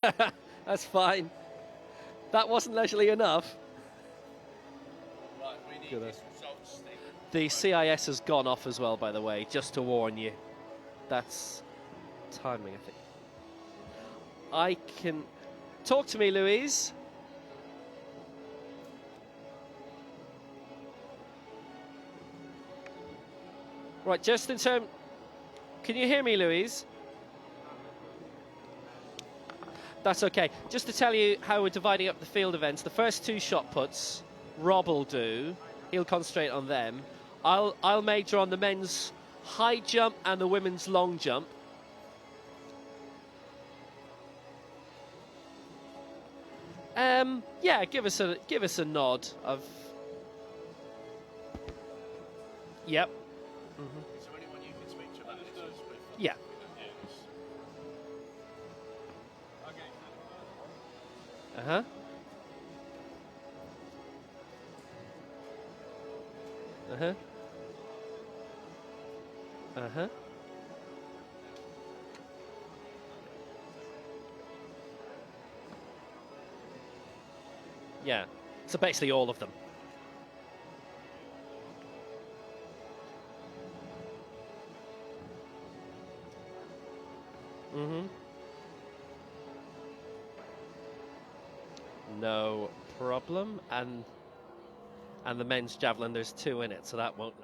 That's fine. That wasn't leisurely enough. Right, we need this results thing. The CIS has gone off as well, by the way, just to warn you. That's timing, I think. I can... Talk to me, Louise. Right, just in terms... Can you hear me, Louise? That's okay. Just to tell you how we're dividing up the field events, the first two shot puts, Rob will do. He'll concentrate on them. I'll major on the men's high jump and the women's long jump. Yeah, give us a nod of. Yep. Is there anyone you can speak to about this? Yeah. Uh-huh. Uh-huh. Uh-huh. Yeah. So basically all of them. Mm-hmm. No problem. And the men's javelin, there's 2 in it, so that won't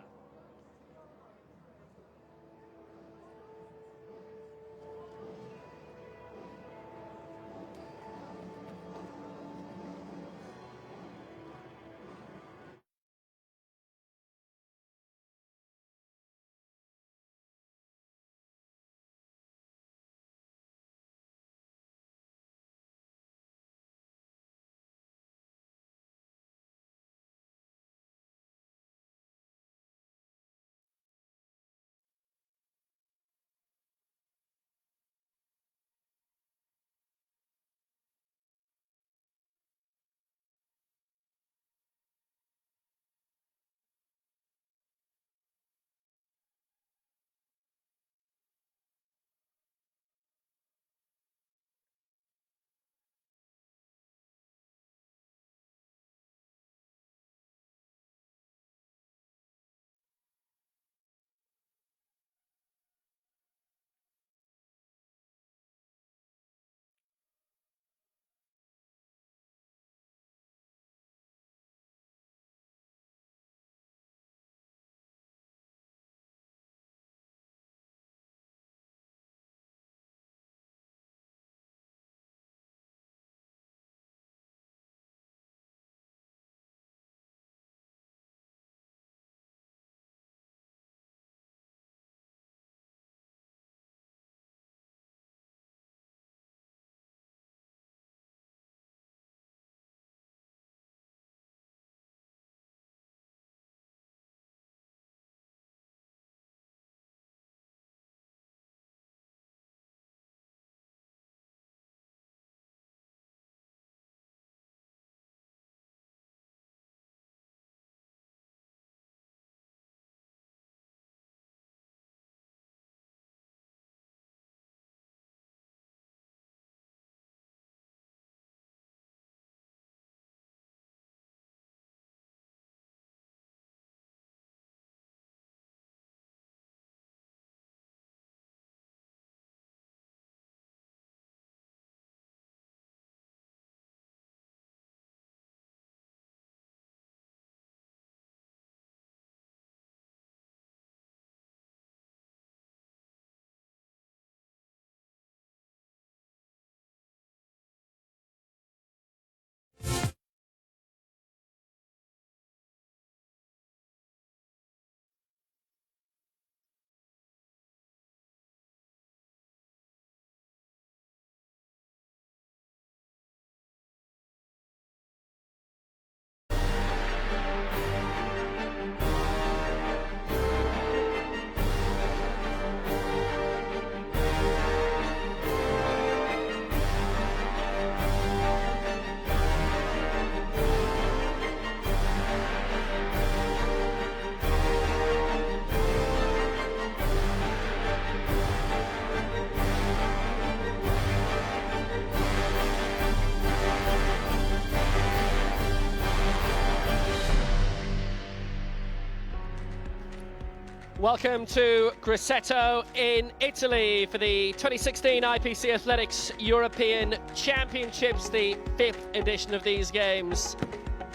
Welcome to Grosseto in Italy for the 2016 IPC Athletics European Championships, the 5th edition of these games,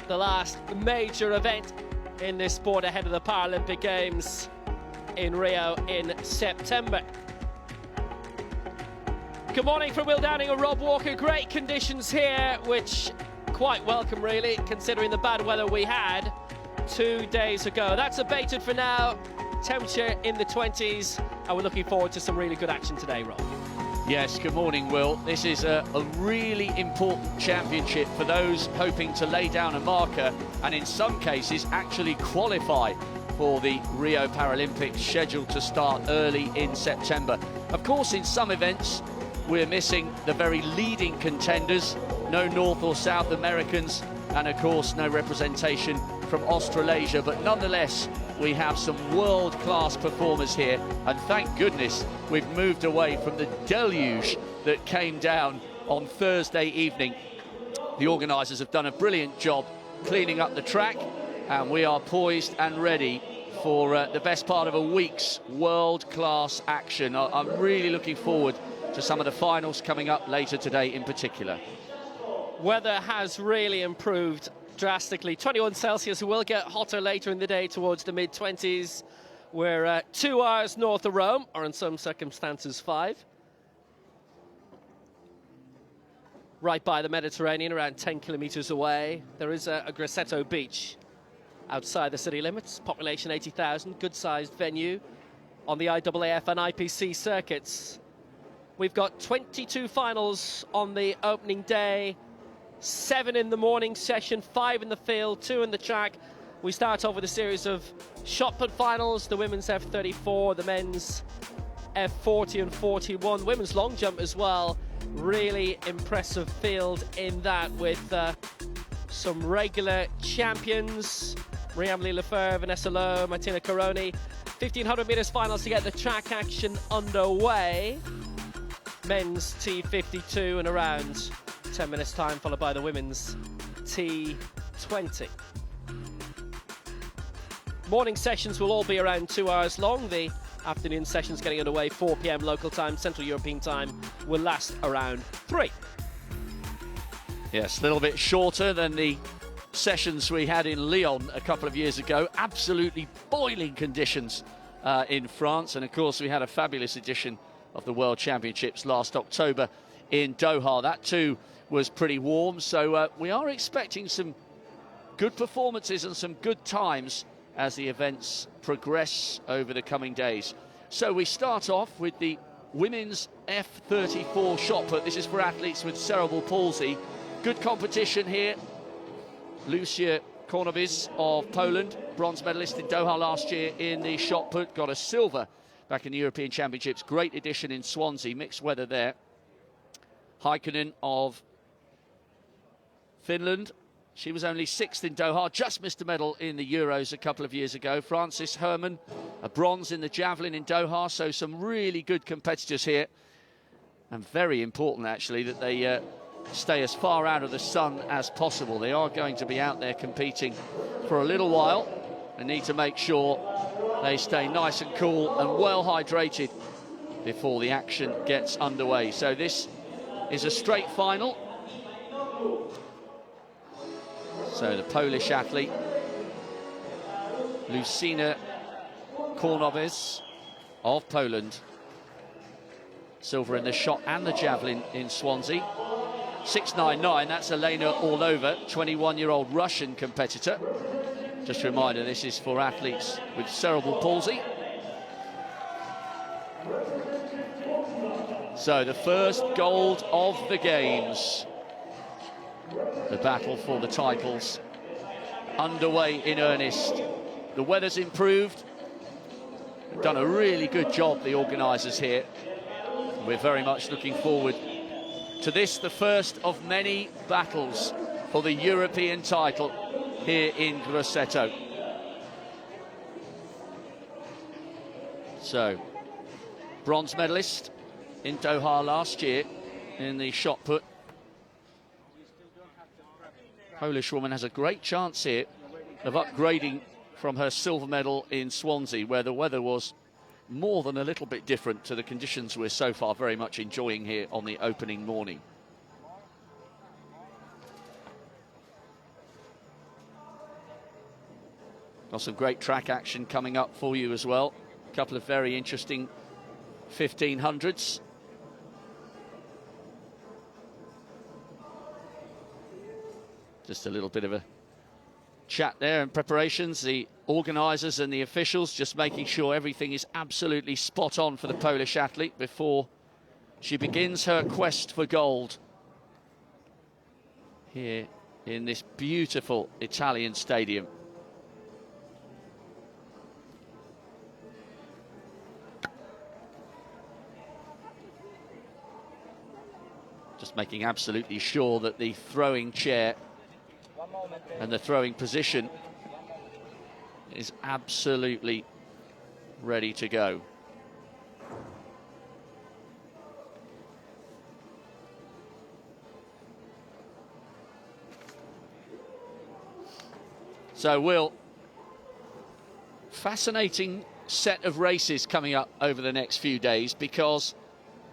the last major event in this sport ahead of the Paralympic Games in Rio in September. Good morning from Will Downing and Rob Walker. Great conditions here, which quite welcome really, considering the bad weather we had 2 days ago. That's abated for now. Temperature in the 20s, and we're looking forward to some really good action today, Rob. Yes, good morning, Will. This is a really important championship for those hoping to lay down a marker and in some cases actually qualify for the Rio Paralympics scheduled to start early in September. Of course, in some events, we're missing the very leading contenders, no North or South Americans, and of course, no representation from Australasia, but nonetheless, we have some world-class performers here, and thank goodness we've moved away from the deluge that came down on Thursday evening. The organisers have done a brilliant job cleaning up the track, and we are poised and ready for the best part of a week's world-class action. I'm really looking forward to some of the finals coming up later today in particular. Weather has really improved drastically. 21 Celsius, will get hotter later in the day towards the mid-20s. We're 2 hours north of Rome, or in some circumstances 5. Right by the Mediterranean, around 10 kilometres away. There is a Grosseto beach outside the city limits. Population 80,000, good-sized venue on the IAAF and IPC circuits. We've got 22 finals on the opening day. 7 in the morning session, 5 in the field, 2 in the track. We start off with a series of shot put finals, the women's F34, the men's F40 and 41, women's long jump as well. Really impressive field in that, with some regular champions, Mariam-Lee Lefevre, Vanessa Lowe, Martina Caroni. 1500 metres finals to get the track action underway. Men's T52 and around 10 minutes time, followed by the women's T20. Morning sessions will all be around 2 hours long. The afternoon sessions getting underway 4 p.m. local time, Central European time, will last around 3. Yes, a little bit shorter than the sessions we had in Lyon a couple of years ago. Absolutely boiling conditions in France, and of course we had a fabulous edition of the World Championships last October in Doha. That too was pretty warm, so we are expecting some good performances and some good times as the events progress over the coming days. So we start off with the women's F34 shot put. This is for athletes with cerebral palsy. Good competition here. Lucia Kornobis of Poland, bronze medalist in Doha last year in the shot put, got a silver back in the European Championships. Great edition in Swansea, mixed weather there. Heikkinen of Finland, she was only 6th in Doha, just missed a medal in the Euros a couple of years ago. Frances Herman, a bronze in the javelin in Doha, so some really good competitors here. And very important, actually, that they stay as far out of the sun as possible. They are going to be out there competing for a little while. They need to make sure they stay nice and cool and well hydrated before the action gets underway. So this is a straight final. So the Polish athlete, Lucina Kornobis of Poland, silver in the shot and the javelin in Swansea. 6.99, that's Elena Orlova, 21-year-old Russian competitor. Just a reminder, this is for athletes with cerebral palsy. So the first gold of the Games. The battle for the titles underway in earnest. The weather's improved. They've done a really good job, the organisers here. We're very much looking forward to this, the first of many battles for the European title here in Grosseto. So, bronze medalist in Doha last year in the shot put. Polish woman has a great chance here of upgrading from her silver medal in Swansea, where the weather was more than a little bit different to the conditions we're so far very much enjoying here on the opening morning. Got some great track action coming up for you as well. A couple of very interesting 1500s. Just a little bit of a chat there and preparations. The organisers and the officials just making sure everything is absolutely spot on for the Polish athlete before she begins her quest for gold here in this beautiful Italian stadium. Just making absolutely sure that the throwing chair and the throwing position is absolutely ready to go. So, Will, fascinating set of races coming up over the next few days, because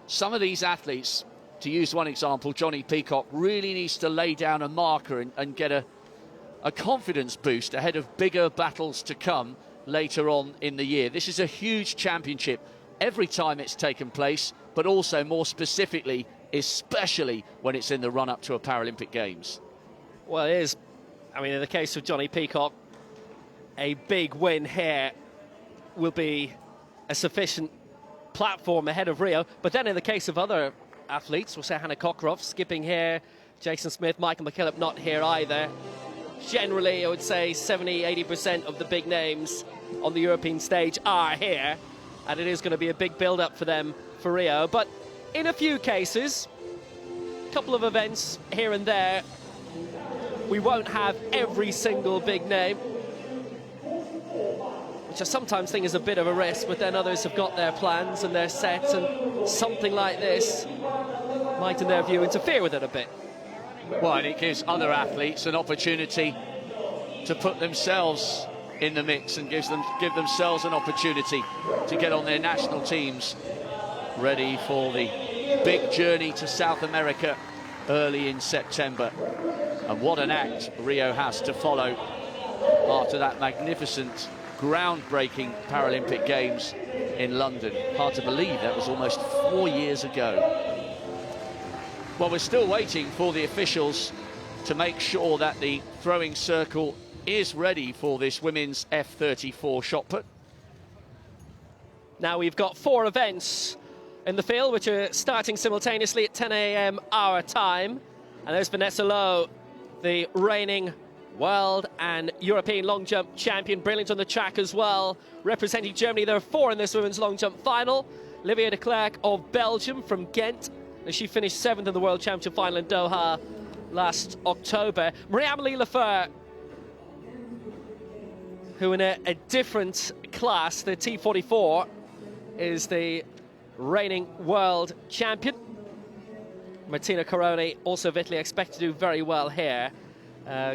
some of these athletes, to use one example, Johnny Peacock, really needs to lay down a marker and get a confidence boost ahead of bigger battles to come later on in the year. This is a huge championship every time it's taken place, but also more specifically, especially when it's in the run-up to a Paralympic Games. Well, it is. I mean, in the case of Johnny Peacock, a big win here will be a sufficient platform ahead of Rio. But then in the case of other athletes, we'll say Hannah Cockcroft skipping here, Jason Smith, Michael McKillop not here either. Generally, I would say 70–80% of the big names on the European stage are here, and it is going to be a big build-up for them for Rio. But in a few cases, a couple of events here and there, we won't have every single big name, which I sometimes think is a bit of a risk, but then others have got their plans and their sets, and something like this might, in their view, interfere with it a bit. Well, and it gives other athletes an opportunity to put themselves in the mix and give themselves an opportunity to get on their national teams ready for the big journey to South America early in September. And what an act Rio has to follow after that magnificent, groundbreaking Paralympic Games in London. Hard to believe that was almost 4 years ago. Well, we're still waiting for the officials to make sure that the throwing circle is ready for this women's F34 shot put. Now we've got 4 events in the field, which are starting simultaneously at 10 a.m. our time. And there's Vanessa Lowe, the reigning world and European long jump champion, brilliant on the track as well, representing Germany. There are 4 in this women's long jump final. Olivia de Klerk of Belgium from Ghent. She finished 7th in the World Championship final in Doha last October. Marie-Amélie Lefeur, who in a different class, the T44, is the reigning world champion. Martina Coroni, also of Italy, expected to do very well here.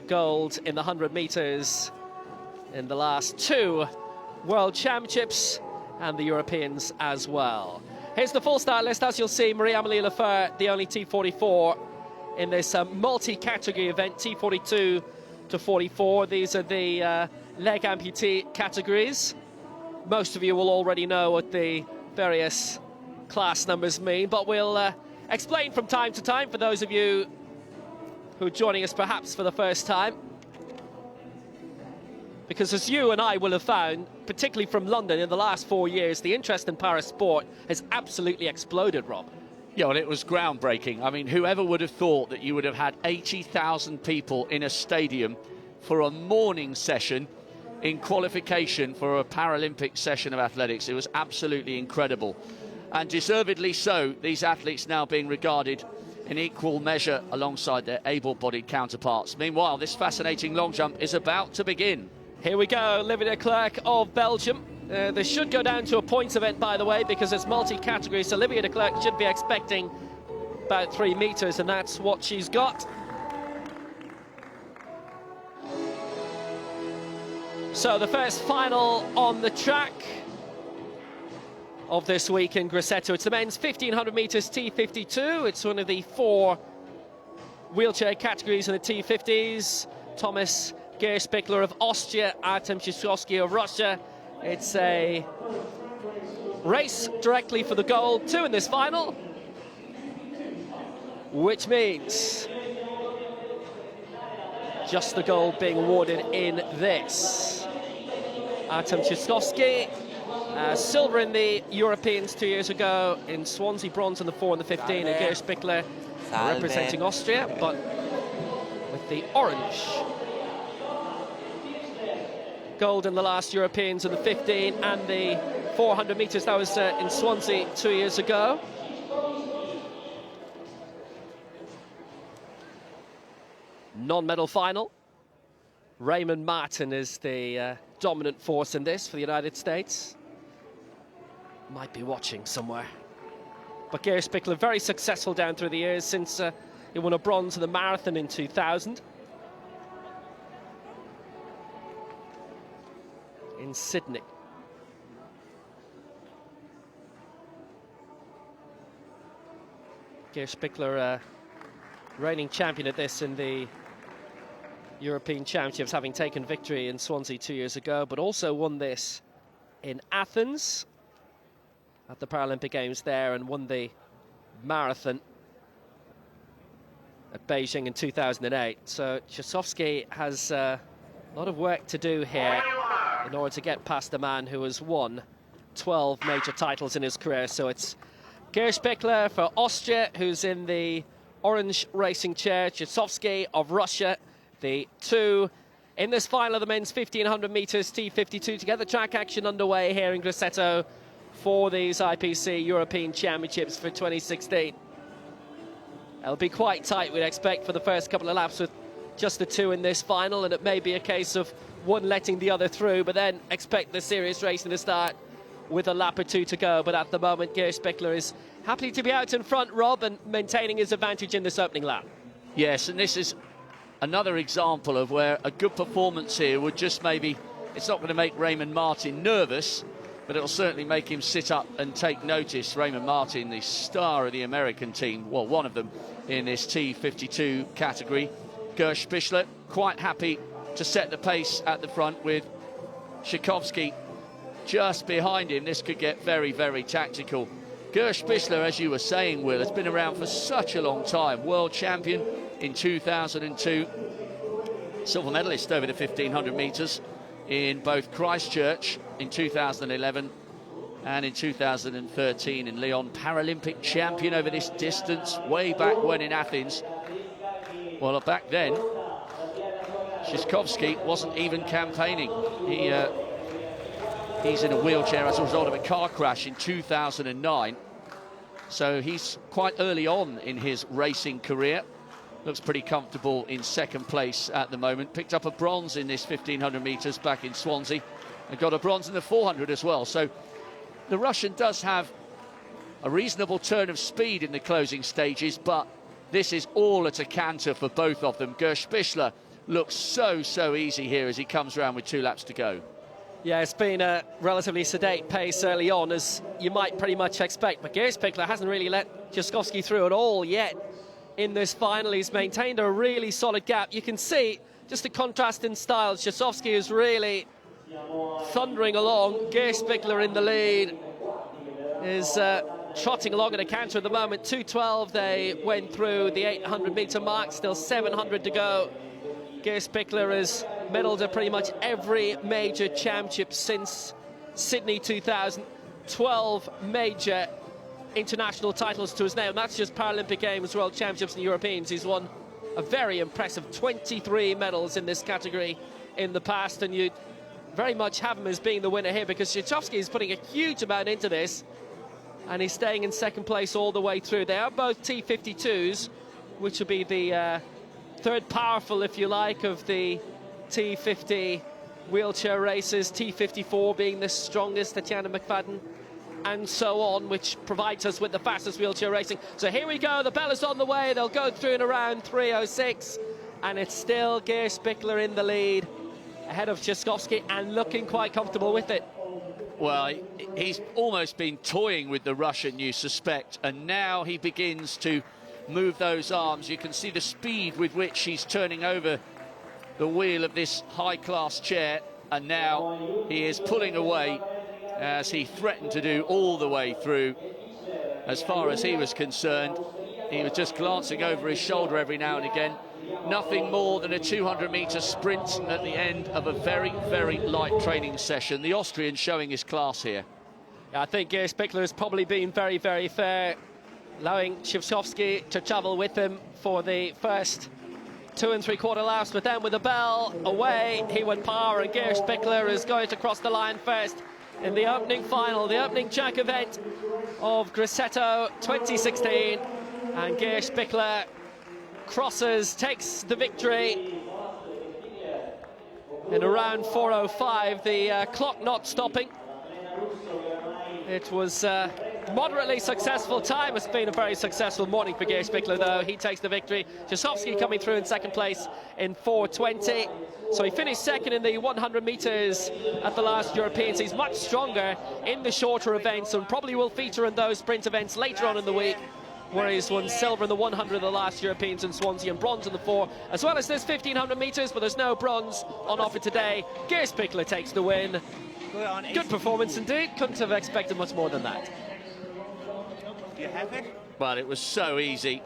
Gold in the 100 meters in the last 2 World Championships and the Europeans as well. Here's the full start list. As you'll see, Marie-Amélie Lefeur, the only T44 in this multi-category event, T42 to 44. These are the leg amputee categories. Most of you will already know what the various class numbers mean, but we'll explain from time to time for those of you who are joining us perhaps for the first time. Because as you and I will have found, particularly from London in the last 4 years, the interest in para sport has absolutely exploded, Rob. Yeah, well, it was groundbreaking. I mean, whoever would have thought that you would have had 80,000 people in a stadium for a morning session in qualification for a Paralympic session of athletics? It was absolutely incredible. And deservedly so, these athletes now being regarded in equal measure alongside their able-bodied counterparts. Meanwhile, this fascinating long jump is about to begin. Here we go, Olivia de Klerk of Belgium. This should go down to a points event, by the way, because it's multi-category, so Olivia de Klerk should be expecting about 3 meters, and that's what she's got. So the first final on the track of this week in Grosseto. It's the men's 1500 metres T52. It's one of the 4 wheelchair categories in the T50s. Thomas Gerspickler of Austria, Artem Shishkovsky of Russia. It's a race directly for the gold, 2 in this final, which means just the gold being awarded in this. Artem Shishkovsky, silver in the Europeans 2 years ago, in Swansea bronze in the 4 and the 15, and Gerspickler representing Austria, but with the orange. Gold in the last Europeans in the 15 and the 400 metres. That was in Swansea 2 years ago. Non-medal final. Raymond Martin is the dominant force in this for the United States. Might be watching somewhere. But Gerspickler very successful down through the years since he won a bronze in the marathon in 2000. In Sydney. Gerspickler, reigning champion at this in the European Championships, having taken victory in Swansea 2 years ago, but also won this in Athens at the Paralympic Games there, and won the marathon at Beijing in 2008. So Shishkovsky has a lot of work to do here in order to get past a man who has won 12 major titles in his career. So it's Gerspickler for Austria, who's in the orange racing chair. Shishkovsky of Russia, the 2 in this final of the men's 1500 metres T52. To get the track action underway here in Grosseto for these IPC European Championships for 2016. It'll be quite tight, we'd expect, for the first couple of laps with just the 2 in this final, and it may be a case of one letting the other through, but then expect the serious racing to start with a lap or 2 to go. But at the moment, Gerspickler is happy to be out in front, Rob, and maintaining his advantage in this opening lap. Yes, and this is another example of where a good performance here would just maybe, it's not going to make Raymond Martin nervous, but it'll certainly make him sit up and take notice. Raymond Martin, the star of the American team, well, one of them in this T52 category. Gerspickler quite happy to set the pace at the front with Shishkovsky just behind him. This could get very, very tactical. Gerspickler, as you were saying, Will, has been around for such a long time. World champion in 2002, silver medalist over the 1500 metres in both Christchurch in 2011 and in 2013 in Lyon. Paralympic champion over this distance way back when in Athens. Well, back then, Shishkovsky wasn't even campaigning. He's in a wheelchair as a result of a car crash in 2009. So he's quite early on in his racing career. Looks pretty comfortable in second place at the moment. Picked up a bronze in this 1500 metres back in Swansea and got a bronze in the 400 as well. So the Russian does have a reasonable turn of speed in the closing stages, but this is all at a canter for both of them. Gerspickler looks so easy here as he comes around with 2 laps to go. Yeah, it's been a relatively sedate pace early on, as you might pretty much expect, but Gerspickler hasn't really let Shishkovsky through at all yet in this final. He's maintained a really solid gap. You can see just the contrast in styles. Shishkovsky is really thundering along. Gerspickler in the lead is trotting along at a canter at the moment. 2:12 they went through the 800 metre mark, still 700 to go. Gerspickler has medalled at pretty much every major championship since Sydney 2000. 12 major international titles to his name, and that's just Paralympic Games, World Championships and Europeans. He's won a very impressive 23 medals in this category in the past, and you'd very much have him as being the winner here, because Shishkovsky is putting a huge amount into this, and he's staying in second place all the way through. They are both T52s, which will be the third powerful, if you like, of the T50 wheelchair races, T54 being the strongest, Tatiana McFadden, and so on, which provides us with the fastest wheelchair racing. So here we go, the bell is on the way. They'll go through in around 3:06, and it's still Gerspickler in the lead ahead of Trzaskowski and looking quite comfortable with it. Well, he's almost been toying with the Russian, you suspect, and now he begins to move those arms. You can see the speed with which he's turning over the wheel of this high-class chair, and now he is pulling away as he threatened to do all the way through. As far as he was concerned, he was just glancing over his shoulder every now and again. Nothing more than a 200-metre sprint at the end of a very, very light training session. The Austrian showing his class here. Yeah, I think Gers Bickler has probably been very, very fair, allowing Trzaskowski to travel with him for the first 2 3/4 laps, but then with the bell away, he went par, and Gers Bickler is going to cross the line first in the opening final, the opening chunk event of Grosseto 2016, and Gers Bickler crosses, takes the victory in around 4:05, the clock not stopping. It was moderately successful time. It's been a very successful morning for Gers Bickler, though. He takes the victory. Trzaskowski coming through in second place in 4:20. So he finished second in the 100 metres at the last Europeans. He's much stronger in the shorter events and probably will feature in those sprint events later on in the week, where he's won silver in the 100 of the last Europeans in Swansea and bronze in the 4, as well as this 1500 metres, but there's no bronze on offer today. Gers Bickler takes the win. Good performance indeed. Couldn't have expected much more than that. Do you have it? Well, it was so easy.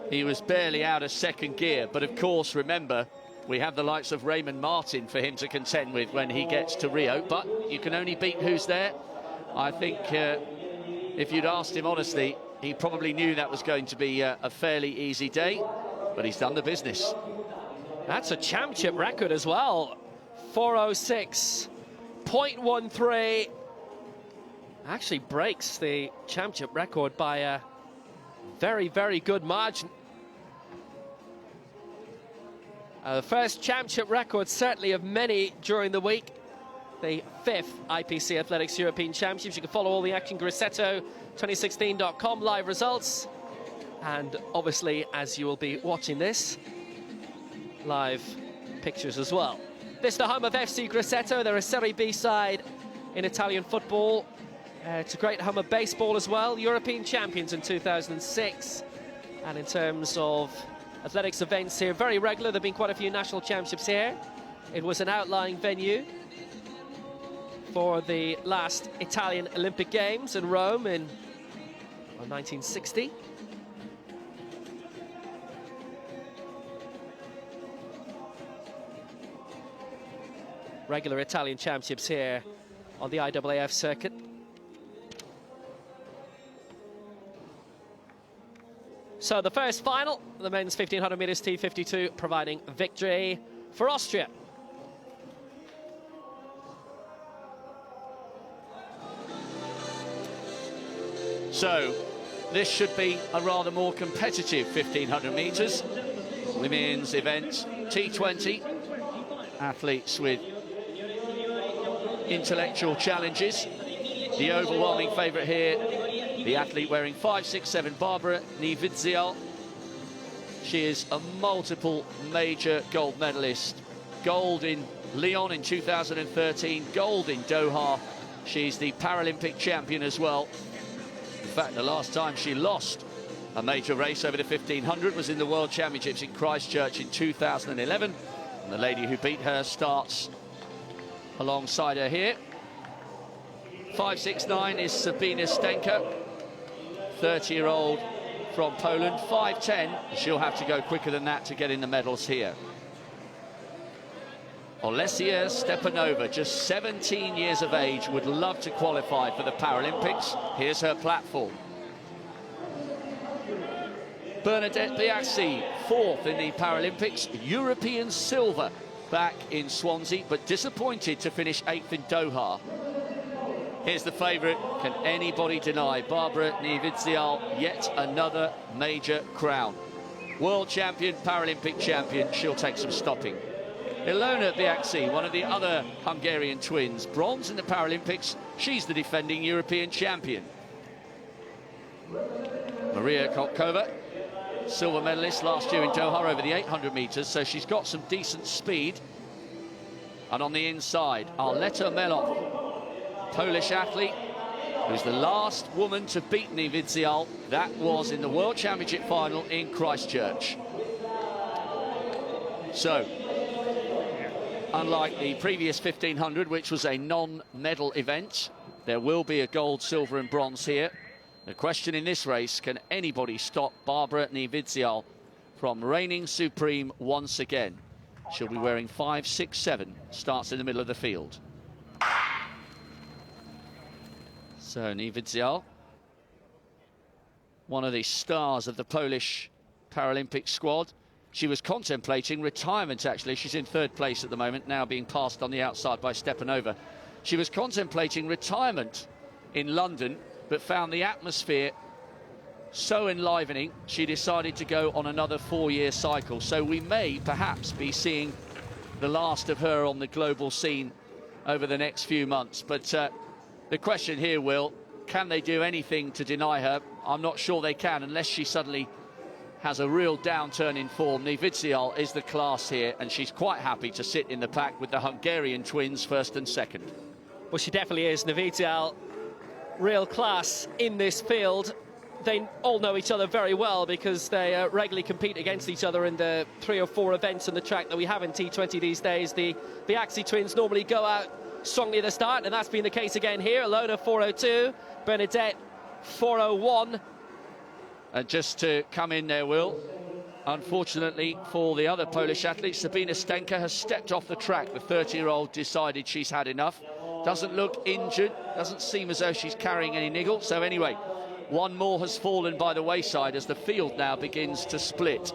He was barely out of second gear, but of course, remember, we have the likes of Raymond Martin for him to contend with when he gets to Rio, but you can only beat who's there. I think if you'd asked him honestly, he probably knew that was going to be a fairly easy day, but he's done the business. That's a championship record as well. 4:06.13. Actually breaks the championship record by a very, very good margin. The first championship record, certainly of many during the week. The 5th IPC Athletics European Championships. You can follow all the action, Grosseto2016.com, live results. And obviously, as you will be watching this, live pictures as well. This is the home of FC Grosseto. They're a Serie B side in Italian football. It's a great home of baseball as well. European champions in 2006. And in terms of athletics events here, very regular. There have been quite a few national championships here. It was an outlying venue for the last Italian Olympic Games in Rome in 1960. Regular Italian championships here on the IAAF circuit. So the first final, the men's 1500 metres T52, providing victory for Austria. So this should be a rather more competitive 1500 metres. Women's event, T20. Athletes with intellectual challenges. The overwhelming favourite here, the athlete wearing 5'6'7", Barbara Niewidzial. She is a multiple major gold medalist. Gold in Lyon in 2013, gold in Doha. She's the Paralympic champion as well. In fact, the last time she lost a major race over the 1500 was in the World Championships in Christchurch in 2011. And the lady who beat her starts alongside her here. 5'6'9" is Sabina Stenko, 30-year-old from Poland. 5'10", she'll have to go quicker than that to get in the medals here. Olesia Stepanova, just 17 years of age, would love to qualify for the Paralympics. Here's her platform. Bernadette Biassi, 4th in the Paralympics, European silver back in Swansea, but disappointed to finish 8th in Doha. Here's the favourite. Can anybody deny Barbara Niewidzial? Yet another major crown. World champion, Paralympic champion. She'll take some stopping. Ilona Biassi, one of the other Hungarian twins, bronze in the Paralympics. She's the defending European champion. Maria Kotkova, silver medalist last year in Doha over the 800 metres, so she's got some decent speed. And on the inside, Arleta Melok, Polish athlete, who's the last woman to beat Niewidzial. That was in the World Championship final in Christchurch. So, unlike the previous 1500, which was a non-medal event, there will be a gold, silver and bronze here. The question in this race, can anybody stop Barbara Niewidzial from reigning supreme once again? She'll be wearing 5, 6, 7, starts in the middle of the field. So Niewidzial, one of the stars of the Polish Paralympic squad. She was contemplating retirement, actually. She's in 3rd place at the moment, now being passed on the outside by Stepanova. She was contemplating retirement in London, but found the atmosphere so enlivening, she decided to go on another 4-year cycle. So we may perhaps be seeing the last of her on the global scene over the next few months. But the question here, Will, can they do anything to deny her? I'm not sure they can, unless she suddenly has a real downturn in form. Niewidzial is the class here, and she's quite happy to sit in the pack with the Hungarian twins 1st and 2nd. Well, she definitely is. Niewidzial, real class in this field. They all know each other very well because they regularly compete against each other in the 3 or 4 events on the track that we have in T20 these days. The Biaxi twins normally go out strongly at the start, and that's been the case again here. Ilona 4:02, Bernadette 4:01. And just to come in there, Will, unfortunately for the other Polish athletes, Sabina Stenka has stepped off the track. The 30-year-old decided she's had enough. Doesn't look injured, doesn't seem as though she's carrying any niggle. So anyway, one more has fallen by the wayside as the field now begins to split.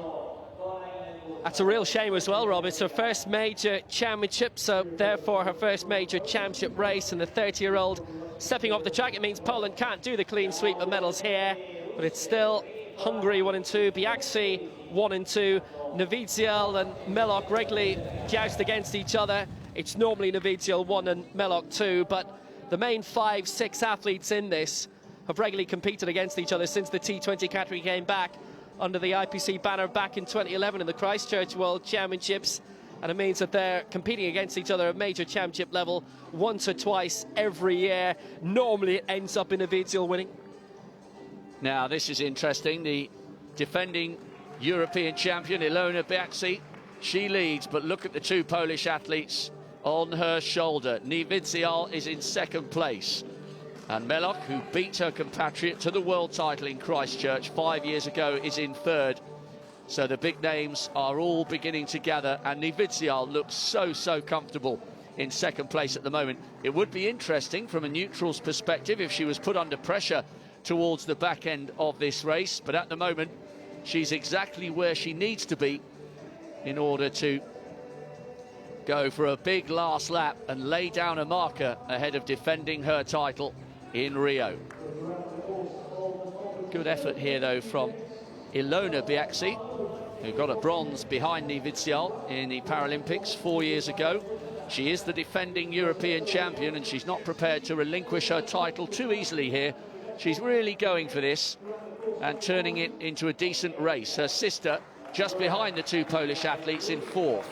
That's a real shame as well, Rob. It's her first major championship, so therefore her first major championship race, and the 30-year-old stepping off the track. It means Poland can't do the clean sweep of medals here, but it's still Hungary 1 and 2, Biaxi 1 and 2, Niewidzial and Melok regularly joust against each other. It's normally Niewidzial 1 and Melok 2, but the main 5, 6 athletes in this have regularly competed against each other since the T20 category came back under the IPC banner back in 2011 in the Christchurch World Championships, and it means that they're competing against each other at major championship level once or twice every year. Normally it ends up in Niewidzial winning. Now this is interesting. The defending European champion Ilona Biaxi, she leads, but look at the 2 Polish athletes on her shoulder. Niewidzial is in 2nd place. And Melok, who beat her compatriot to the world title in Christchurch 5 years ago, is in 3rd. So the big names are all beginning to gather, and Niewidzial looks so comfortable in 2nd place at the moment. It would be interesting from a neutral's perspective if she was put under pressure towards the back end of this race, but at the moment she's exactly where she needs to be in order to go for a big last lap and lay down a marker ahead of defending her title in Rio. Good effort here, though, from Ilona Biaxi, who got a bronze behind Niewidzial in the Paralympics 4 years ago. She is the defending European champion, and she's not prepared to relinquish her title too easily here. She's really going for this and turning it into a decent race. Her sister just behind the 2 Polish athletes in 4th.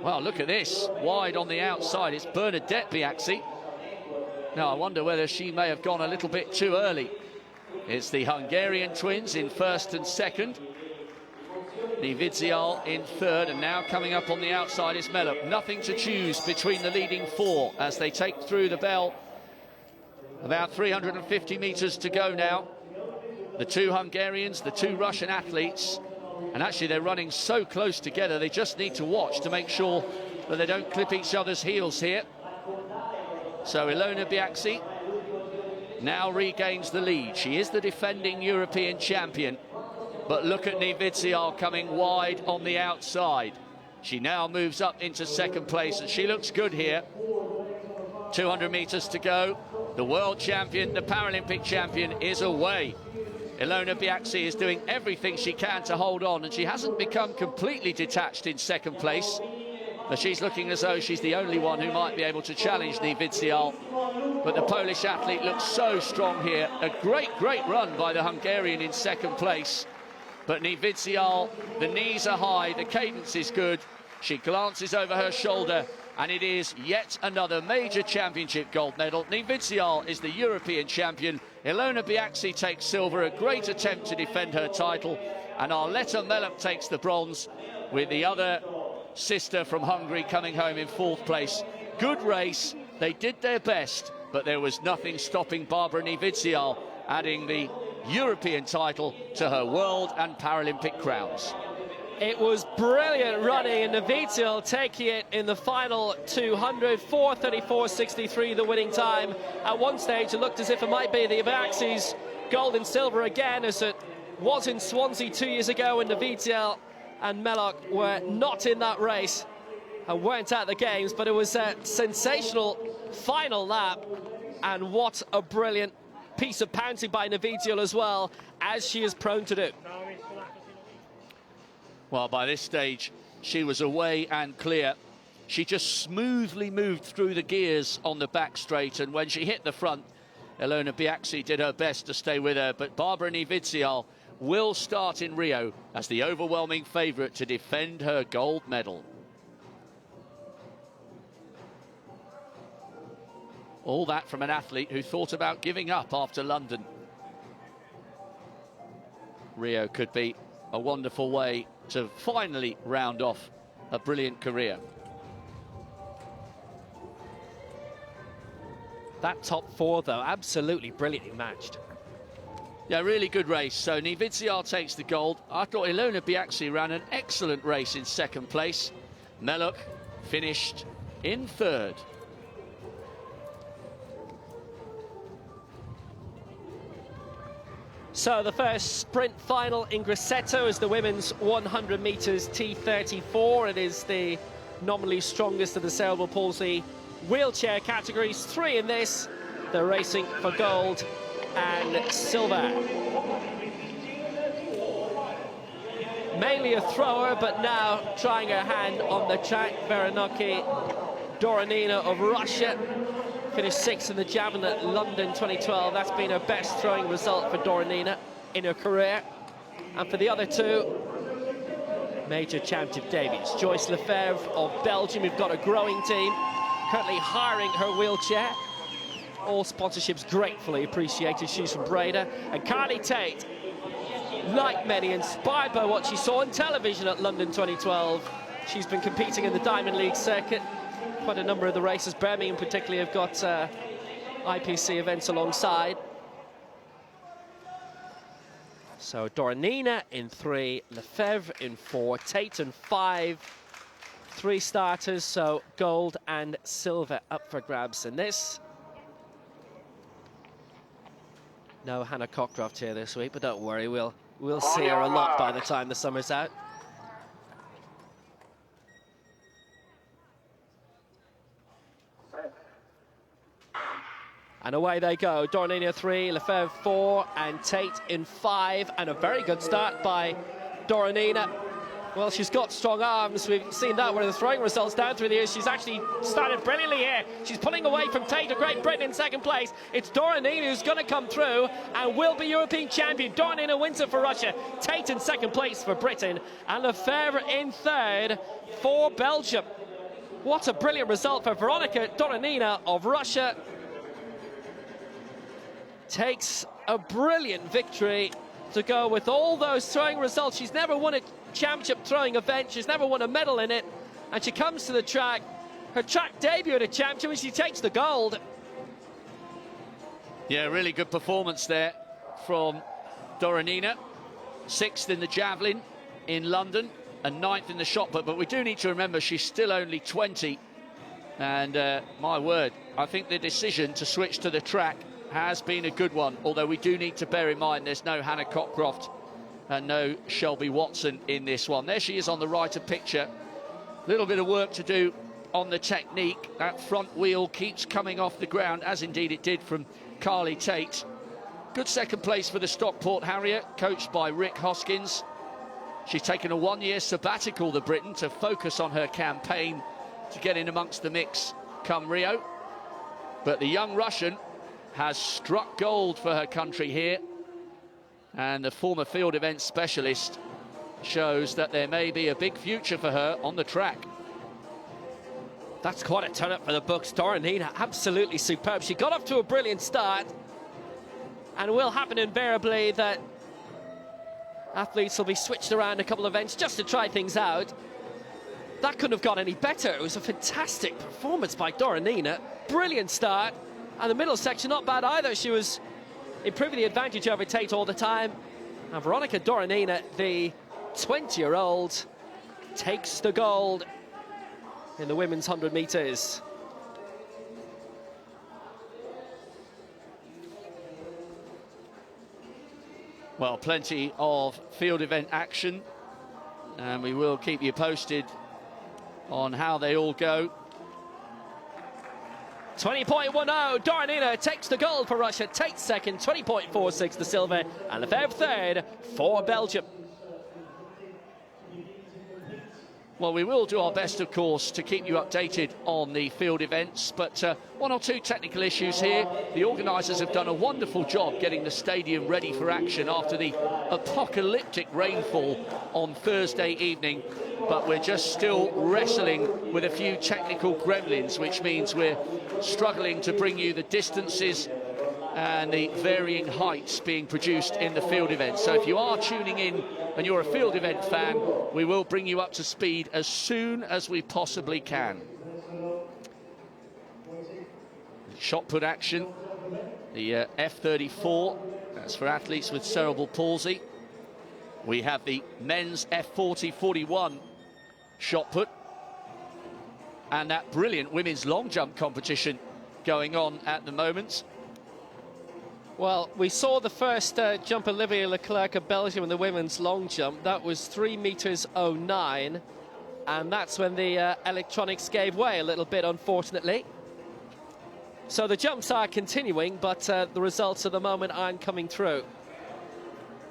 Well, look at this, wide on the outside. It's Bernadette Biaxi. Now, I wonder whether she may have gone a little bit too early. It's the Hungarian twins in 1st and 2nd. Niewidzial in 3rd, and now coming up on the outside is Melok. Nothing to choose between the leading 4 as they take through the bell. About 350 metres to go now. The 2 Hungarians, the 2 Russian athletes, and actually they're running so close together, they just need to watch to make sure that they don't clip each other's heels here. So Ilona Biaxi now regains the lead. She is the defending European champion, but look at Niewidzial coming wide on the outside. She now moves up into 2nd place, and she looks good here. 200 metres to go. The world champion, the Paralympic champion, is away. Ilona Biaxi is doing everything she can to hold on, and she hasn't become completely detached in 2nd place. But she's looking as though she's the only one who might be able to challenge Niewidzial. But the Polish athlete looks so strong here. A great run by the Hungarian in 2nd place. But Nividzial, the knees are high, the cadence is good. She glances over her shoulder, and it is yet another major championship gold medal. Nividzial is the European champion. Ilona Biaxi takes silver, a great attempt to defend her title. And Arleta Meluk takes the bronze, with the other sister from Hungary coming home in 4th place. Good race, they did their best, but there was nothing stopping Barbara Nividzial adding the European title to her world and Paralympic crowns. It was brilliant running, and Nividzial taking it in the final 200, 4:34.63, the winning time. At one stage, it looked as if it might be the Biaxi's gold and silver again, as it was in Swansea 2 years ago when Nividzial and Meluk were not in that race and weren't at the Games, but it was a sensational final lap, and what a brilliant piece of pouncing by Nividzial as well, as she is prone to do. Well, by this stage, she was away and clear. She just smoothly moved through the gears on the back straight, and when she hit the front, Ilona Biaxi did her best to stay with her, but Barbara Nividzial will start in Rio as the overwhelming favourite to defend her gold medal. All that from an athlete who thought about giving up after London. Rio could be a wonderful way to finally round off a brilliant career. That top 4, though, absolutely brilliantly matched. Yeah, really good race. So Nividzial takes the gold. I thought Ilona Biaxi ran an excellent race in 2nd place. Meluk finished in 3rd. So the first sprint final in Grosseto is the women's 100 metres T34. It is the nominally strongest of the cerebral palsy wheelchair categories. 3 in this. They're racing for gold and silver. Mainly a thrower, but now trying her hand on the track. Veronika Doronina of Russia finished 6th in the javelin at London 2012. That's been her best throwing result for Doronina in her career. And for the other 2, major championship debuts. Joyce Lefebvre of Belgium, who've got a growing team, currently hiring her wheelchair. All sponsorships gratefully appreciated. She's from Breda. And Carly Tate, like many, inspired by what she saw on television at London 2012. She's been competing in the Diamond League circuit. Quite a number of the races, Birmingham particularly, have got IPC events alongside. So Doronina in 3, Lefebvre in 4, Tate in 5. 3 starters, so gold and silver up for grabs in this. No Hannah Cockcroft here this week, but don't worry, we'll see her a lot by the time the summer's out. And away they go. Doronina 3, Lefebvre 4, and Tate in 5. And a very good start by Doronina. Well, she's got strong arms. We've seen that with the throwing results down through the years. She's actually started brilliantly here. She's pulling away from Tate of Great Britain in 2nd place. It's Doronina who's going to come through and will be European champion. Doronina wins it for Russia. Tate in 2nd place for Britain. And Lefebvre in 3rd for Belgium. What a brilliant result for Veronika Doronina of Russia. Takes a brilliant victory to go with all those throwing results. She's never won a championship throwing event. She's never won a medal in it. And she comes to the track, her track debut at a championship, and she takes the gold. Yeah, really good performance there from Doronina. 6th in the javelin in London and 9th in the shot put. But we do need to remember she's still only 20. And my word, I think the decision to switch to the track has been a good one, although we do need to bear in mind there's no Hannah Cockcroft and no Shelby Watson in this one. There she is on the right of picture. A little bit of work to do on the technique. That front wheel keeps coming off the ground, as indeed it did from Carly Tate. Good 2nd place for the Stockport Harrier, coached by Rick Hoskins. She's taken a 1-year sabbatical, the Briton, to focus on her campaign to get in amongst the mix come Rio. But the young Russian has struck gold for her country here. And the former field event specialist shows that there may be a big future for her on the track. That's quite a turn up for the books. Dora Nina, absolutely superb. She got off to a brilliant start, and it will happen invariably that athletes will be switched around a couple of events just to try things out. That couldn't have got any better. It was a fantastic performance by Dora Nina. Brilliant start, and the middle section not bad either. She was improving the advantage over Tate all the time. And Veronika Dora Nina, the 20-year-old, takes the gold in the women's 100 metres. Well, plenty of field event action, and we will keep you posted on how they all go. 20.10, Dora Nina takes the gold for Russia, Tate second, 20.46 the silver, and Lefebvre third for Belgium. Well, we will do our best, of course, to keep you updated on the field events, but one or two technical issues here. The organisers have done a wonderful job getting the stadium ready for action after the apocalyptic rainfall on Thursday evening, but we're just still wrestling with a few technical gremlins, which means we're struggling to bring you the distances and the varying heights being produced in the field event. So if you are tuning in and you're a field event fan, we will bring you up to speed as soon as we possibly can. Shot put action, the F34, that's for athletes with cerebral palsy. We have the men's F40-41 shot put, and that brilliant women's long jump competition going on at the moment. Well, we saw the first jump, Olivia Leclerc of Belgium, in the women's long jump. That was 3 meters 09, and that's when the electronics gave way a little bit, unfortunately. So the jumps are continuing, but the results at the moment aren't coming through.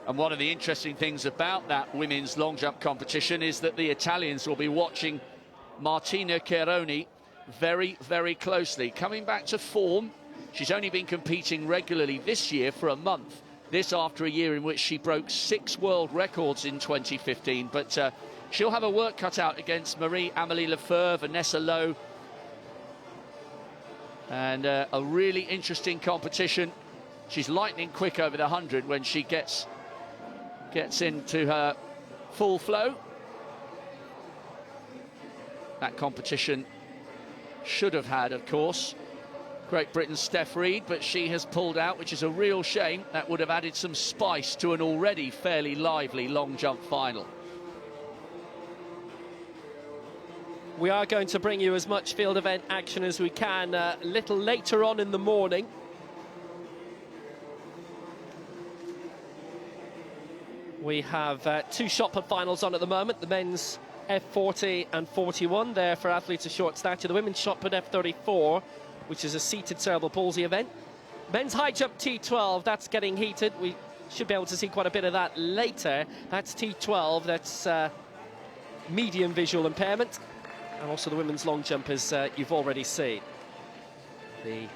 And one of the interesting things about that women's long jump competition is that the Italians will be watching Martina Cheroni very, very closely. Coming back to form, she's only been competing regularly this year for a month. This after a year in which she broke 6 world records in 2015. But she'll have her work cut out against Marie-Amélie Lefebvre, Vanessa Lowe. And a really interesting competition. She's lightning quick over the 100 when she gets into her full flow. That competition should have had, of course, Great Britain's Steph Reed, but she has pulled out, which is a real shame. That would have added some spice to an already fairly lively long jump final. We are going to bring you as much field event action as we can a little later on in the morning. We have 2 shot put finals on at the moment. The men's F40 and 41 there for athletes of short stature. The women's shot put F34, which is a seated cerebral palsy event. Men's high jump T12, that's getting heated. We should be able to see quite a bit of that later. That's T12, that's medium visual impairment. And also the women's long jump, as you've already seen. The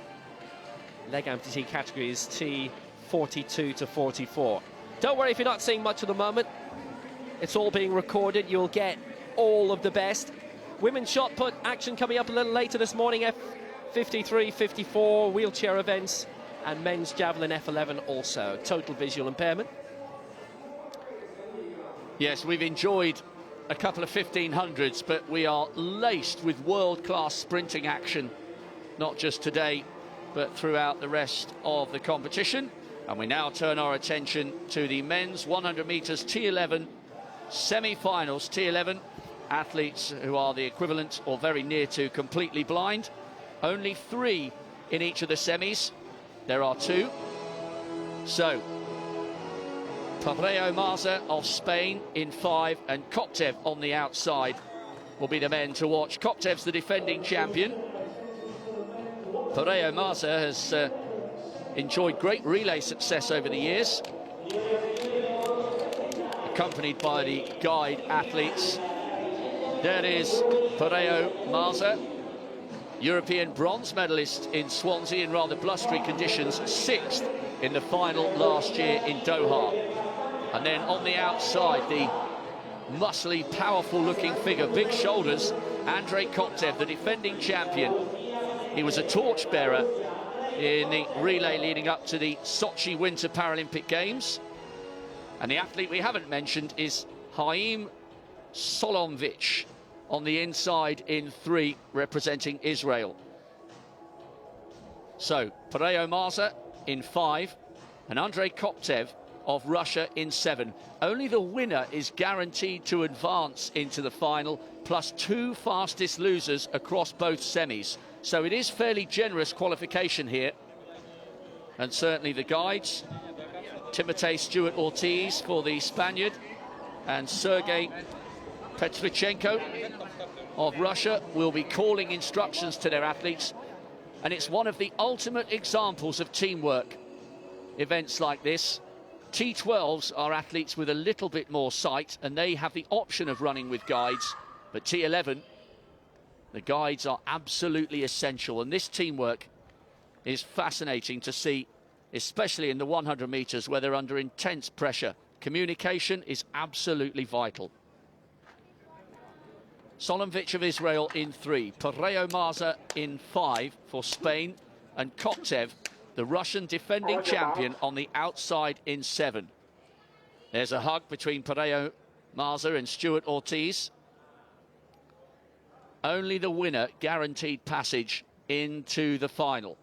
leg amputee category is T42 to 44. Don't worry if you're not seeing much at the moment. It's all being recorded. You'll get all of the best. Women's shot put action coming up a little later this morning. F53, 54 wheelchair events, and men's javelin F11 also. Total visual impairment. Yes, we've enjoyed a couple of 1500s, but we are laced with world-class sprinting action, not just today, but throughout the rest of the competition. And we now turn our attention to the men's 100 metres T11 semi-finals. T11 athletes who are the equivalent or very near to completely blind. Only 3 in each of the semis. There are 2. So, Paralympic Games of Spain in 5 and Koptev on the outside will be the men to watch. Koptev's the defending champion. Paralympic Games has enjoyed great relay success over the years, accompanied by the guide athletes. There is Paralympic Games, European bronze medalist in Swansea in rather blustery conditions, 6th in the final last year in Doha. And then on the outside, the muscly, powerful-looking figure, big shoulders, Andrei Koptev, the defending champion. He was a torchbearer in the relay leading up to the Sochi Winter Paralympic Games. And the athlete we haven't mentioned is Haim Solomvich on the inside in 3, representing Israel. So, Pareo Marza in 5, and Andrei Koptev of Russia in 7. Only the winner is guaranteed to advance into the final, plus 2 fastest losers across both semis. So it is fairly generous qualification here. And certainly the guides, Timotei Stewart-Ortiz for the Spaniard, and Sergei Petrichenko of Russia will be calling instructions to their athletes. And it's one of the ultimate examples of teamwork. Events like this, T12s are athletes with a little bit more sight, and they have the option of running with guides. But T11, the guides are absolutely essential. And this teamwork is fascinating to see, especially in the 100 meters where they're under intense pressure. Communication is absolutely vital. Solomvich of Israel in 3, Pareo Marza in 5 for Spain, and Koptev, the Russian defending champion, on the outside in 7. There's a hug between Pareo Marza and Stewart-Ortiz. Only the winner guaranteed passage into the final.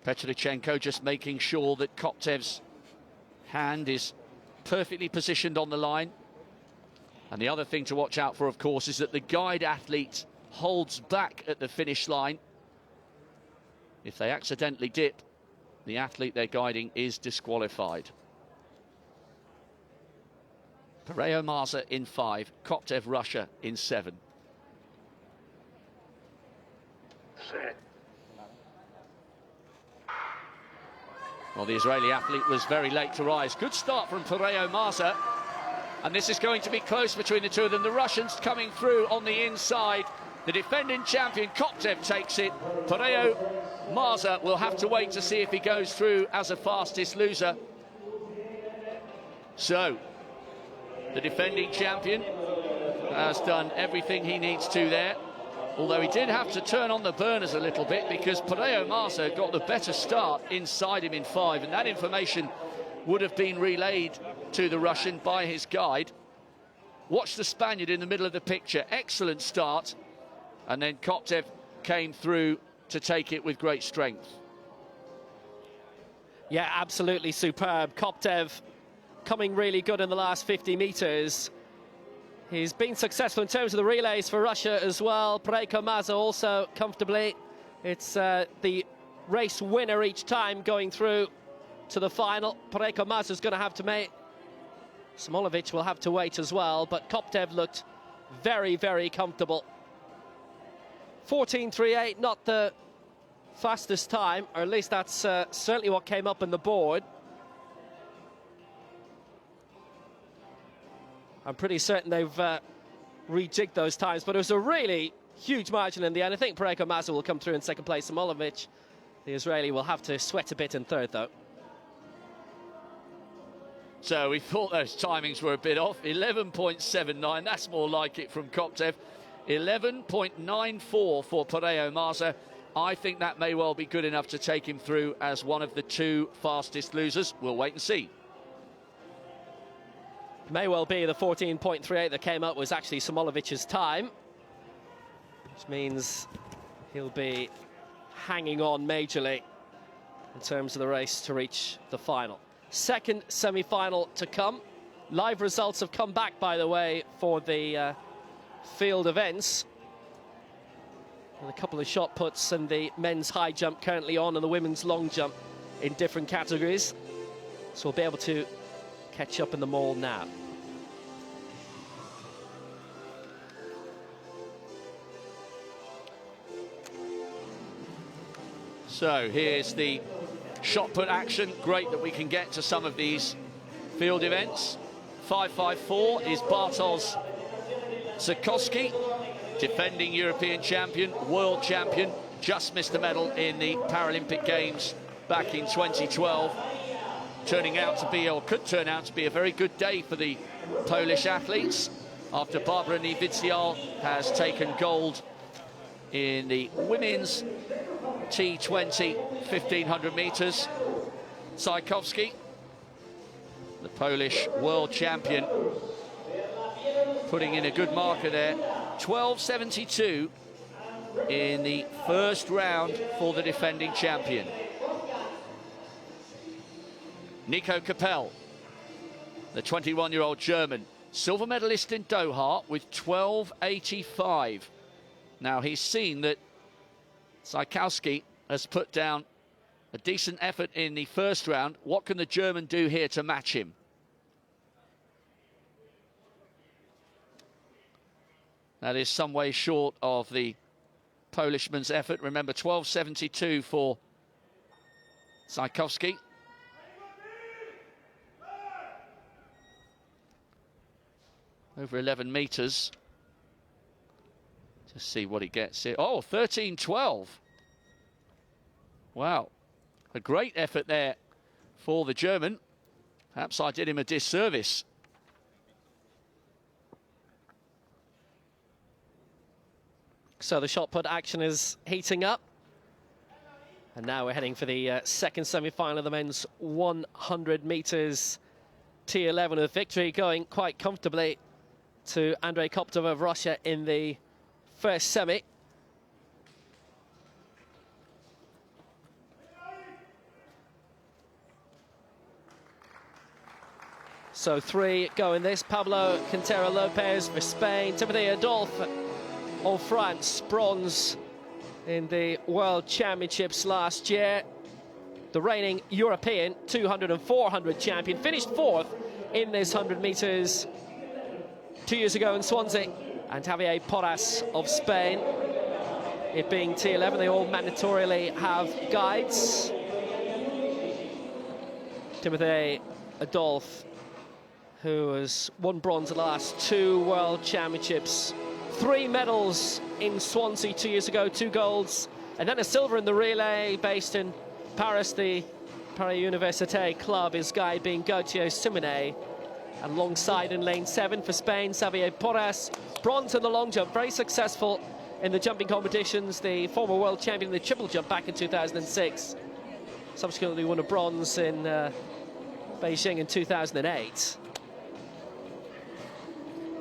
Petrichenko just making sure that Koptev's hand is perfectly positioned on the line. And the other thing to watch out for, of course, is that the guide athlete holds back at the finish line. If they accidentally dip, the athlete they're guiding is disqualified. Pareo Marza in 5, Koptev Russia in 7. Set. Well, the Israeli athlete was very late to rise. Good start from Pareo Marza. And this is going to be close between the two of them. The Russians coming through on the inside. The defending champion, Koptev, takes it. Pareo Marza will have to wait to see if he goes through as a fastest loser. So, the defending champion has done everything he needs to there. Although he did have to turn on the burners a little bit, because Pareo Marza got the better start inside him in 5, and that information would have been relayed to the Russian by his guide. Watch the Spaniard in the middle of the picture. Excellent start. And then Koptev came through to take it with great strength. Yeah, absolutely superb. Koptev coming really good in the last 50 metres. He's been successful in terms of the relays for Russia as well. Pareo Marza also comfortably. It's the race winner each time going through to the final. Pareo Marza's going to have to make. Smolovic will have to wait as well, but Koptev looked very, very comfortable. 14.38, not the fastest time, or at least that's certainly what came up on the board. I'm pretty certain they've rejigged those times, but it was a really huge margin in the end. I think Pareo Marza will come through in second place. Smolovic, the Israeli, will have to sweat a bit in third, though. So we thought those timings were a bit off. 11.79, that's more like it from Koptev. 11.94 for Pareo Marza. I think that may well be good enough to take him through as one of the 2 fastest losers. We'll wait and see. May well be the 14.38 that came up was actually Smolovic's time, which means he'll be hanging on majorly in terms of the race to reach the final. Second semi-final to come. Live results have come back, by the way, for the field events. And a couple of shot puts and the men's high jump currently on, and the women's long jump in different categories. So we'll be able to catch up in them all now. So here's the shot put action. Great that we can get to some of these field events. 5.54 is Bartosz Zakowski, defending European champion, world champion, just missed a medal in the Paralympic Games back in 2012. Turning out to be, or could turn out to be, a very good day for the Polish athletes after Barbara Niewiczial has taken gold in the women's T20 1500 metres. Tchaikovsky, the Polish world champion, putting in a good marker there. 12.72 in the first round for the defending champion. Nico Capel, the 21-year-old German, silver medalist in Doha with 12.85. Now, he's seen that Tchaikovsky has put down a decent effort in the first round. What can the German do here to match him? That is some way short of the Polishman's effort. Remember, 12.72 for Tchaikovsky. Over 11 metres. Just see what he gets here. Oh, 13.12. Wow. A great effort there for the German. Perhaps I did him a disservice. So the shot put action is heating up. And now we're heading for the second semi-final of the men's 100 metres T11, with victory going quite comfortably to Andrei Koptov of Russia in the first semi. So three go in this. Pablo Quintero Lopez for Spain. Timothy Adolphe of France, bronze in the World Championships last year. The reigning European 200 and 400 champion, finished fourth in this 100 metres 2 years ago in Swansea. And Javier Porras of Spain, it being T11, they all mandatorily have guides. Timothy Adolphe, who has won bronze at the last two World Championships, 3 medals in Swansea 2 years ago, 2 golds, and then a silver in the relay based in Paris, the Paris Université Club, his guide being Gautier Simonet. Alongside in lane 7 for Spain, Xavier Porras, bronze in the long jump, very successful in the jumping competitions, the former world champion in the triple jump back in 2006. Subsequently won a bronze in Beijing in 2008.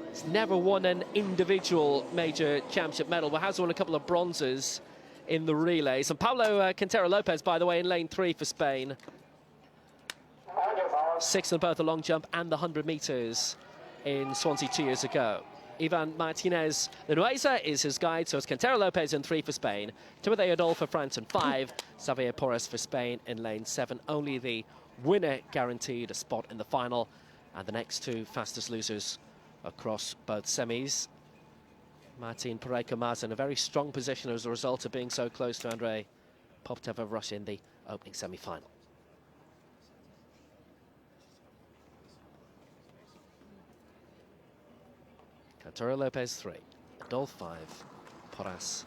He's never won an individual major championship medal, but has won a couple of bronzes in the relays. And Pablo Quintero Lopez, by the way, in lane 3 for Spain. 6th in both the long jump and the 100 metres in Swansea 2 years ago. Ivan Martinez de Nueza is his guide, so it's Quintero Lopez in 3 for Spain, Timothy Adolphe for France in 5, Xavier Porras for Spain in lane 7. Only the winner guaranteed a spot in the final, and the next 2 fastest losers across both semis. Martin Pareco-Maz in a very strong position as a result of being so close to Andrei Koptov of Russia in the opening semi-final. Quintero Lopez 3, Adolphe 5, Porras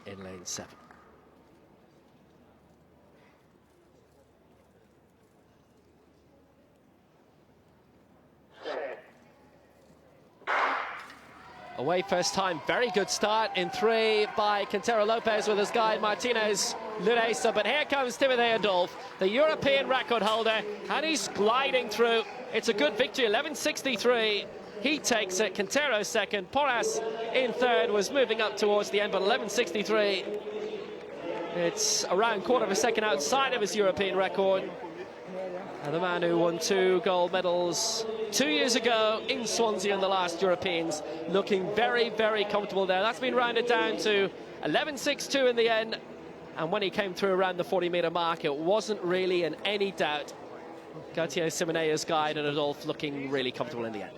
in lane 7. Away first time, very good start in 3 by Quintero Lopez with his guide Martinez Luresa, but here comes Timothy Adolphe, the European record holder, and he's gliding through. It's a good victory, 11.63. He takes it. Quintero second, Porras in third, was moving up towards the end, but 11.63. It's around quarter of a second outside of his European record. And the man who won 2 gold medals 2 years ago in Swansea in the last Europeans, looking very, very comfortable there. That's been rounded down to 11.62 in the end. And when he came through around the 40-metre mark, it wasn't really in any doubt. Gautier Simonet's guide and Adolphe looking really comfortable in the end.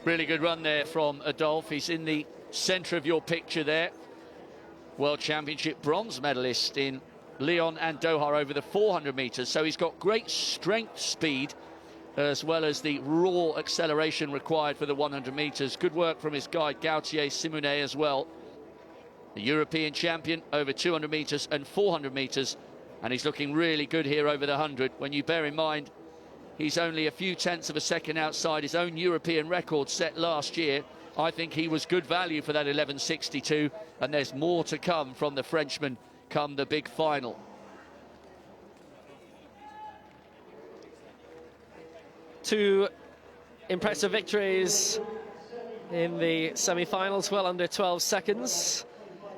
Really good run there from Adolphe. He's in the centre of your picture there. World Championship bronze medalist in Lyon and Doha over the 400 metres. So he's got great strength, speed, as well as the raw acceleration required for the 100 metres. Good work from his guide, Gautier Simonet, as well. the European champion over 200 metres and 400 metres, and he's looking really good here over the 100 when you bear in mind he's only a few tenths of a second outside his own European record set last year. I think he was good value for that 11.62, and there's more to come from the Frenchman come the big final. Two impressive victories in the semi-finals, well under 12 seconds.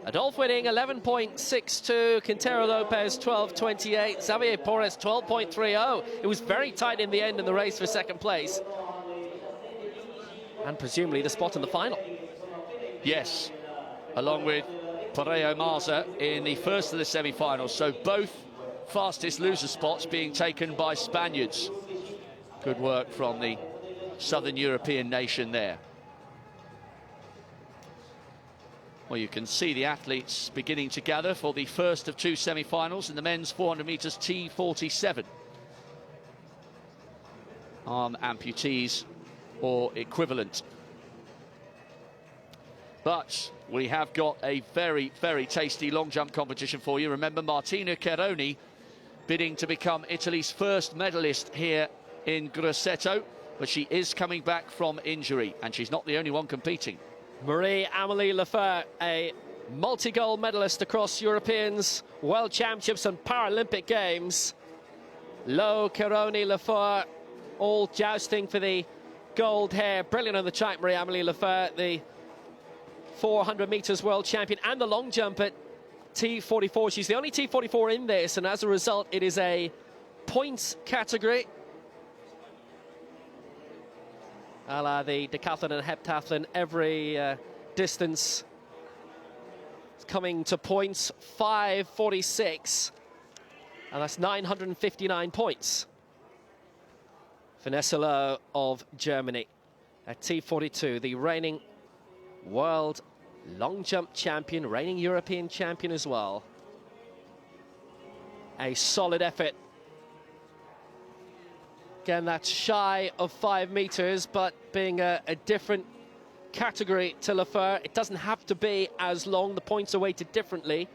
Adolphe winning 11.62, Quintero Lopez 12.28, Xavier Porres 12.30. It was very tight in the end in the race for second place. And presumably the spot in the final. Yes, along with Pareo Marza in the first of the semi-finals. So both fastest loser spots being taken by Spaniards. Good work from the Southern European nation there. Well, you can see the athletes beginning to gather for the first of two semi-finals in the men's 400 metres T47. Arm amputees or equivalent. But we have got a very, very tasty long jump competition for you. Remember, Martina Cheroni bidding to become Italy's first medalist here in Grosseto, but she is coming back from injury, and she's not the only one competing. Marie-Amélie Lefeur, a multi-gold medalist across Europeans, World Championships and Paralympic Games. Lo, Cheroni, Lefeur, all jousting for the gold hair. Brilliant on the track, Marie-Amélie Lefeur, the 400 metres world champion, and the long jump at T44. She's the only T44 in this, and as a result, it is a points category. A la the decathlon and heptathlon, every distance is coming to points. 5:46, and that's 959 points. Vanessa Loh of Germany at T42, the reigning world long jump champion, reigning European champion as well. A solid effort. Again, that's shy of 5 meters, but being a different category to Lefeur, it doesn't have to be as long. The points are weighted differently.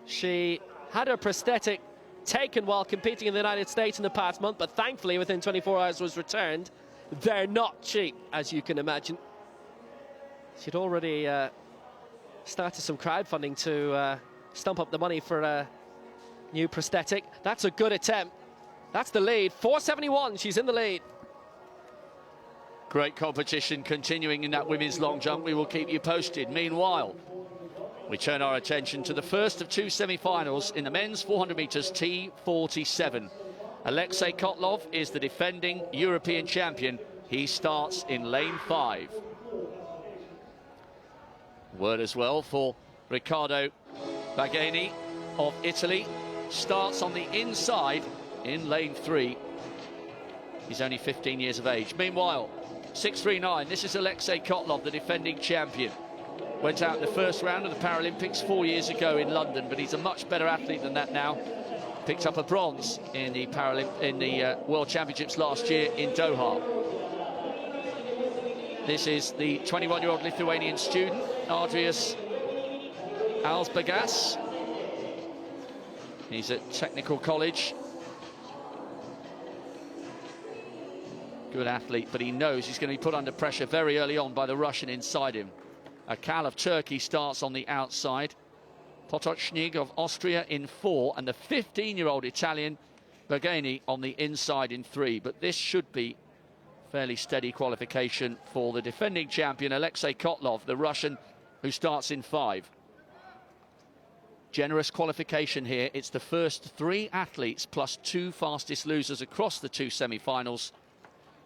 She had her prosthetic taken while competing in the United States in the past month, but thankfully within 24 hours was returned. They're not cheap, as you can imagine. She'd already started some crowdfunding to stump up the money for a new prosthetic. That's a good attempt. That's the lead. 4:71, she's in the lead. Great competition continuing in that women's long jump. We will keep you posted. Meanwhile, we turn our attention to the first of two semi-finals in the men's 400 metres T47. Alexei Kotlov is the defending European champion. He starts in lane 5. Word as well for Riccardo Bagheni of Italy. Starts on the inside in lane 3. He's only 15 years of age. Meanwhile, 6:39, this is Alexei Kotlov, the defending champion. Went out in the first round of the Paralympics 4 years ago in London, but he's a much better athlete than that now. Picked up a bronze in the World Championships last year in Doha. This is the 21-year-old Lithuanian student, Adrius Alsbagas. He's at Technical College. Good athlete, but he knows he's going to be put under pressure very early on by the Russian inside him. Akal of Turkey starts on the outside. Potocznik of Austria in 4, and the 15-year-old Italian Bagheni on the inside in 3. But this should be fairly steady qualification for the defending champion Alexei Kotlov, the Russian, who starts in 5. Generous qualification here. It's the first 3 athletes plus 2 fastest losers across the 2 semi-finals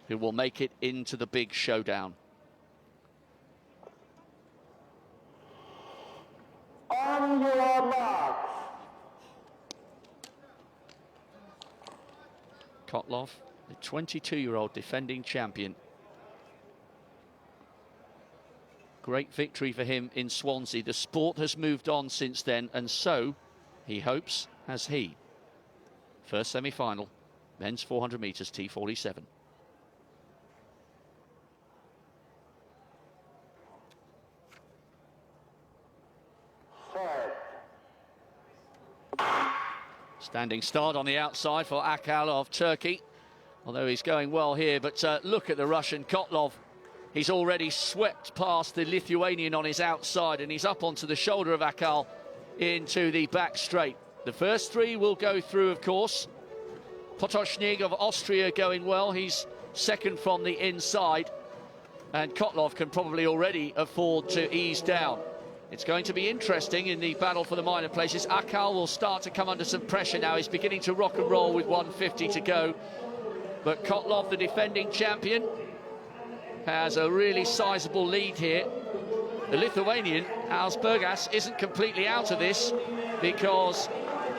who will make it into the big showdown. On your marks. Kotlov, the 22-year-old defending champion. Great victory for him in Swansea. The sport has moved on since then, and so, he hopes, has he. First semi-final, men's 400 metres T47. Standing start on the outside for Akal of Turkey, although he's going well here. But look at the Russian Kotlov. He's already swept past the Lithuanian on his outside, and he's up onto the shoulder of Akal into the back straight. The first three will go through, of course. Potocznik of Austria going well. He's second from the inside, and Kotlov can probably already afford to ease down. It's going to be interesting in the battle for the minor places. Akal will start to come under some pressure now. He's beginning to rock and roll with 150 to go. But Kotlov, the defending champion, has a really sizable lead here. The Lithuanian, Alsbergas, isn't completely out of this, because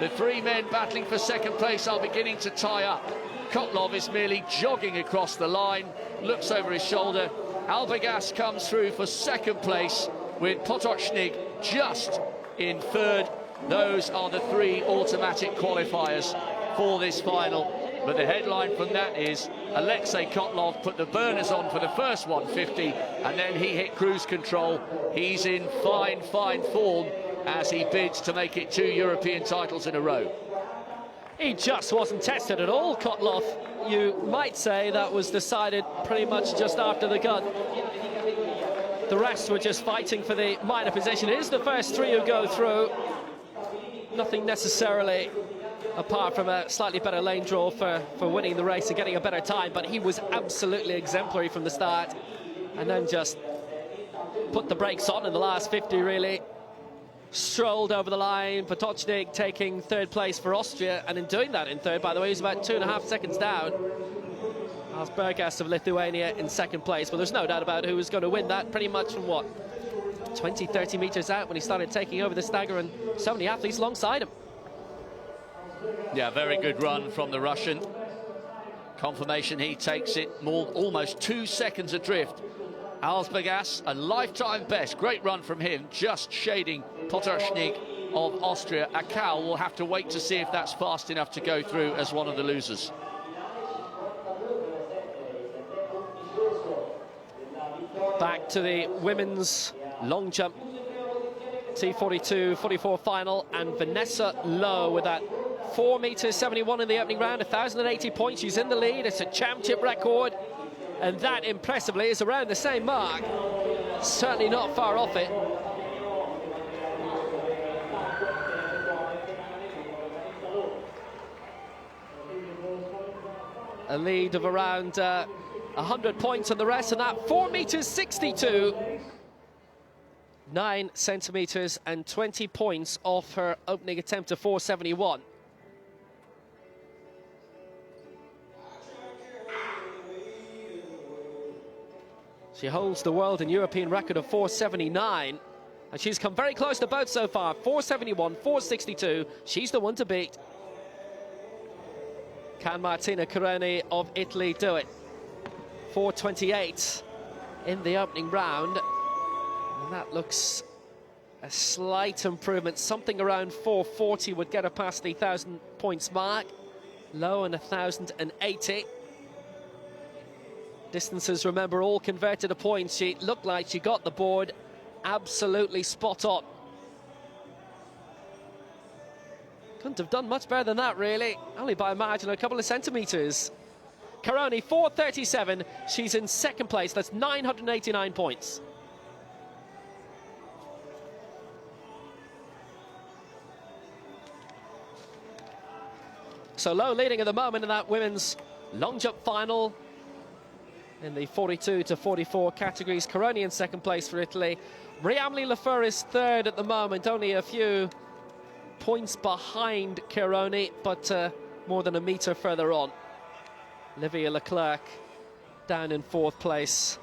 the three men battling for second place are beginning to tie up. Kotlov is merely jogging across the line, looks over his shoulder. Albergas comes through for second place, with Potocznik just in third. Those are the three automatic qualifiers for this final. But the headline from that is Alexei Kotlov put the burners on for the first 150, and then he hit cruise control. He's in fine form as he bids to make it 2 European titles in a row. He just wasn't tested at all, Kotlov. You might say that was decided pretty much just after the gun. The rest were just fighting for the minor position. It is the first three who go through. Nothing necessarily apart from a slightly better lane draw for winning the race and getting a better time, but he was absolutely exemplary from the start, and then just put the brakes on in the last 50, really. Strolled over the line. Potocznik taking third place for Austria, and in doing that in third, by the way, he's about 2.5 seconds down. Alsbergas of Lithuania in second place, but there's no doubt about who was going to win that pretty much from, what, 20-30 meters out when he started taking over the stagger, and so many athletes alongside him. Yeah, very good run from the Russian. Confirmation he takes it almost 2 seconds adrift. Alsbergas, a lifetime best. Great run from him, just shading Potocznik of Austria. Akal will have to wait to see if that's fast enough to go through as one of the losers. Back to the women's long jump T42-44 final, and Vanessa Lowe with that 4.71 in the opening round, 1,080 points. She's in the lead. It's a championship record, and that impressively is around the same mark. Certainly not far off it. A lead of around 100 points on the rest, and that 4.62 meters, 9 centimeters and 20 points off her opening attempt to 4.71. She holds the world and European record of 4.79, and she's come very close to both so far. 4.71, 4.62. She's the one to beat. Can Martina Caroni of Italy do it? 4.28 in the opening round, and that looks a slight improvement. Something around 4.40 would get her past the 1,000 points mark. Low and 1,080. Distances, remember, all converted to points. She looked like she got the board absolutely spot on. Couldn't have done much better than that, really. Only by a margin of a couple of centimetres. Caroni, 4.37. She's in second place. That's 989 points. So Lowe leading at the moment in that women's long jump final in the 42 to 44 categories. Caroni in second place for Italy. Riamli Lafeur is third at the moment, only a few points behind Caroni, but more than a metre further on. Olivia Leclerc down in fourth place.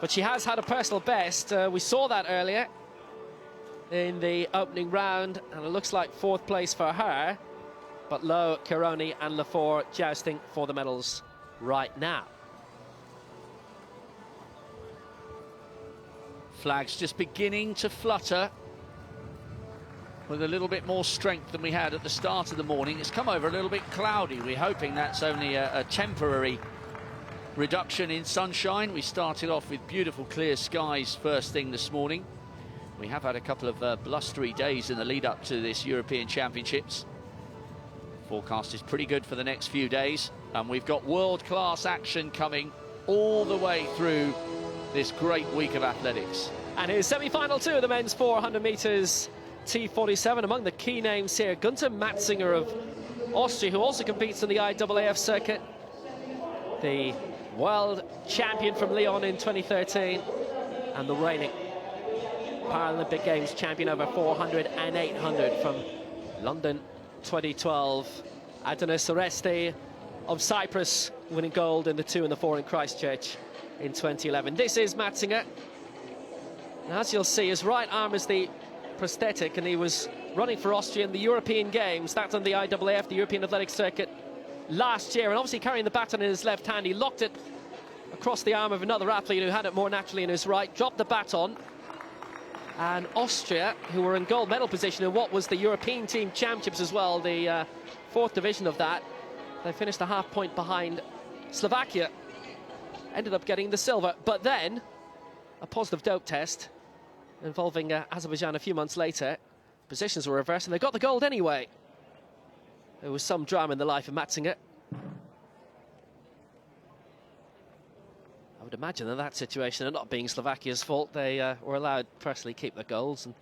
But she has had a personal best. We saw that earlier in the opening round, and it looks like fourth place for her. But Lowe, Caroni and Lafeur jousting for the medals right now. Flags just beginning to flutter with a little bit more strength than we had at the start of the morning. It's come over a little bit cloudy. We're hoping that's only a temporary reduction in sunshine. We started off with beautiful clear skies first thing this morning. We have had a couple of blustery days in the lead up to this European Championships. Forecast is pretty good for the next few days, and we've got world-class action coming all the way through this great week of athletics. And here's semi-final 2 of the men's 400 metres T47. Among the key names here, Gunther Matzinger of Austria, who also competes in the IAAF circuit, the world champion from Lyon in 2013, and the reigning Paralympic Games champion over 400 and 800 from London 2012, Adonis Oresti of Cyprus, winning gold in the 2 and the 4 in Christchurch in 2011. This is Matzinger. Now, as you'll see, his right arm is the prosthetic, and he was running for Austria in the European Games. That's on the IAAF, the European Athletics circuit, last year, and obviously carrying the baton in his left hand. He locked it across the arm of another athlete who had it more naturally in his right, dropped the baton, and Austria, who were in gold medal position in what was the European Team Championships as well, the 4th division of that, they finished a half point behind Slovakia, ended up getting the silver. But then a positive dope test involving Azerbaijan a few months later, positions were reversed and they got the gold anyway. There was some drama in the life of Matzinger. I would imagine in that situation, and not being Slovakia's fault, they were allowed to personally keep the goals, and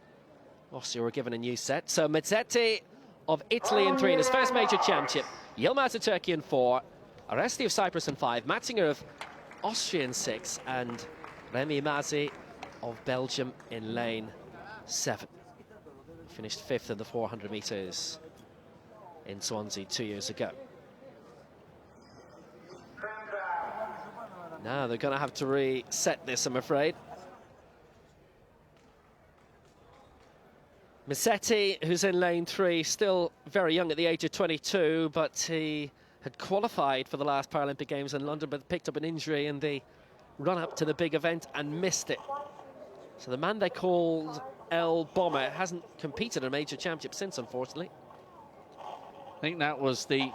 Austria were given a new set. So Mazzetti of Italy in 3 in his first major championship, Yilmaz of Turkey in 4, Oresti of Cyprus in 5, Matzinger of Austria in 6, and Remy Mazi of Belgium in lane 7. Finished 5th in the 400 metres in Swansea 2 years ago. Now they're going to have to reset this, I'm afraid. Mazzetti, who's in lane 3, still very young at the age of 22, but he had qualified for the last Paralympic Games in London, but picked up an injury in the run-up to the big event and missed it. So the man they called El Bomber hasn't competed in a major championship since, unfortunately. I think that was the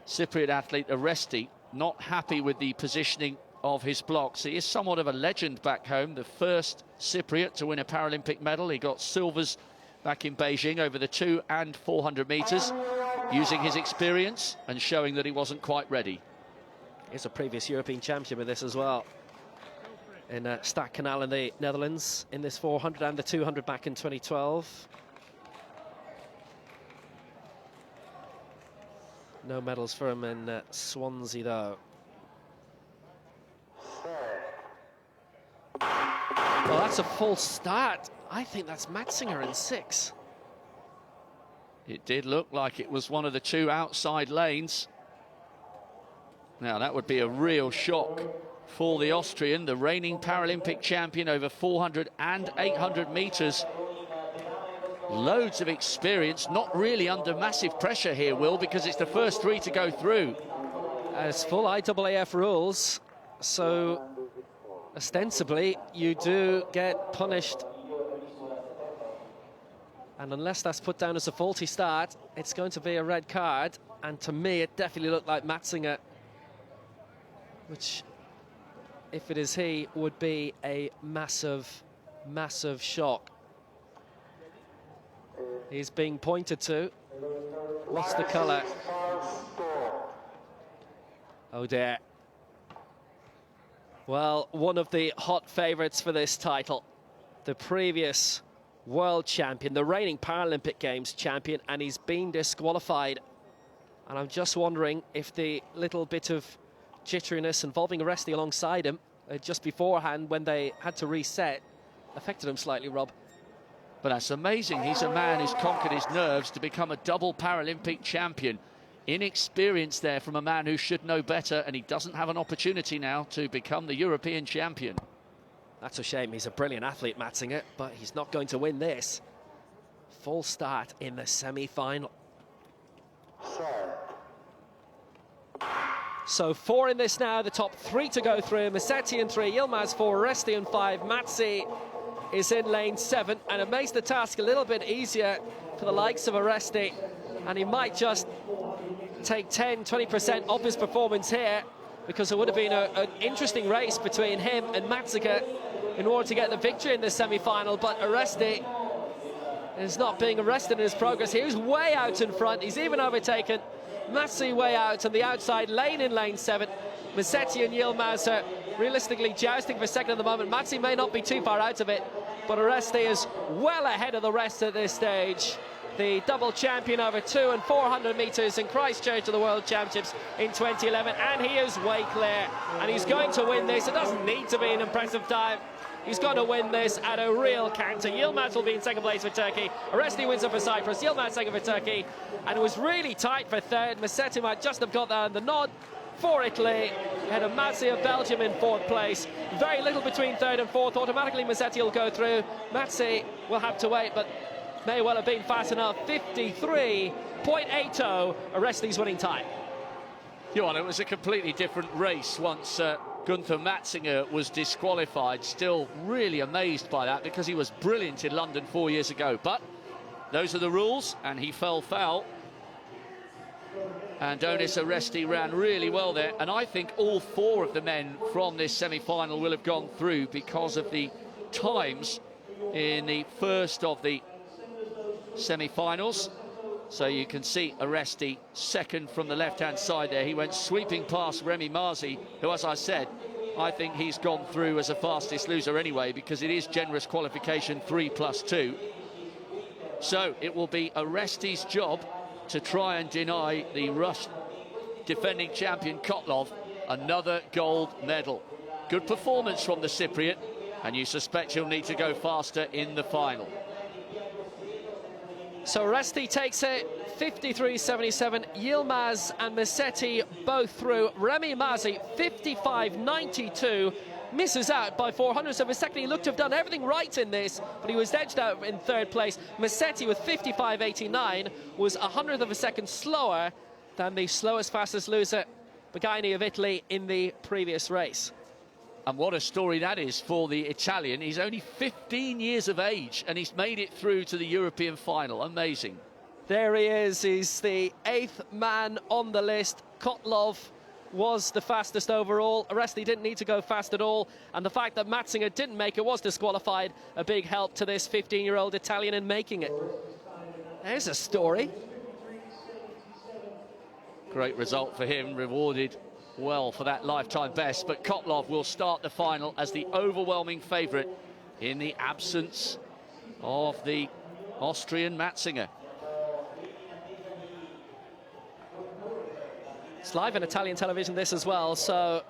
Cypriot athlete Oresti, not happy with the positioning of his blocks. He is somewhat of a legend back home, the first Cypriot to win a Paralympic medal. He got silvers back in Beijing over the 200 and 400 metres, using his experience and showing that he wasn't quite ready. He's a previous European champion with this as well, in Stadskanaal in the Netherlands, in this 400 and the 200 back in 2012. No medals for him in Swansea, though. Well, that's a full start. I think that's Matzinger in 6. It did look like it was one of the 2 outside lanes. Now, that would be a real shock for the Austrian, the reigning Paralympic champion over 400 and 800 metres. Loads of experience, not really under massive pressure here, Will, because it's the first 3 to go through. It's full IAAF rules, so ostensibly you do get punished. And unless that's put down as a faulty start, it's going to be a red card. And to me, it definitely looked like Matzinger, which, if it is he, would be a massive, massive shock. He's being pointed to. What's the colour? Oh dear. Well, one of the hot favourites for this title, the previous world champion, the reigning Paralympic Games champion, and he's been disqualified. And I'm just wondering if the little bit of jitteriness involving Oresti alongside him just beforehand, when they had to reset, affected him slightly, Rob. But that's amazing. He's a man who's conquered his nerves to become a double Paralympic champion. Inexperience there from a man who should know better, and he doesn't have an opportunity now to become the European champion. That's a shame. He's a brilliant athlete, Matzinger, but he's not going to win this. Full start in the semi-final. So 4 in this now, the top 3 to go through. Mazzetti in 3, Yilmaz 4, Oresti in 5, Matzi is in lane 7, and it makes the task a little bit easier for the likes of Oresti, and he might just take 10-20% off his performance here, because it would have been an interesting race between him and Matzinger in order to get the victory in the semi-final. But Oresti is not being arrested in his progress. He's way out in front. He's even overtaken Massi way out on the outside lane in lane 7. Musetti and Yilmaz are realistically jousting for second at the moment. Massi may not be too far out of it, but Oresti is well ahead of the rest at this stage. The double champion over 200 and 400 metres in Christchurch of the World Championships in 2011, and he is way clear, and he's going to win this. It doesn't need to be an impressive time. He's got to win this at a real canter. Yilmaz will be in second place for Turkey. Oresti wins it for Cyprus. Yilmaz second for Turkey. And it was really tight for third. Musetti might just have got the nod for Italy. Ahead of Massi of Belgium in fourth place. Very little between third and fourth. Automatically Musetti will go through. Massi will have to wait, but may well have been fast enough. 53.80, Oresti's winning time. Johan, it was a completely different race once Gunther Matzinger was disqualified. Still really amazed by that, because he was brilliant in London 4 years ago. But those are the rules, and he fell foul. And Donis Oresti ran really well there. And I think all 4 of the men from this semi-final will have gone through because of the times in the first of the semi-finals. So you can see Oresti second from the left-hand side there. He went sweeping past Remy Marzi, who, as I said, I think he's gone through as a fastest loser anyway, because it is generous qualification 3+2. So it will be Oresti's job to try and deny the Russian defending champion Kotlov another gold medal. Good performance from the Cypriot, and you suspect he'll need to go faster in the final. So Oresti takes it 53.77. Yilmaz and Musetti both through. Remy Marzi 55.92. Misses out by 400 of a second. He looked to have done everything right in this, but he was edged out in third place. Musetti with 55.89 was 100th of a second slower than the slowest, fastest loser, Bagaini of Italy, in the previous race. And what a story that is for the Italian. He's only 15 years of age, and he's made it through to the European final. Amazing. There he is. He's the 8th man on the list. Kotlov was the fastest overall. Oresti didn't need to go fast at all, and the fact that Matzinger didn't make it, was disqualified, a big help to this 15-year-old Italian in making it. There's a story. Great result for him, rewarded well for that lifetime best, but Kotlov will start the final as the overwhelming favourite in the absence of the Austrian Matzinger. It's live on Italian television, this as well, so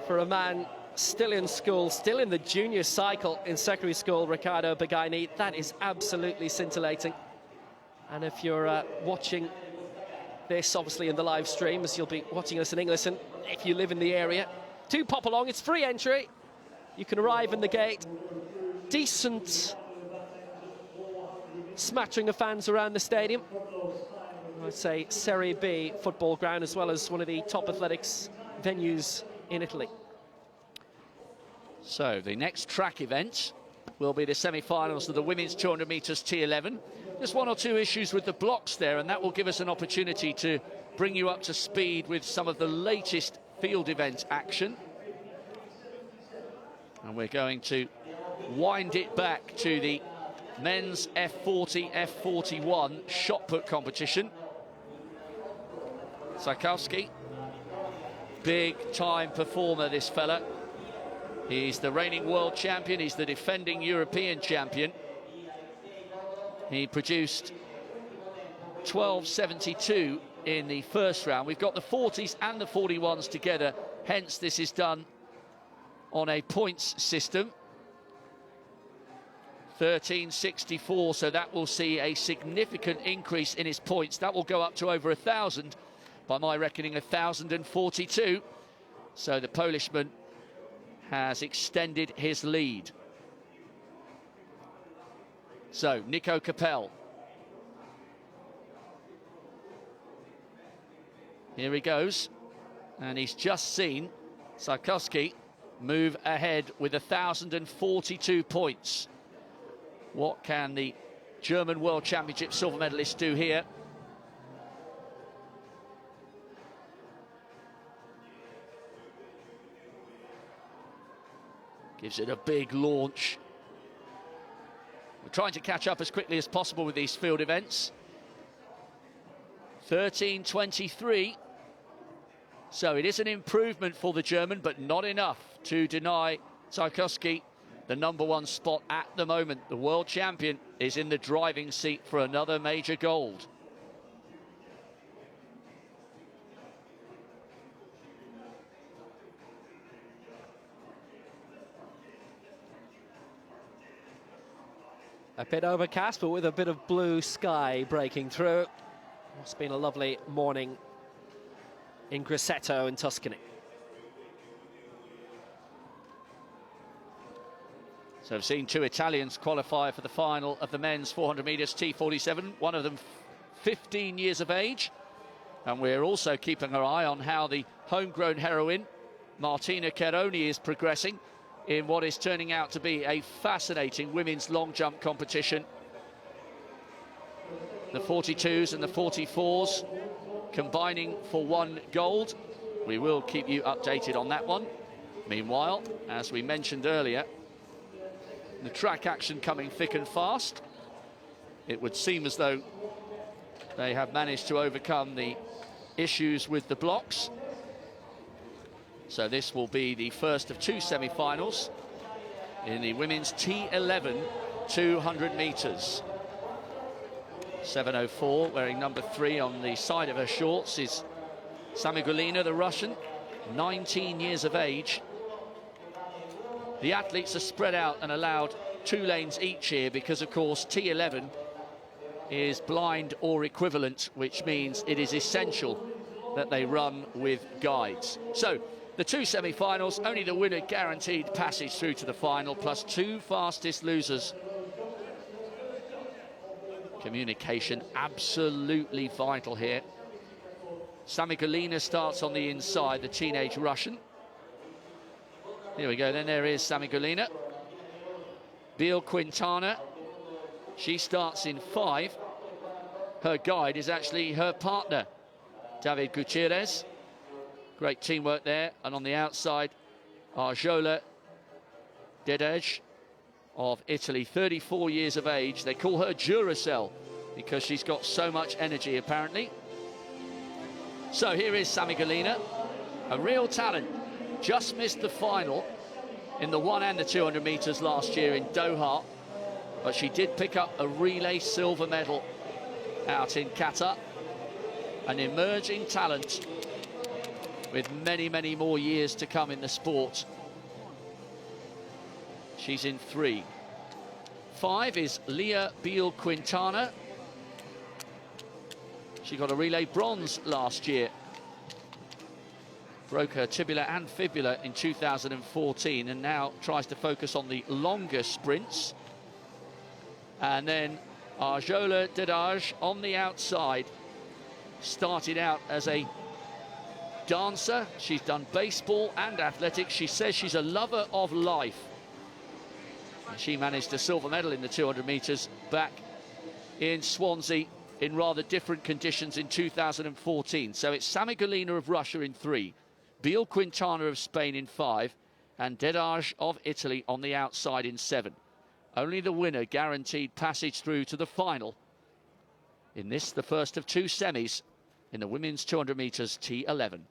for a man still in school, still in the junior cycle in secondary school, Riccardo Bagaini, that is absolutely scintillating. And if you're watching this, obviously, in the live stream, as you'll be watching us in English, and if you live in the area, do pop along. It's free entry. You can arrive in the gate. Decent smattering of fans around the stadium. I'd say Serie B football ground, as well as one of the top athletics venues in Italy. So the next track event will be the semi-finals of the women's 200 metres T11. Just 1 or 2 issues with the blocks there, and that will give us an opportunity to bring you up to speed with some of the latest field event action. And we're going to wind it back to the men's F40, F41 shot put competition. Sarkowski, big time performer, this fella. He's the reigning world champion, he's the defending European champion. He produced 12.72 in the first round. We've got the 40s and the 41s together, hence this is done on a points system. 13.64, so that will see a significant increase in his points. That will go up to over 1,000, by my reckoning 1,042. So the Polishman has extended his lead. So Nico Capel. Here he goes, and he's just seen Sarkowski move ahead with 1,042 points. What can the German World Championship silver medalist do here? Gives it a big launch. trying to catch up as quickly as possible with these field events. 13:23. So it is an improvement for the German, but not enough to deny Tchaikovsky the #1 spot at the moment. The world champion is in the driving seat for another major gold. A bit overcast, but with a bit of blue sky breaking through. It's been a lovely morning in Grosseto in Tuscany. So I've seen 2 Italians qualify for the final of the men's 400 metres T47, one of them 15 years of age. And we're also keeping our eye on how the homegrown heroine, Martina Cheroni, is progressing in what is turning out to be a fascinating women's long jump competition. The 42s and the 44s combining for 1 gold. We will keep you updated on that one. Meanwhile, as we mentioned earlier, the track action coming thick and fast. It would seem as though they have managed to overcome the issues with the blocks. So this will be the first of 2 semi-finals in the women's T11 200 metres. 7:04, wearing number 3 on the side of her shorts, is Samigulina, the Russian, 19 years of age. The athletes are spread out and allowed 2 lanes each here because, of course, T11 is blind or equivalent, which means it is essential that they run with guides. So the 2 semi-finals, only the winner guaranteed passage through to the final, plus 2 fastest losers. Communication absolutely vital here. Samigulina starts on the inside, the teenage Russian. Here we go, then there is Samigulina. Biel Quintana, she starts in 5. Her guide is actually her partner, David Gutierrez. Great teamwork there. And on the outside, Arjola Dedej of Italy, 34 years of age. They call her Duracell because she's got so much energy, apparently. So here is Samigulina, a real talent. Just missed the final in the 1 and the 200 metres last year in Doha, but she did pick up a relay silver medal out in Qatar. An emerging talent with many, many more years to come in the sport. She's in 3. 5 is Leah Biel Quintana. She got a relay bronze last year. Broke her tibia and fibula in 2014 and now tries to focus on the longer sprints. And then Arjola Dedaj on the outside. Started out as a dancer. She's done baseball and athletics. She says she's a lover of life. And she managed a silver medal in the 200 metres back in Swansea in rather different conditions in 2014. So it's Samigulina of Russia in 3, Biel Quintana of Spain in 5, and Dedaj of Italy on the outside in 7. Only the winner guaranteed passage through to the final in this, the first of 2 semis in the women's 200 metres T11.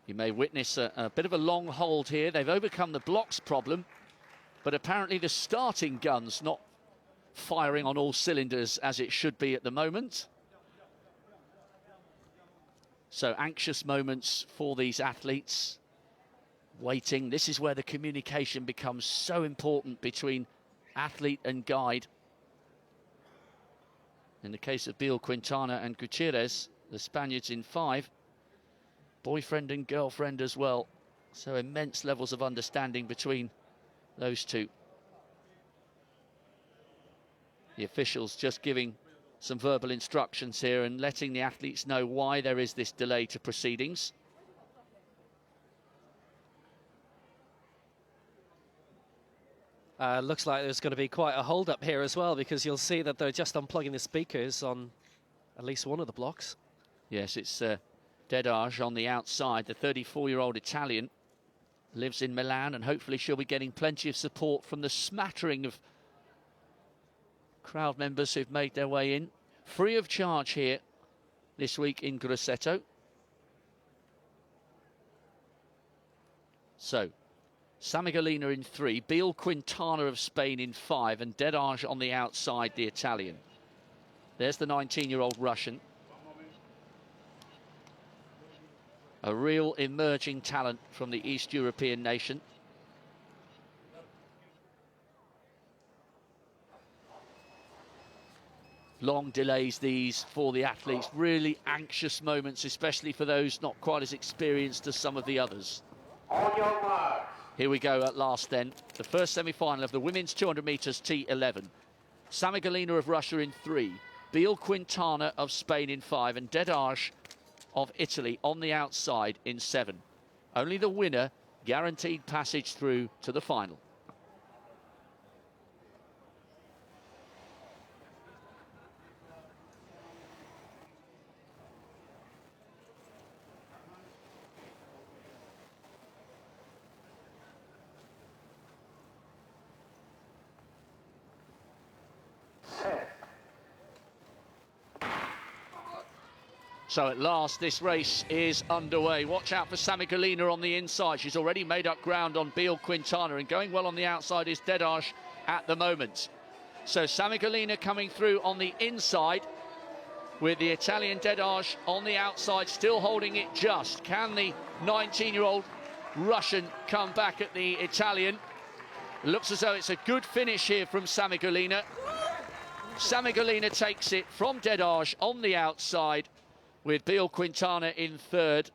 You may witness a bit of a long hold here. They've overcome the blocks problem, but apparently the starting gun's not firing on all cylinders as it should be at the moment. So anxious moments for these athletes. Waiting. This is where the communication becomes so important between athlete and guide. In the case of Biel Quintana and Gutierrez, the Spaniards in 5. Boyfriend and girlfriend as well. So immense levels of understanding between those two. The officials just giving some verbal instructions here and letting the athletes know why there is this delay to proceedings. Looks like there's going to be quite a hold-up here as well, because you'll see that they're just unplugging the speakers on at least one of the blocks. Yes, it's Dedage on the outside, the 34-year-old Italian, lives in Milan, and hopefully she'll be getting plenty of support from the smattering of crowd members who've made their way in. Free of charge here this week in Grosseto. So, Samigolina in 3, Beal Quintana of Spain in 5, and Dedage on the outside, the Italian. There's the 19-year-old Russian. A real emerging talent from the East European nation. Long delays these for the athletes, really anxious moments, especially for those not quite as experienced as some of the others. On your marks. Here we go at last then, the first semi-final of the women's 200 metres T11. Samigolina of Russia in 3, Beal Quintana of Spain in 5, and Dedage of Italy on the outside in 7. Only the winner guaranteed passage through to the final. So at last, this race is underway. Watch out for Samigolina on the inside. She's already made up ground on Beal Quintana, and going well on the outside is Dedage at the moment. So Samigolina coming through on the inside with the Italian Dedage on the outside, still holding it just. Can the 19-year-old Russian come back at the Italian? It looks as though it's a good finish here from Samigolina. Samigolina takes it from Dedage on the outside, with Beal Quintana in 3rd.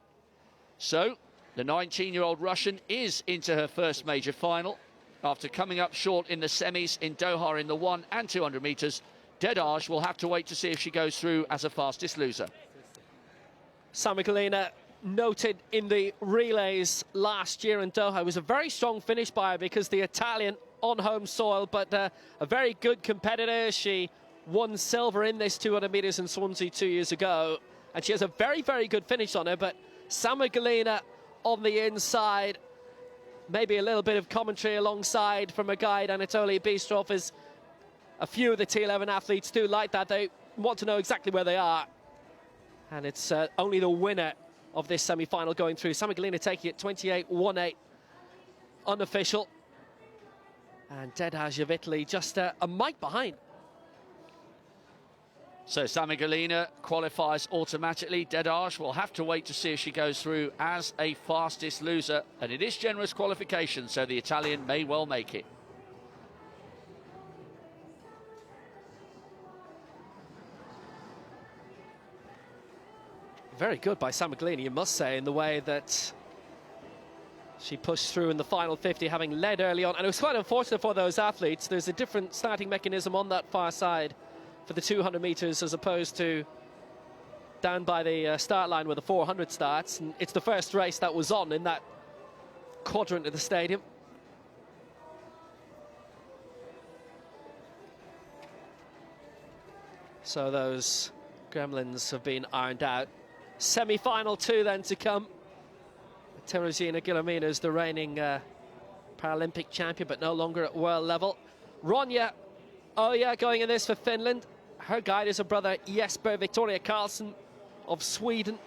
So, the 19-year-old Russian is into her first major final. After coming up short in the semis in Doha in the 1 and 200 metres, Dedage will have to wait to see if she goes through as a fastest loser. Samigolina, noted in the relays last year in Doha, it was a very strong finish by her because the Italian on home soil, but a very good competitor. She won silver in this 200 metres in Swansea 2 years ago. And she has a very, very good finish on her, but Samigolina on the inside. Maybe a little bit of commentary alongside from a guide, Anatoly Bistrov, as a few of the T11 athletes do like that. They want to know exactly where they are. And it's only the winner of this semi-final going through. Samigolina taking it 28-18, unofficial. And Dedage of Italy just a mite behind. So Samigolina qualifies automatically. Dedage will have to wait to see if she goes through as a fastest loser. And it is generous qualification, so the Italian may well make it. Very good by Samigolina, you must say, in the way that she pushed through in the final 50, having led early on. And it was quite unfortunate for those athletes. There's a different starting mechanism on that far side for the 200 metres as opposed to down by the start line where the 400 starts. And it's the first race that was on in that quadrant of the stadium. So those gremlins have been ironed out. Semi-final 2 then to come. Teresina Guillermina is the reigning Paralympic champion, but no longer at world level. Ronja Oja going in this for Finland. Her guide is her brother Jesper Victoria Karlsson of Sweden,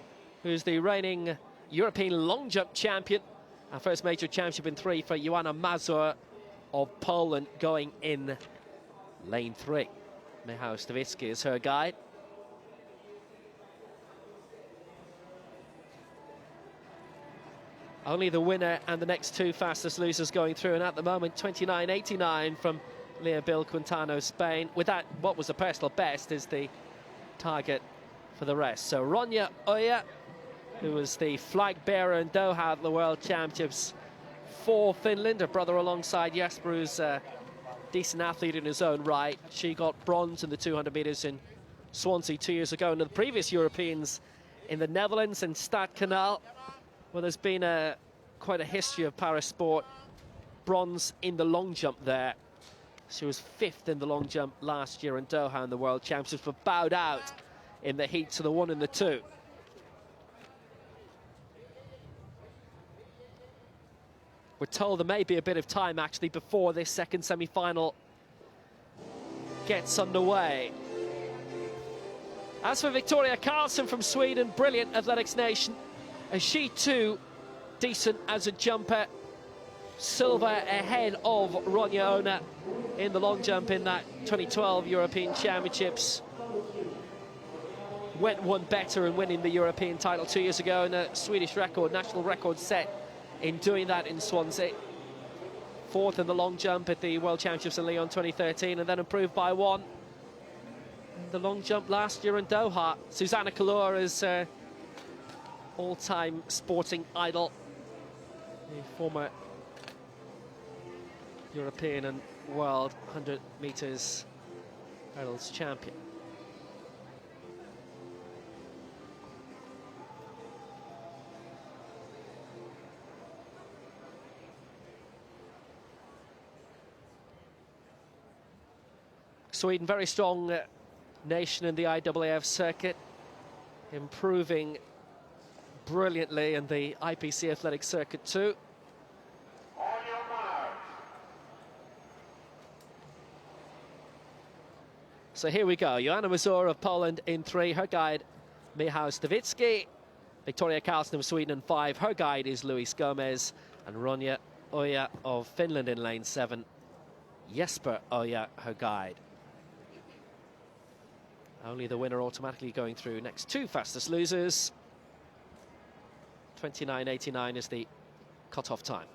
who's the reigning European long jump champion. Our first major championship in 3 for Joanna Mazur of Poland, going in lane 3. Michał Stawicki is her guide. Only the winner and the next 2 fastest losers going through, and at the moment 29.89 from Leah Beal Quintana, Spain. With that, what was a personal best is the target for the rest. So Ronja Oja, who was the flag bearer in Doha at the World Championships for Finland, her brother alongside Jesper, who's a decent athlete in his own right. She got bronze in the 200 metres in Swansea 2 years ago, and the previous Europeans in the Netherlands and Stadskanaal. Well, there's been quite a history of para-sport. Bronze in the long jump there. She was 5th in the long jump last year in Doha in the World Championships, but bowed out in the heats of the 1 and the 2. We're told there may be a bit of time actually before this second semi-final gets underway. As for Victoria Karlsson from Sweden, brilliant athletics nation. And she too, decent as a jumper. Silver ahead of Ronja Ona in the long jump in that 2012 European Championships. Went one better in winning the European title 2 years ago, and a Swedish record, national record set in doing that in Swansea. Fourth in the long jump at the World Championships in Lyon 2013, and then improved by one in the long jump last year in Doha. Susanna Kalur is all-time sporting idol, the former European and world 100 meters hurdles champion. Sweden, very strong nation in the IAAF circuit, improving brilliantly in the IPC Athletics circuit too. So here we go, Joanna Mazur of Poland in 3, her guide Michał Stawicki, Victoria Karlsson of Sweden in 5, her guide is Luis Gomez, and Ronja Oja of Finland in lane 7, Jesper Oja, her guide. Only the winner automatically going through. Next two fastest losers. 29.89 is the cut-off time.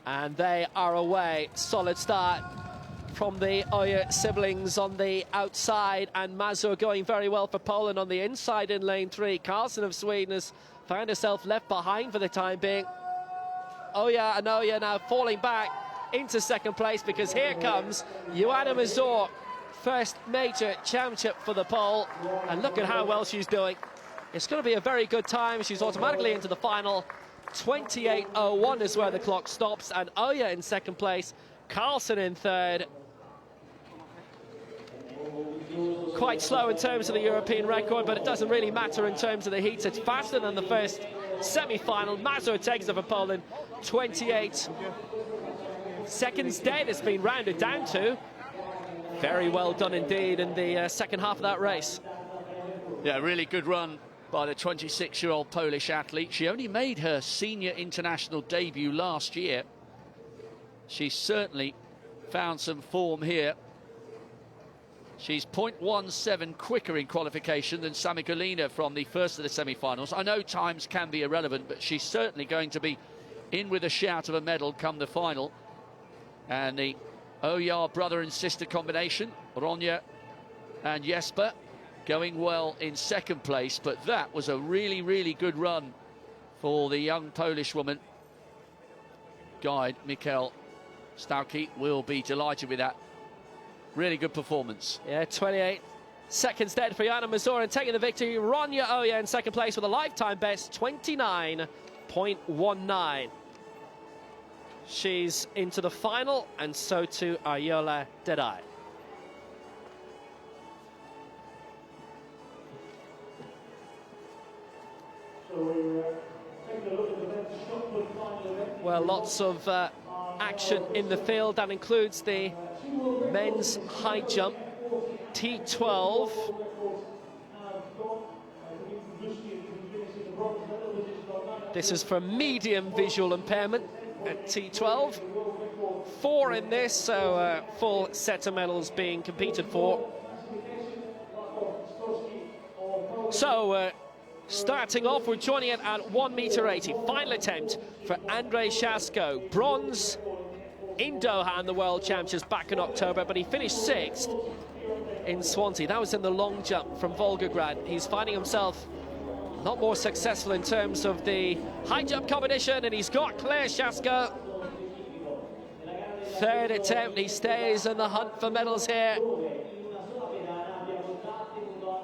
And they are away. Solid start from the Oja siblings on the outside, and Mazur going very well for Poland on the inside in lane 3. Karlsson of Sweden has found herself left behind for the time being. Oja and Oja now falling back into second place, because here comes Joanna Mazur, first major championship for the pole, and look at how well she's doing. It's going to be a very good time. She's automatically into the final. 28.01 is where the clock stops, and Oja in second place, Karlsson in third. Quite slow in terms of the European record, but it doesn't really matter in terms of the heats. It's faster than the first semi-final. Mazur takes it for Poland. 28 seconds dead it's been rounded down to. Very well done indeed in the second half of that race. Yeah, really good run by the 26-year-old Polish athlete. She only made her senior international debut last year. She's certainly found some form here. She's 0.17 quicker in qualification than Sami Galina from the first of the semi-finals. I know times can be irrelevant, but she's certainly going to be in with a shout of a medal come the final. And the Oja brother and sister combination, Ronja and Jesper, going well in second place, but that was a really, really good run for the young Polish woman. Guide Michał Stawicki will be delighted with that. Really good performance. Yeah, 28 seconds dead for Joanna Mazur, and taking the victory, Ronja Oja in second place with a lifetime best 29.19. She's into the final, and so too Ayola Dedai. Well, lots of action in the field. That includes the men's high jump, T12. This is for medium visual impairment at T12. 4 in this, so full set of medals being competed for. So, starting off, we're joining it at 1 meter 80. Final attempt for Andrei Shasko. Bronze in Doha in the World Championships back in October, but he finished 6th in Swansea. That was in the long jump from Volgograd. He's finding himself not more successful in terms of the high jump competition, and he's got Claire Shasko. 3rd attempt, he stays in the hunt for medals here.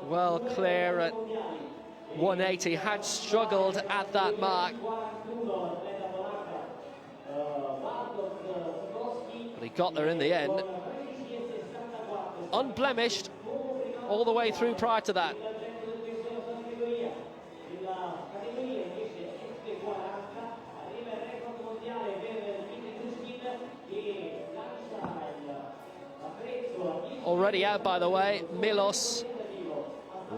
Well, Claire at 180 had struggled at that mark, but he got there in the end. unblemished all the way through prior to that. Already out, by the way, Milos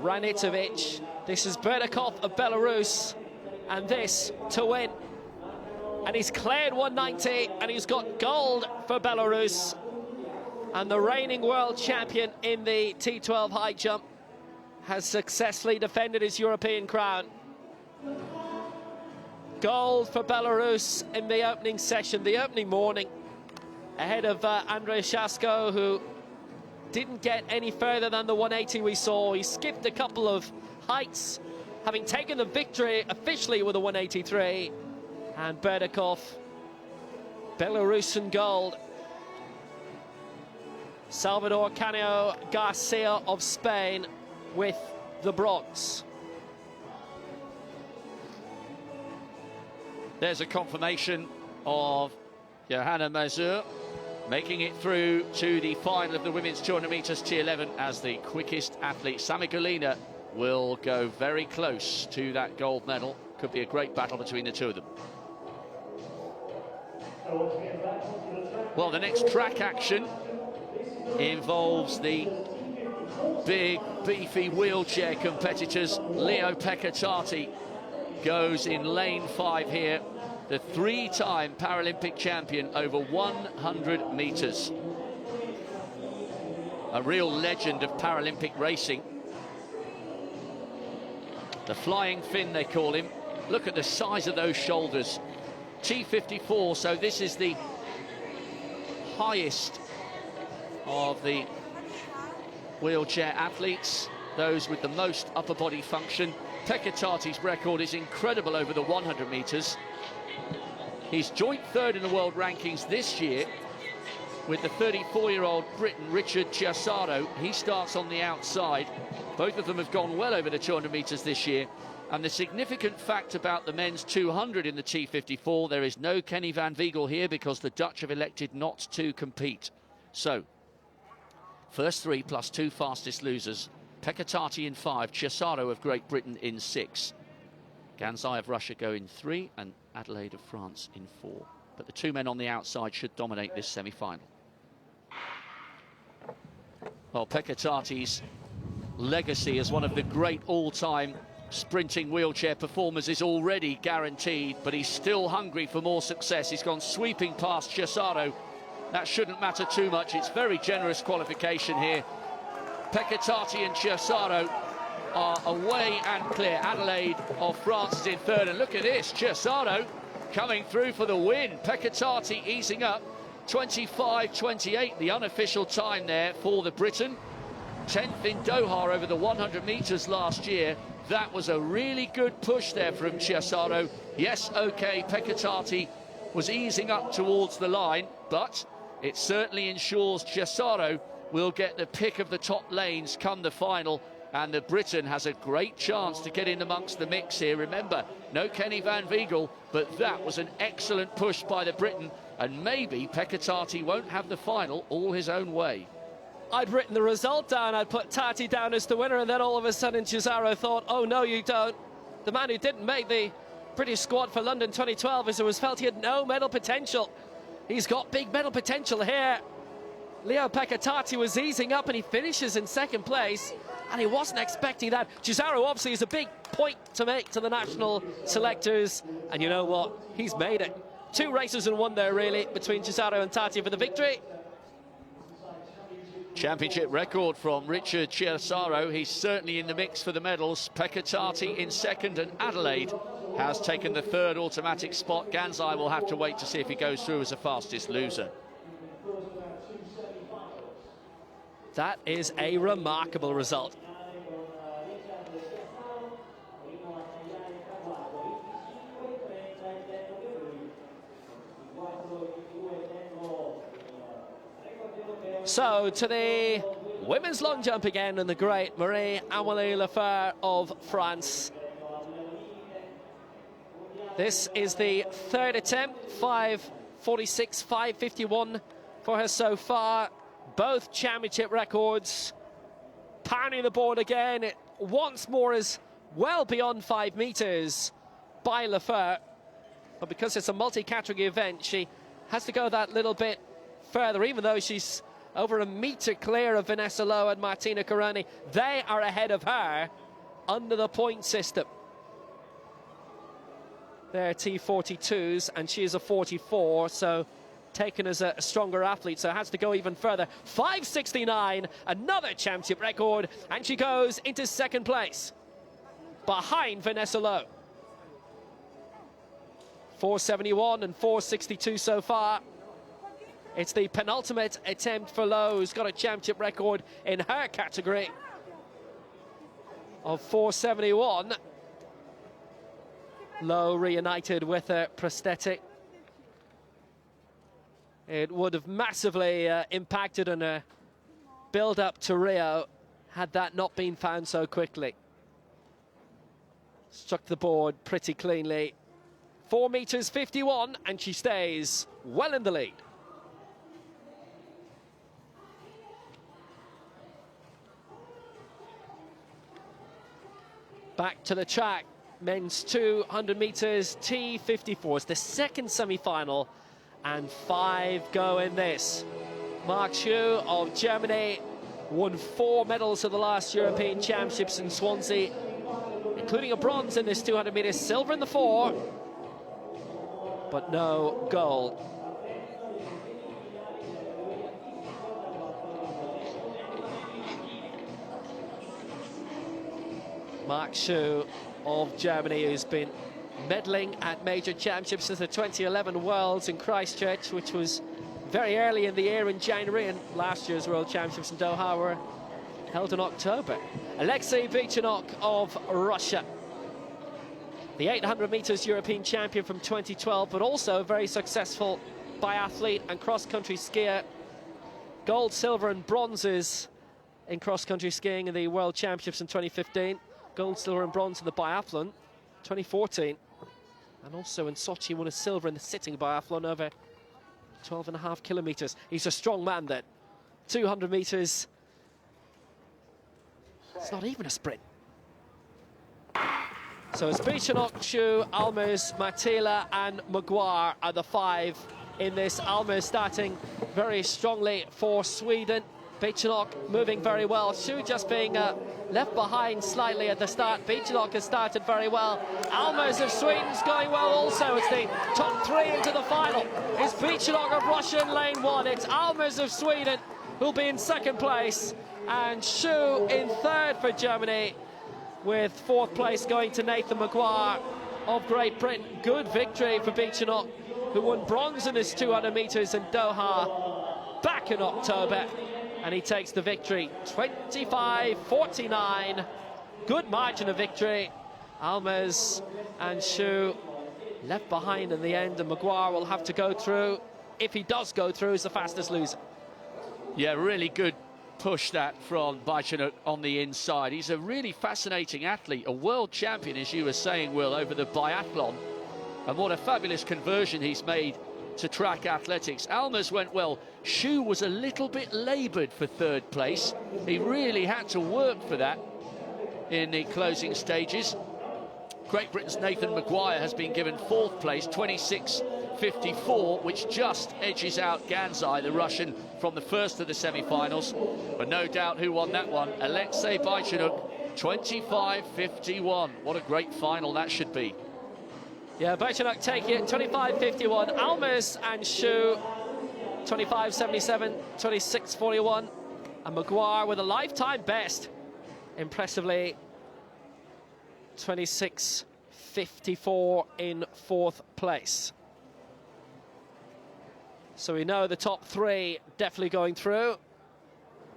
Ranitovic. This is Berdakov of Belarus, and this to win. And he's cleared 190, and he's got gold for Belarus. And the reigning world champion in the T12 high jump has successfully defended his European crown. Gold for Belarus in the opening session, the opening morning, ahead of Andrei Shasko, who didn't get any further than the 180 we saw. He skipped a couple of heights, having taken the victory officially with a 183. And Berdakov, Belarusian gold. Salvador Canio Garcia of Spain with the bronze. There's a confirmation of Johanna Mazur making it through to the final of the women's 200 metres T11 as the quickest athlete. Sami Galina will go very close to that gold medal. Could be a great battle between the two of them. Well, the next track action involves the big, beefy wheelchair competitors. Leo-Pekka Tati goes in lane 5 here. The 3-time Paralympic champion over 100 metres. A real legend of Paralympic racing. The flying Finn, they call him. Look at the size of those shoulders. T54, so this is the highest of the wheelchair athletes, those with the most upper body function. Pekka Tati's record is incredible over the 100 metres. He's joint third in the world rankings this year with the 34-year-old Briton Richard Chiasato. He starts on the outside. Both of them have gone well over the 200 metres this year. And the significant fact about the men's 200 in the T54, there is no Kenny van Wiegel here because the Dutch have elected not to compete. So, first 3 plus 2 fastest losers. Pekka Tati in 5, Chiasato of Great Britain in 6. Ganzai of Russia go in 3 and Adelaide of France in 4. But the 2 men on the outside should dominate this semi-final. Well, Pekka Tati's legacy as one of the great all-time sprinting wheelchair performers is already guaranteed, but he's still hungry for more success. He's gone sweeping past Chiasato. That shouldn't matter too much. It's very generous qualification here. Pekka Tati and Chiasato are away and clear. Adelaide of France is in 3rd, and look at this, Chiasato coming through for the win. Pekka Tati easing up, 25.28, the unofficial time there for the Briton. 10th in Doha over the 100 metres last year. That was a really good push there from Chiasato. Yes, OK, Pekka Tati was easing up towards the line, but it certainly ensures Chiasato will get the pick of the top lanes come the final, and the Briton has a great chance to get in amongst the mix here. Remember, no Kenny van Wiegel, but that was an excellent push by the Briton, and maybe Pekka Tati won't have the final all his own way. I'd written the result down, I'd put Tati down as the winner, and then all of a sudden Chiasato thought, oh no you don't. The man who didn't make the British squad for London 2012 as it was felt he had no medal potential. He's got big medal potential here. Leo-Pekka Tati was easing up and he finishes in 2nd place, and he wasn't expecting that. Chiasato obviously is a big point to make to the national selectors, and you know what, he's made it. 2 races in 1 there really between Chiasato and Tati for the victory. Championship record from Richard Chiasato. He's certainly in the mix for the medals. Pekka Tati in 2nd, and Adelaide has taken the 3rd automatic spot. Ganzai will have to wait to see if he goes through as the fastest loser. That is a remarkable result. So to the women's long jump again, and the great Marie-Amélie Lefebvre of France. This is the 3rd attempt, 5:46, 5:51 for her so far. both championship records. Pounding the board again, it once more is well beyond 5 meters by Lefevre. But because it's a multi-category event, she has to go that little bit further, even though she's over a metre clear of Vanessa Lowe and Martina Caroni. They are ahead of her under the point system. They're T42s, and she is a 44, so taken as a stronger athlete, so has to go even further. 5:69, another championship record, and she goes into second place behind Vanessa Lowe. 4:71 and 4:62 so far. It's the penultimate attempt for Lowe, who's got a championship record in her category of 4:71. Lowe reunited with her prosthetic. It would have massively impacted on her build-up to Rio had that not been found so quickly. Struck the board pretty cleanly. 4:51, and she stays well in the lead. Back to the track. Men's 200 meters, T54. It's the second semi-final, and 5 go in this. Mark Schuh of Germany won 4 medals at the last European Championships in Swansea, including a bronze in this 200 meters, silver in the 4, but no gold. Mark Schuh of Germany, who's been medaling at major championships since the 2011 Worlds in Christchurch, which was very early in the year in January, and last year's World Championships in Doha were held in October. Alexei Bichenok of Russia, the 800 meters European champion from 2012, but also a very successful biathlete and cross-country skier. Gold, silver and bronzes in cross-country skiing in the World Championships in 2015. Gold, silver and bronze in the biathlon 2014, and also in Sochi won a silver in the sitting biathlon over 12.5 kilometers. He's a strong man then. 200 meters, it's not even a sprint. So it's Bichenok, Schuh, Almers, Matila and Maguire are the 5 in this. Almers starting very strongly for Sweden. Bichenok moving very well. Schuh just being left behind slightly at the start. Bichenok has started very well. Almers of Sweden's going well also. It's the top 3 into the final. It's Bichenok of Russia in lane 1. It's Almers of Sweden who'll be in second place, and Schuh in third for Germany, with 4th place going to Nathan Maguire of Great Britain. Good victory for Bichenok, who won bronze in his 200 meters in Doha back in October. And he takes the victory, 25:49. Good margin of victory. Almers and Schuh left behind in the end, and Maguire will have to go through, if he does go through, as the fastest loser. Yeah, really good push that from Bichenok on the inside. He's a really fascinating athlete, a world champion, as you were saying, Will, over the biathlon. And what a fabulous conversion he's made to track athletics. Almers went well. Schuh was a little bit laboured for 3rd place. He really had to work for that in the closing stages. Great Britain's Nathan Maguire has been given 4th place, 26:54, which just edges out Ganzai, the Russian, from the first of the semi-finals. But no doubt who won that one. Alexei Bichenok, 25:51. What a great final that should be. Yeah, Bichenok taking it, 25:51. Almers and Schuh, 25:77, 26:41. And Maguire with a lifetime best, impressively, 26:54 in 4th place. So we know the top 3 definitely going through.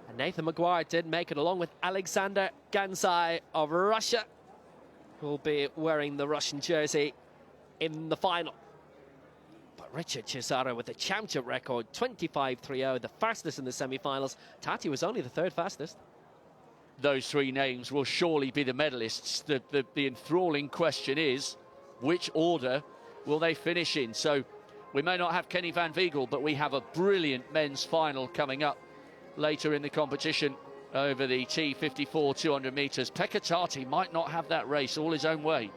And Nathan Maguire did make it, along with Alexander Ganzai of Russia, who will be wearing the Russian jersey in the final. But Richard Cesaro with the championship record, 25:30, the fastest in the semi-finals. Tati was only the 3rd fastest. Those 3 names will surely be the medalists. The enthralling question is, which order will they finish in? So we may not have Kenny van Wiegel, but we have a brilliant men's final coming up later in the competition over the T54 200 metres. Pekka Tarti might not have that race all his own way.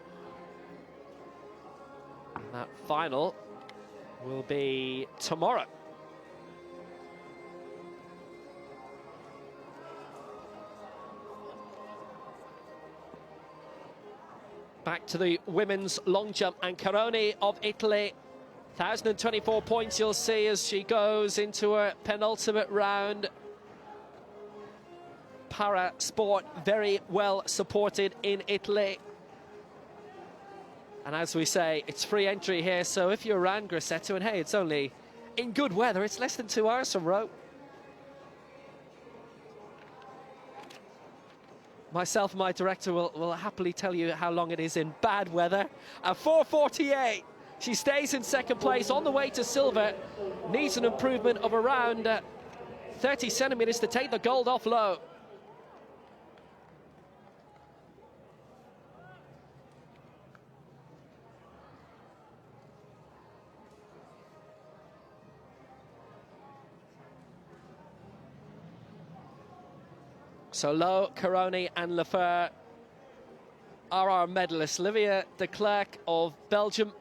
And that final will be tomorrow. Back to the women's long jump, and Caroni of Italy, 1,024 points you'll see as she goes into her penultimate round. Para sport very well supported in Italy. And as we say, it's free entry here, so if you're around Grosseto, and hey, it's only in good weather, it's less than 2 hours from Rome. Myself and my director will happily tell you how long it is in bad weather. At 4:48, she stays in second place on the way to silver. Needs an improvement of around 30 centimetres to take the gold off low. So Lowe, Caroni and Lefeur are our medalists. Livia de Klerk of Belgium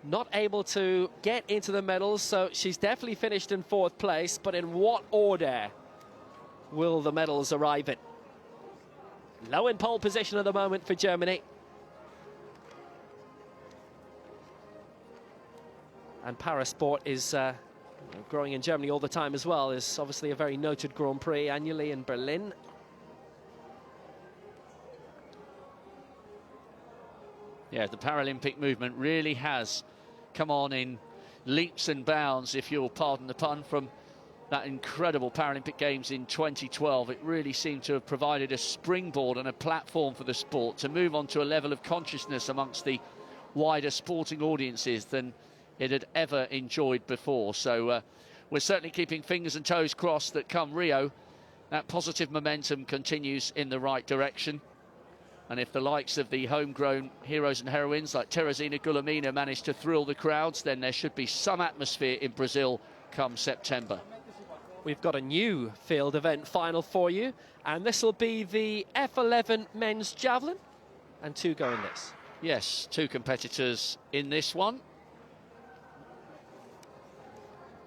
not able to get into the medals, so she's definitely finished in 4th place, but in what order will the medals arrive in? Lowe in pole position at the moment for Germany. And Parasport is growing in Germany all the time as well. Is obviously a very noted Grand Prix annually in Berlin. Yeah, the Paralympic movement really has come on in leaps and bounds, if you'll pardon the pun, from that incredible Paralympic Games in 2012. It really seemed to have provided a springboard and a platform for the sport to move on to a level of consciousness amongst the wider sporting audiences than it had ever enjoyed before. So we're certainly keeping fingers and toes crossed that come Rio, that positive momentum continues in the right direction. And if the likes of the homegrown heroes and heroines like Teresina Guglielmina manage to thrill the crowds, then there should be some atmosphere in Brazil come September. We've got a new field event final for you, and this will be the F11 men's javelin, and 2 go in this. Yes, 2 competitors in this one.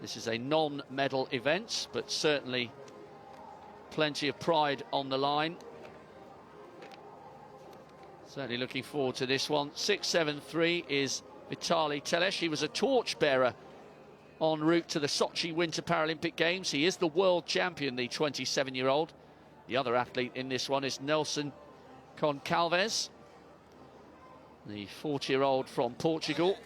This is a non-medal event, but certainly plenty of pride on the line. Certainly looking forward to this one. 6'7" is Vitaly Telesh. He was a torchbearer en route to the Sochi Winter Paralympic Games. He is the world champion, the 27-year-old. The other athlete in this one is Nelson Goncalves, the 40-year-old from Portugal.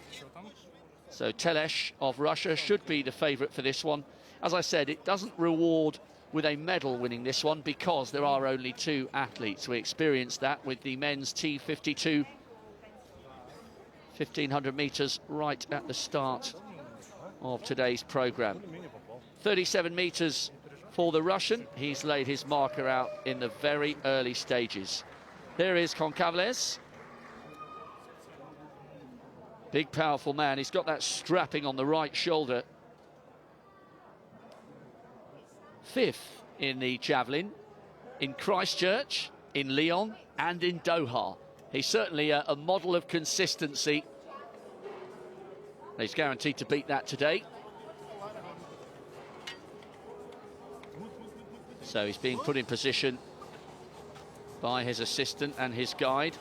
So Telesh of Russia should be the favourite for this one. As I said, it doesn't reward with a medal winning this one because there are only 2 athletes. We experienced that with the men's T52 1500 metres right at the start of today's programme. 37 metres for the Russian. He's laid his marker out in the very early stages. There is Goncalves. Big, powerful man. He's got that strapping on the right shoulder. 5th in the javelin, in Christchurch, in Lyon and in Doha. He's certainly a model of consistency. He's guaranteed to beat that today. So he's being put in position by his assistant and his guide.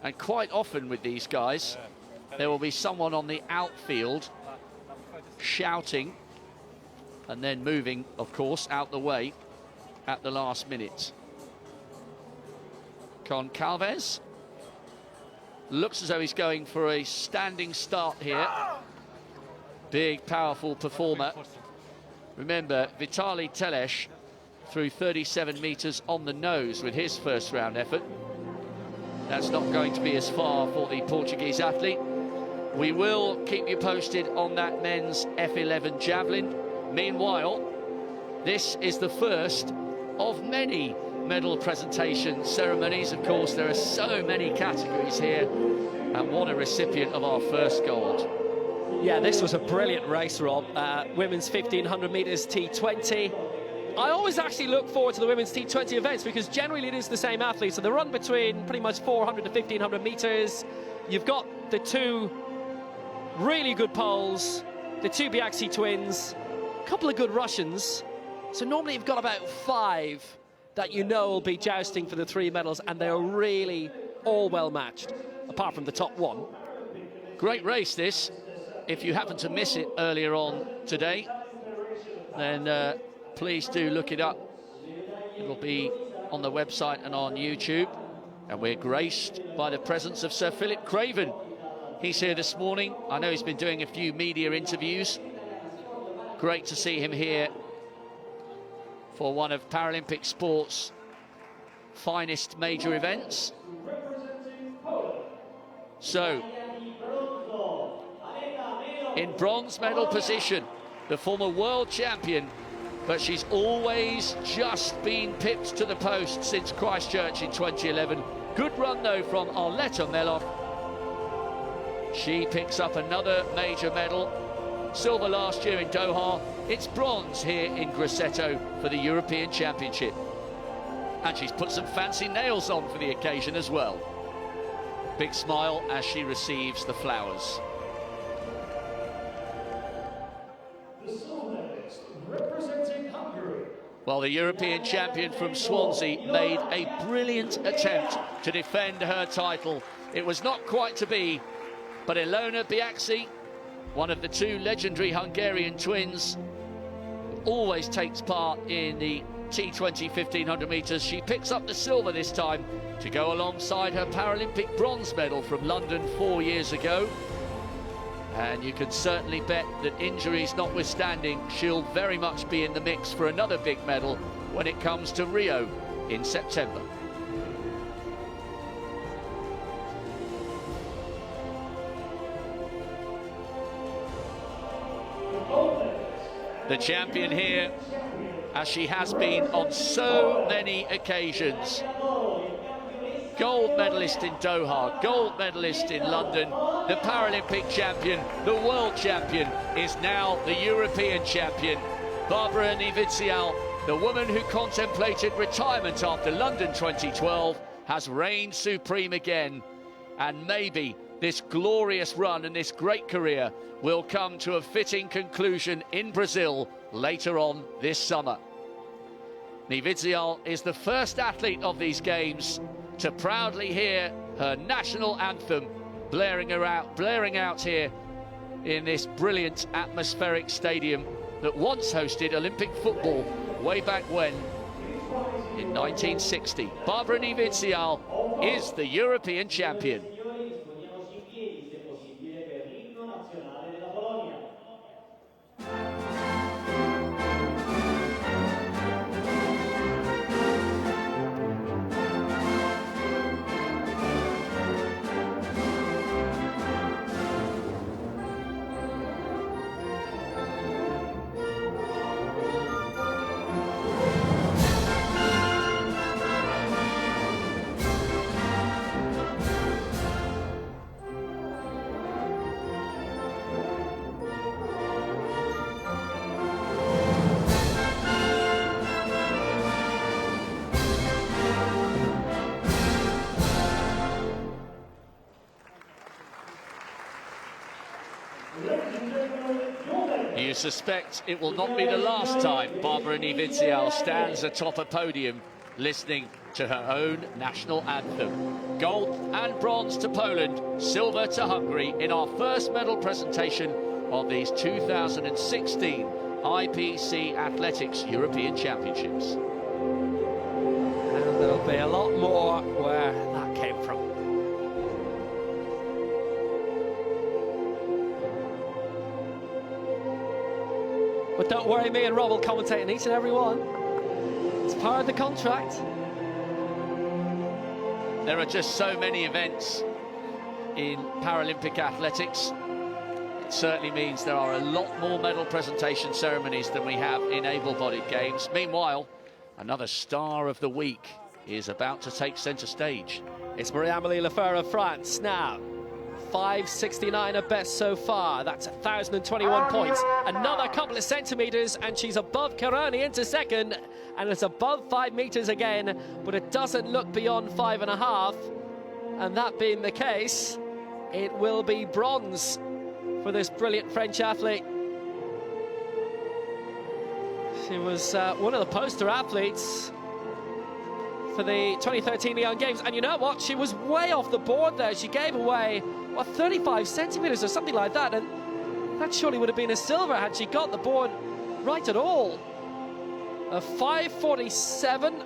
And quite often with these guys, there will be someone on the outfield shouting and then moving, of course, out the way at the last minute. Goncalves looks as though he's going for a standing start here. Big, powerful performer. Remember, Vitaly Telesh threw 37 metres on the nose with his first round effort. That's not going to be as far for the Portuguese athlete. We will keep you posted on that men's F11 javelin. Meanwhile, this is the first of many medal presentation ceremonies. Of course, there are so many categories here, and what a recipient of our first gold. Yeah, this was a brilliant race, Rob. Women's 1500 metres T20. I always actually look forward to the women's T20 events because generally it is the same athletes. So they run between pretty much 400 to 1500 metres. You've got the two really good Poles, the two Biaxi twins, a couple of good Russians. So normally you've got about 5 that you know will be jousting for the 3 medals, and they're really all well matched, apart from the top one. Great race, this. If you happen to miss it earlier on today, then please do look it up. It'll be on the website and on YouTube. And we're graced by the presence of Sir Philip Craven. He's here this morning. I know he's been doing a few media interviews. Great to see him here for one of Paralympic sport's finest major events. So, in bronze medal position, the former world champion, but she's always just been pipped to the post since Christchurch in 2011. Good run, though, from Arletta Meloff. She picks up another major medal. Silver last year in Doha. It's bronze here in Grosseto for the European Championship. And she's put some fancy nails on for the occasion as well. Big smile as she receives the flowers. Well, the European champion from Swansea made a brilliant attempt to defend her title. It was not quite to be, but Ilona Biaxi, one of the two legendary Hungarian twins, always takes part in the T20 1500 metres. She picks up the silver this time to go alongside her Paralympic bronze medal from London 4 years ago. And you can certainly bet that, injuries notwithstanding, she'll very much be in the mix for another big medal when it comes to Rio in September. The champion here, as she has been on so many occasions. Gold medalist in Doha, gold medalist in London, the Paralympic champion, the world champion, is now the European champion. Barbara Niewidzial, the woman who contemplated retirement after London 2012, has reigned supreme again. And maybe this glorious run and this great career will come to a fitting conclusion in Brazil later on this summer. Niewidzial is the first athlete of these games to proudly hear her national anthem blaring out here in this brilliant atmospheric stadium that once hosted Olympic football way back when, in 1960. Barbara Niewidzial is the European champion. You suspect it will not be the last time Barbara Niewidzial stands atop a podium listening to her own national anthem. Gold and bronze to Poland, silver to Hungary in our first medal presentation of these 2016 IPC Athletics European Championships. And there'll be a lot more where that came from. But don't worry, me and Rob will commentate on each and every one. It's part of the contract. There are just so many events in Paralympic athletics. It certainly means there are a lot more medal presentation ceremonies than we have in able-bodied games. Meanwhile, another star of the week is about to take centre stage. It's Marie-Amélie Lefebvre of France now. 5.69 at best so far. That's 1,021 points. Another couple of centimetres, and she's above Karani into second, and it's above 5 metres again, but it doesn't look beyond 5.5. And that being the case, it will be bronze for this brilliant French athlete. She was one of the poster athletes for the 2013 Lyon Games, and you know what? She was way off the board there. She gave away, what, 35 centimetres or something like that, and that surely would have been a silver had she got the board right at all. A 5.47.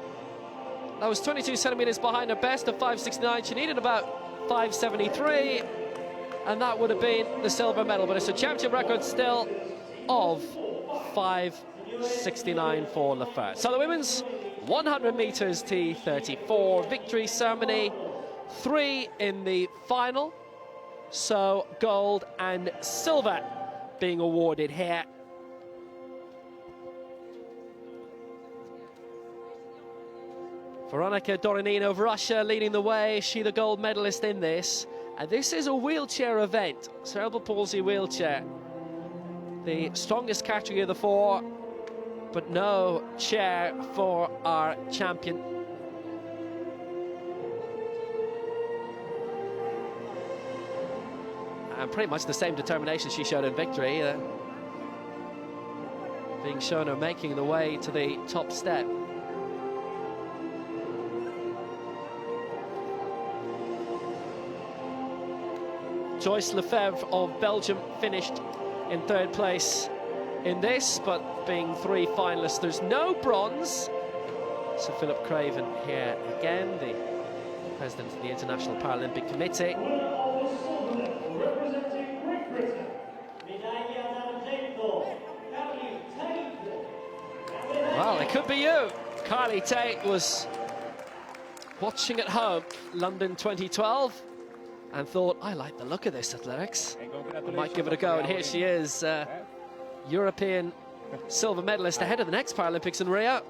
That was 22 centimetres behind her best of 5.69. She needed about 5.73, and that would have been the silver medal. But it's a championship record still of 5.69 for Lefevre. So the women's 100 metres T34 victory ceremony, 3 in the final. So gold and silver being awarded here. Veronika Doronina of Russia leading the way. She the gold medalist in this. And this is a wheelchair event, cerebral palsy wheelchair. The strongest category of the 4, but no chair for our champion. And pretty much the same determination she showed in victory, being shown her making the way to the top step. Joyce Lefevre of Belgium finished in 3rd place in this, but being 3 finalists, there's no bronze. So Philip Craven here again, the president of the International Paralympic Committee. Well, it could be you. Carly Tate was watching at home London 2012 and thought, I like the look of this athletics. I might give it a go, and here she is, European silver medalist ahead of the next Paralympics in Rio.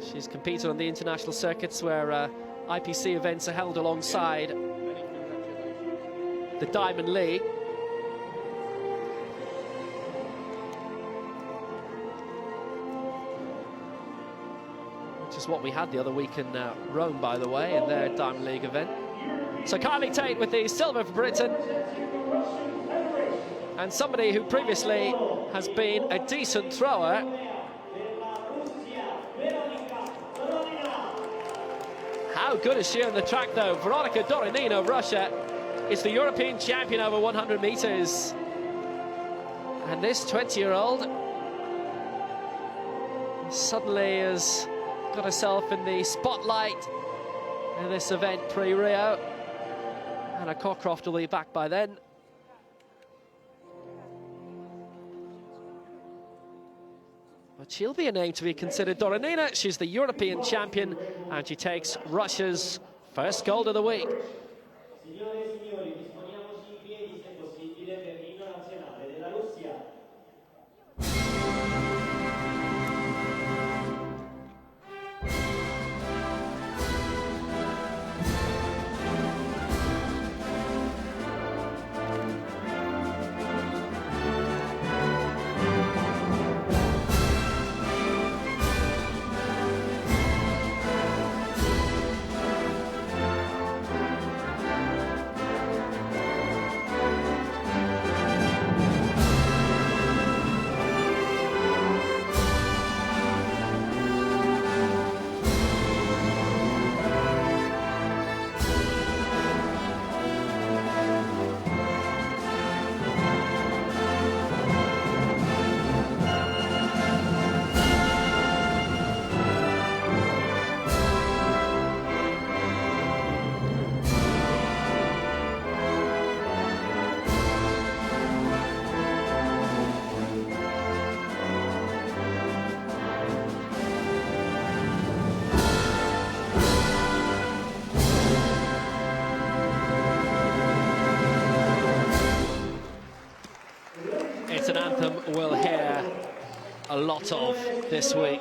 She's competed on the international circuits where IPC events are held alongside the Diamond League. Which is what we had the other week in Rome, by the way, in their Diamond League event. So Carly Tate with the silver for Britain, and somebody who previously has been a decent thrower. How good is she on the track, though? Veronika Doronina of Russia is the European champion over 100 metres. And this 20-year-old suddenly has got herself in the spotlight in this event pre-Rio. Anna Cockcroft will be back by then. But she'll be a name to be considered. Doronina, she's the European champion, and she takes Russia's first gold of the week. It's an anthem we'll hear a lot of this week.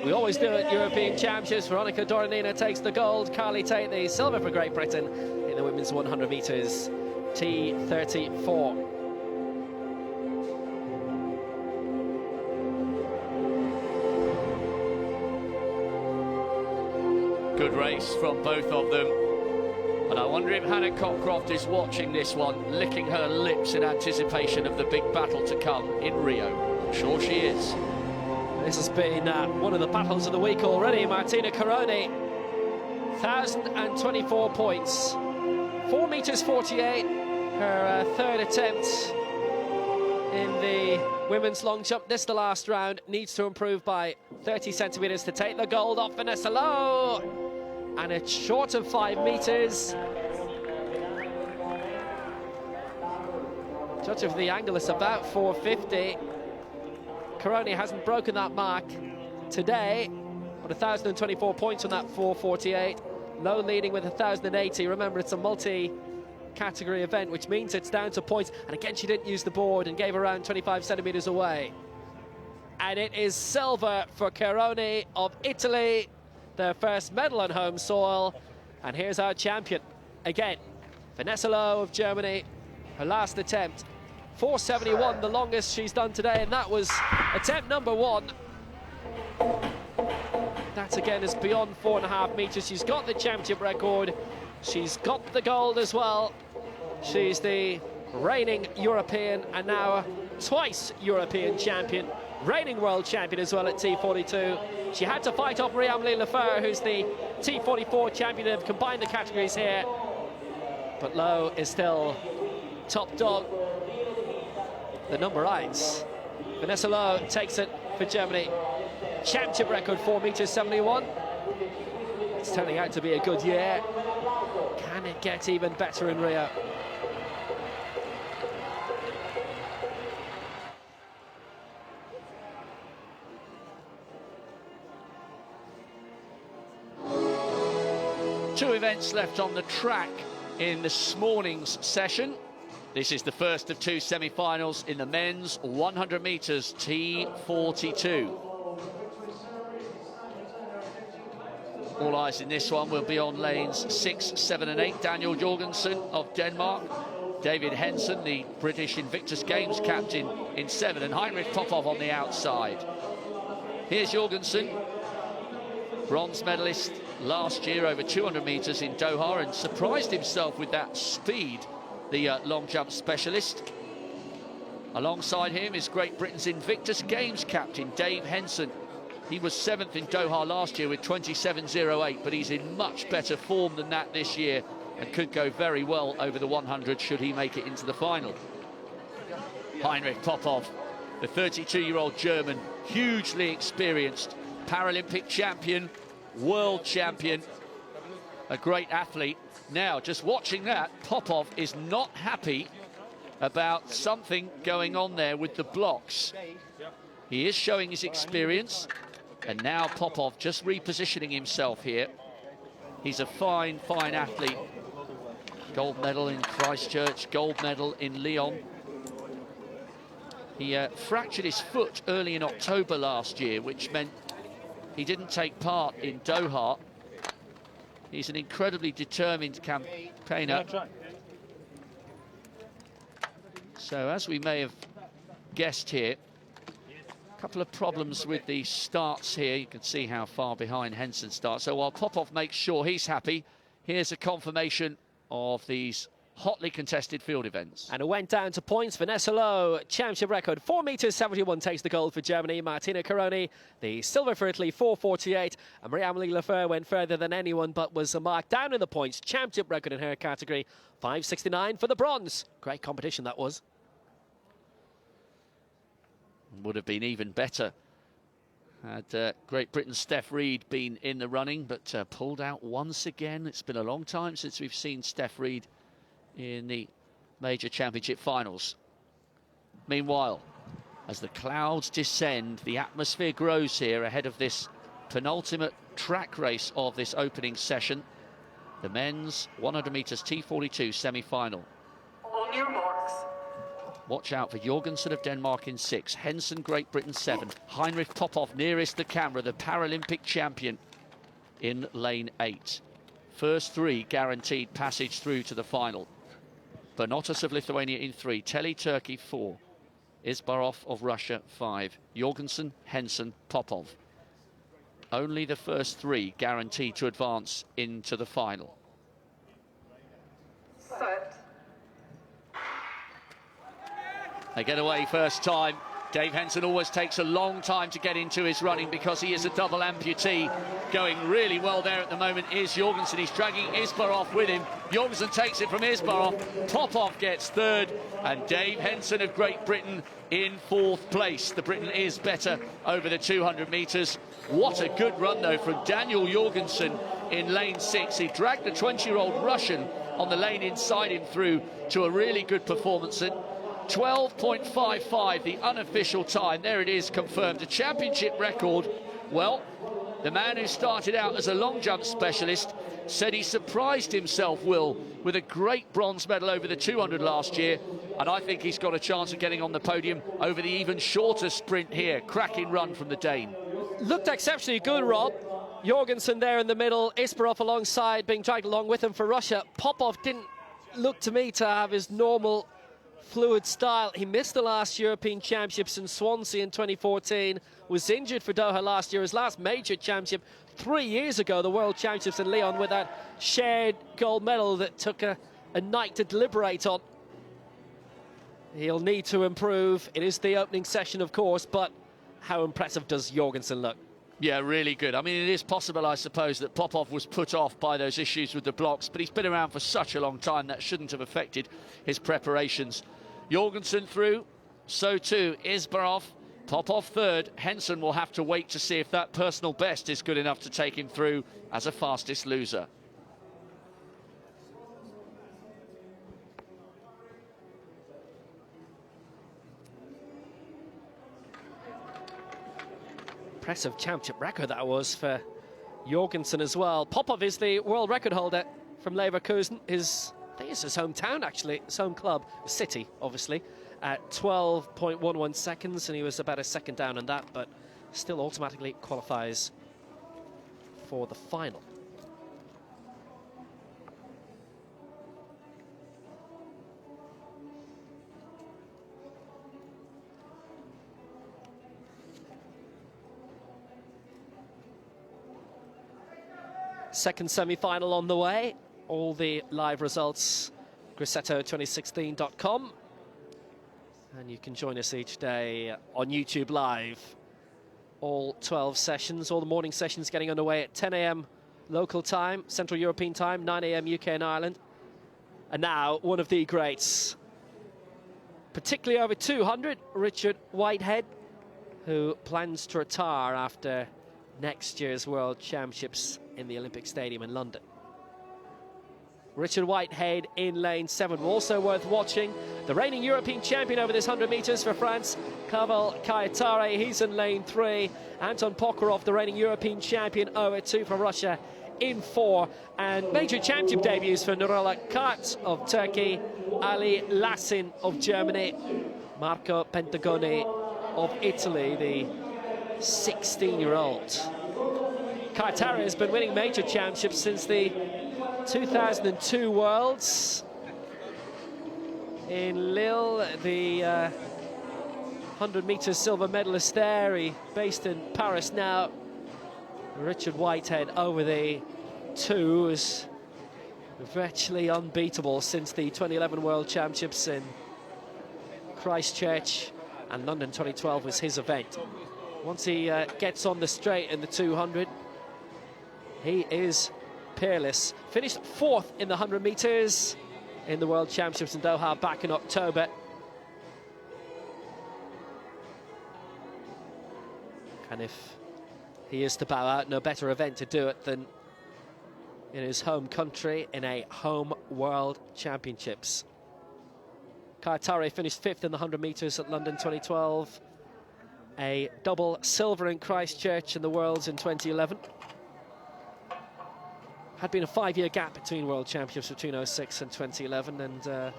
We always do at European Championships. Veronica Doronina takes the gold. Carly Tate the silver for Great Britain in the women's 100 metres T34. Good race from both of them. And I wonder if Hannah Cockcroft is watching this one, licking her lips in anticipation of the big battle to come in Rio. I'm sure she is. This has been one of the battles of the week already. Martina Caroni, 1,024 points. 4 metres 48, her third attempt in the women's long jump. This, the last round, needs to improve by 30 centimetres to take the gold off Vanessa Lowe. And it's short of 5 metres. Judge of the angle is about 450. Caroni hasn't broken that mark today, but 1,024 points on that 448. Lowe leading with 1,080. Remember, it's a multi-category event, which means it's down to points. And again, she didn't use the board and gave around 25 centimetres away. And it is silver for Caroni of Italy, their first medal on home soil. And here's our champion again, Vanessa Lowe of Germany. Her last attempt, 471, the longest she's done today, and that was attempt number 1. That again is beyond 4.5 metres. She's got the championship record. She's got the gold as well. She's the reigning European and now twice European champion, reigning world champion as well at T42. She had to fight off Marie-Amélie Lefeur, who's the T44 champion. They've combined the categories here, but Lowe is still top dog. The number 8. Vanessa Lowe takes it for Germany. Championship record, 4 metres 71. It's turning out to be a good year. Can it get even better in Rio? Two events left on the track in this morning's session. This is the first of 2 semi-finals in the men's 100 metres T42. All eyes in this one will be on lanes 6, 7 and 8. Daniel Jorgensen of Denmark, David Henson, the British Invictus Games captain, in 7, and Heinrich Popov on the outside. Here's Jorgensen, bronze medalist last year over 200 metres in Doha, and surprised himself with that speed, the long jump specialist. Alongside him is Great Britain's Invictus Games captain, Dave Henson. He was 7th in Doha last year with 27.08, but he's in much better form than that this year and could go very well over the 100 should he make it into the final. Heinrich Popov, the 32-year-old German, hugely experienced, Paralympic champion, world champion, a great athlete. Now, just watching that, Popov is not happy about something going on there with the blocks. He is showing his experience, and now Popov just repositioning himself here. He's a fine, fine athlete. Gold medal in Christchurch, gold medal in Lyon. He fractured his foot early in October last year, which meant he didn't take part in Doha. He's an incredibly determined campaigner. So, as we may have guessed here, a couple of problems with the starts here. You can see how far behind Henson starts. So while Popov makes sure he's happy, here's a confirmation of these hotly contested field events. And it went down to points. Vanessa Lowe, championship record, 4 metres 71, takes the gold for Germany. Martina Caroni, the silver for Italy, 4:48. And Marie-Amélie Lefeur went further than anyone, but was marked down in the points. Championship record in her category, 5:69 for the bronze. Great competition that was. Would have been even better had Great Britain's Steph Reed been in the running, but pulled out once again. It's been a long time since we've seen Steph Reed in the major championship finals. Meanwhile, as the clouds descend, the atmosphere grows here ahead of this penultimate track race of this opening session, the men's 100 metres T42 semi-final. On your marks. Watch out for Jorgensen of Denmark in 6, Henson, Great Britain 7, Heinrich Popov nearest the camera, the Paralympic champion, in lane 8. First 3 guaranteed passage through to the final. Bernotas of Lithuania in 3, Telly Turkey 4, Isbarov of Russia 5, Jorgensen, Henson, Popov. Only the first 3 guaranteed to advance into the final. Set. They get away first time. Dave Henson always takes a long time to get into his running because he is a double amputee. Going really well there at the moment is Jorgensen. He's dragging Isbarov with him. Jorgensen takes it from Isbarov. Popov gets 3rd, and Dave Henson of Great Britain in 4th place. The Briton is better over the 200 metres. What a good run, though, from Daniel Jorgensen in lane 6. He dragged the 20-year-old Russian on the lane inside him through to a really good performance. And 12.55, the unofficial time. There it is, confirmed. A championship record. Well, the man who started out as a long jump specialist said he surprised himself, Will, with a great bronze medal over the 200 last year. And I think he's got a chance of getting on the podium over the even shorter sprint here. Cracking run from the Dane. Looked exceptionally good, Rob. Jorgensen there in the middle, Isbarov alongside, being dragged along with him for Russia. Popov didn't look to me to have his normal fluid style. He missed the last European Championships in Swansea in 2014, was injured for Doha last year. His last major championship 3 years ago, the World Championships in Lyon, with that shared gold medal that took a night to deliberate on. He'll need to improve. It is the opening session, of course, but how impressive does Jorgensen look? Yeah, really good. I mean, it is possible, I suppose, that Popov was put off by those issues with the blocks, but he's been around for such a long time that shouldn't have affected his preparations. Jorgensen through, so too Isbarov. Popov 3rd. Henson will have to wait to see if that personal best is good enough to take him through as a fastest loser. Impressive championship record that was for Jorgensen as well. Popov is the world record holder from Leverkusen. I think it's his hometown, actually, his home club, City, obviously, at 12.11 seconds, and he was about a second down on that, but still automatically qualifies for the final. Second semi-final on the way. All the live results, Grosseto2016.com. And you can join us each day on YouTube Live. All 12 sessions, all the morning sessions getting underway at 10 a.m. local time, Central European time, 9 a.m. UK and Ireland. And now, one of the greats, particularly over 200, Richard Whitehead, who plans to retire after next year's World Championships in the Olympic Stadium in London. Richard Whitehead in lane 7, also worth watching. The reigning European champion over this 100 metres for France, Pavel Kayatare, he's in lane 3. Anton Pokarov, the reigning European champion over 2 from Russia, in 4. And major championship debuts for Nurullah Kart of Turkey, Ali Lassin of Germany, Marco Pentagoni of Italy, the 16-year-old. Kayatare has been winning major championships since the 2002 Worlds in Lille, the 100 metres silver medalist there. He based in Paris now. Richard Whitehead over the 2 is virtually unbeatable since the 2011 World Championships in Christchurch, and London 2012 was his event. Once he gets on the straight in the 200, he is peerless. Finished 4th in the 100 metres in the World Championships in Doha back in October. And if he is to bow out, no better event to do it than in his home country in a home World Championships. Kayatare finished 5th in the 100 metres at London 2012. A double silver in Christchurch in the Worlds in 2011. Had been a 5-year gap between World Championships between 2006 and 2011, and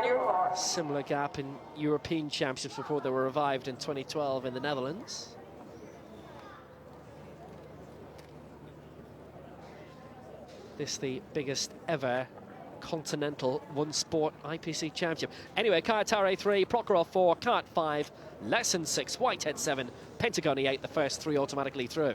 on your mark. Similar gap in European Championships before they were revived in 2012 in the Netherlands. This the biggest ever continental one-sport IPC championship. Anyway, Kayatare 3, Prokhorov 4, Kart 5, Lesson 6, Whitehead 7, Pentagoni 8, the first 3 automatically through.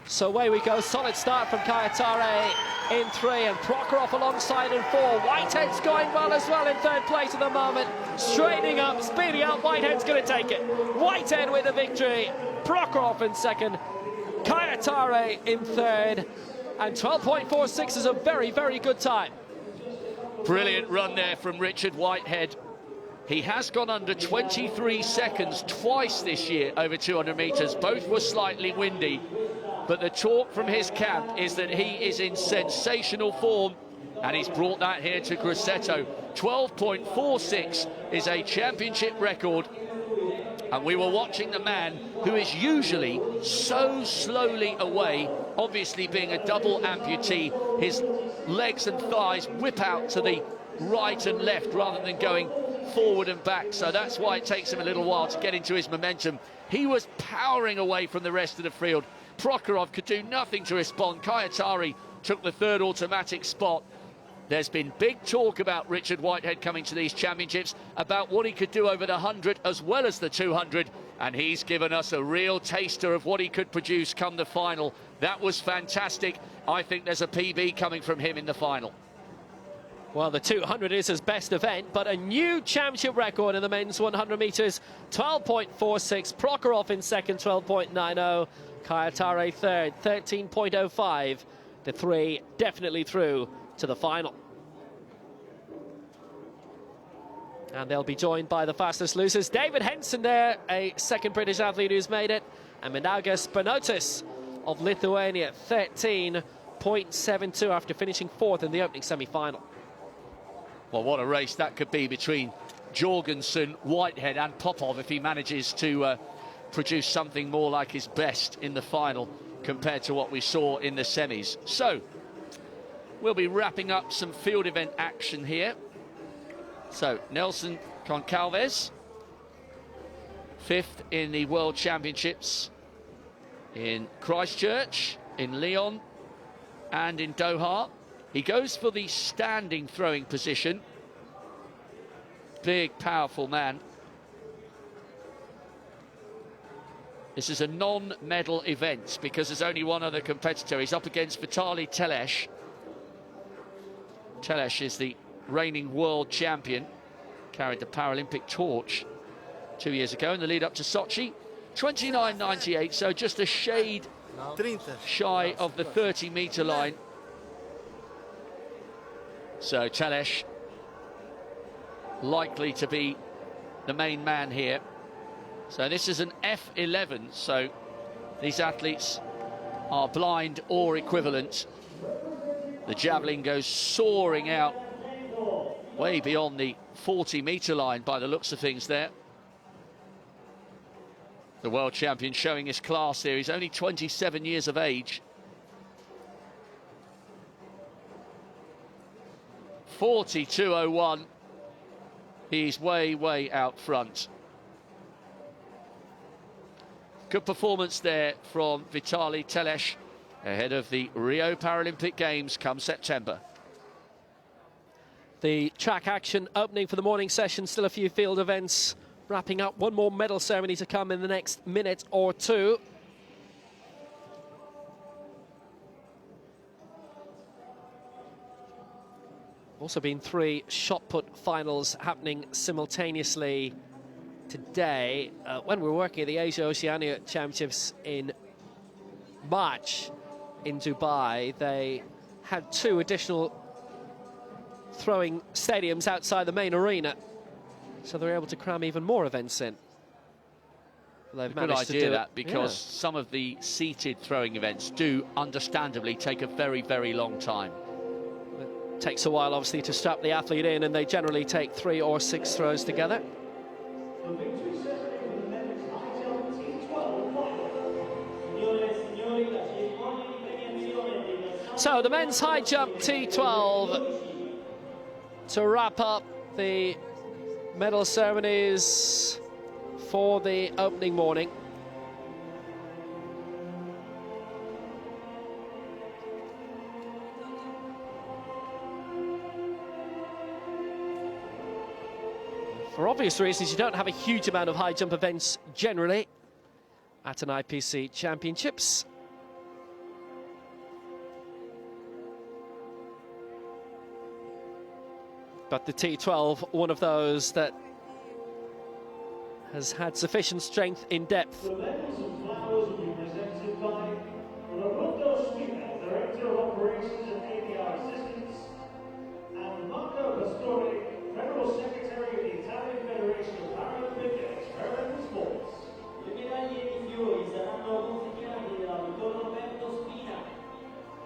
So away we go, solid start from Kayatare in 3 and Prokhorov alongside in 4. Whitehead's going well as well in 3rd place at the moment. Straightening up, speeding up, Whitehead's going to take it. Whitehead with the victory, Prokhorov in 2nd, Kayatare in 3rd, and 12.46 is a very, very good time. Brilliant run there from Richard Whitehead. He has gone under 23 seconds twice this year over 200 metres. Both were slightly windy, but the talk from his camp is that he is in sensational form, and he's brought that here to Grosseto. 12.46 is a championship record, and we were watching the man who is usually so slowly away, obviously being a double amputee. His legs and thighs whip out to the right and left rather than going forward and back, so that's why it takes him a little while to get into his momentum. He was powering away from the rest of the field. Prokhorov could do nothing to respond. Kayatare took the 3rd automatic spot. There's been big talk about Richard Whitehead coming to these championships, about what he could do over the 100 as well as the 200, and he's given us a real taster of what he could produce come the final. That was fantastic. I think there's a PB coming from him in the final. Well, the 200 is his best event, but a new championship record in the men's 100 metres, 12.46. Prokhorov in 2nd, 12.90. Kayatare 3rd, 13.05. The 3 definitely through to the final. And they'll be joined by the fastest losers. David Henson there, a 2nd British athlete who's made it. And Mindaugas Benotis of Lithuania, 13.72 after finishing 4th in the opening semi-final. Well, what a race that could be between Jorgensen, Whitehead and Popov if he manages to produce something more like his best in the final compared to what we saw in the semis. So, we'll be wrapping up some field event action here. So, Nelson Goncalves, 5th in the World Championships in Christchurch, in Lyon and in Doha. He goes for the standing throwing position. Big, powerful man. This is a non-medal event because there's only one other competitor. He's up against Vitaly Telesh. Telesh is the reigning world champion. Carried the Paralympic torch 2 years ago in the lead up to Sochi. 29.98, so just a shade shy of the 30-metre line. So Telesh likely to be the main man here. So this is an F11, so these athletes are blind or equivalent. The javelin goes soaring out way beyond the 40-metre line by the looks of things there. The world champion showing his class here. He's only 27 years of age. 42.01. He's way, way out front. Good performance there from Vitaly Telesh ahead of the Rio Paralympic Games come September. The track action opening for the morning session, still a few field events wrapping up. One more medal ceremony to come in the next minute or two. Also been 3 shot put finals happening simultaneously today. When we were working at the Asia Oceania Championships in March in Dubai, they had 2 additional throwing stadiums outside the main arena, so they were able to cram even more events in. They've managed to do that because some of the seated throwing events do understandably take a very, very long time. It takes a while, obviously, to strap the athlete in, and they generally take 3 or 6 throws together. So the men's high jump T12 to wrap up the medal ceremonies for the opening morning. For obvious reasons, you don't have a huge amount of high jump events generally at an IPC Championships. But the T12, one of those that has had sufficient strength in depth. The medals and flowers will be presented by Grosseto, Director of Operations and APR Assistance, and Marco Pastori, Federal Secretary of the Italian Federation of Paralympic and Experimental Sports. Le medaglie e i fiori saranno consegnati da dottor Roberto Spina,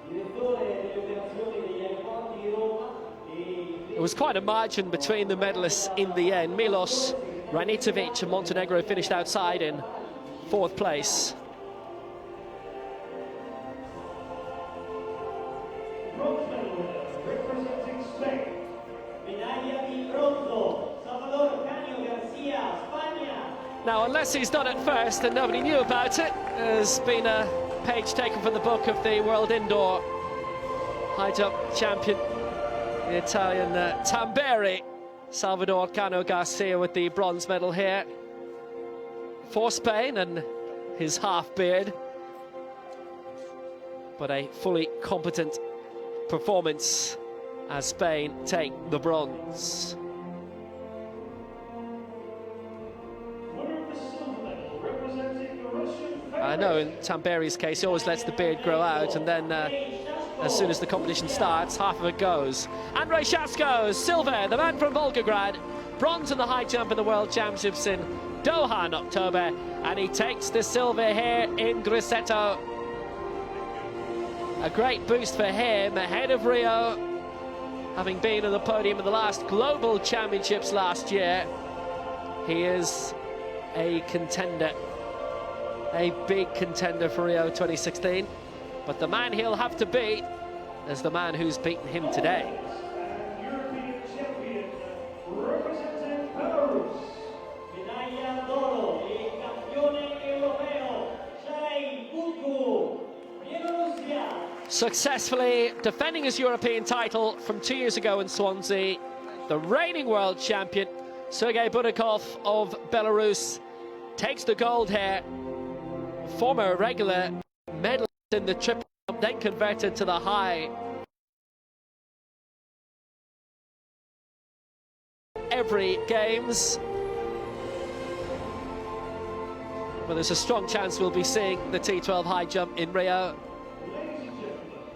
direttore delle operazioni degli aeroporti di Roma. It was quite a margin between the medalists in the end. Milos Ranitovic of Montenegro finished outside in fourth place. Bronze medal winner representing Spain. Medaglia di bronzo, Salvador Canio Garcia, Spagna. Now, unless he's done it first and nobody knew about it, there's been a page taken from the book of the world indoor high jump champion, the Italian Tamberi, Salvador Cano Garcia, with the bronze medal here for Spain and his half beard. But a fully competent performance as Spain take the bronze. Winner of the silver medal representing the Russian Federation. I know in Tamberi's case, he always lets the beard grow out, and then as soon as the competition starts, half of it goes. Andrei Shasko, silver, the man from Volgograd, bronze in the high jump in the World Championships in Doha in October, and he takes the silver here in Grosseto. A great boost for him ahead of Rio, having been on the podium in the last Global Championships last year. He is a contender, a big contender for Rio 2016. But the man he'll have to beat is the man who's beaten him today. And European champion representing Belarus. Medaglia d'oro e campione europeo, Shai Bulku, Bielorussia. Successfully defending his European title from 2 years ago in Swansea, the reigning world champion, Sergei Budakov of Belarus, takes the gold here. Former regular medalist in the triple jump, then converted to the high. Every games. But there's a strong chance we'll be seeing the T12 high jump in Rio.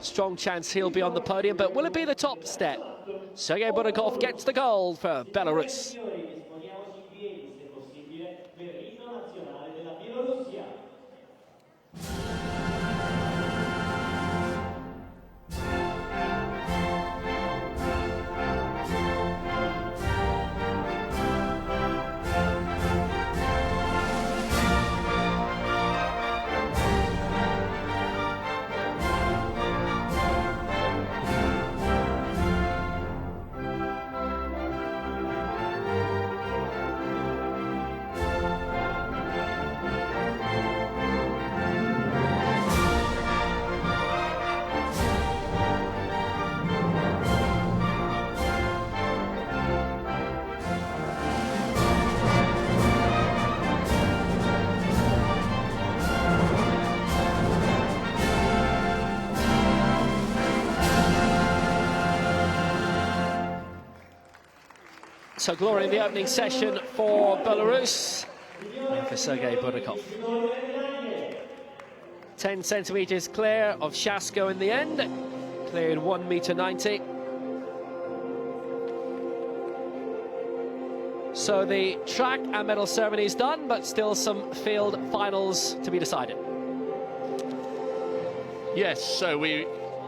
Strong chance he'll be on the podium, but will it be the top step? Sergei Budakov gets the gold for Belarus. So glory in the opening session for Belarus and for Sergei Budakov. 10 centimetres clear of Shasko in the end, cleared 1.90 m. So the track and medal ceremony is done, but still some field finals to be decided. Yes, so we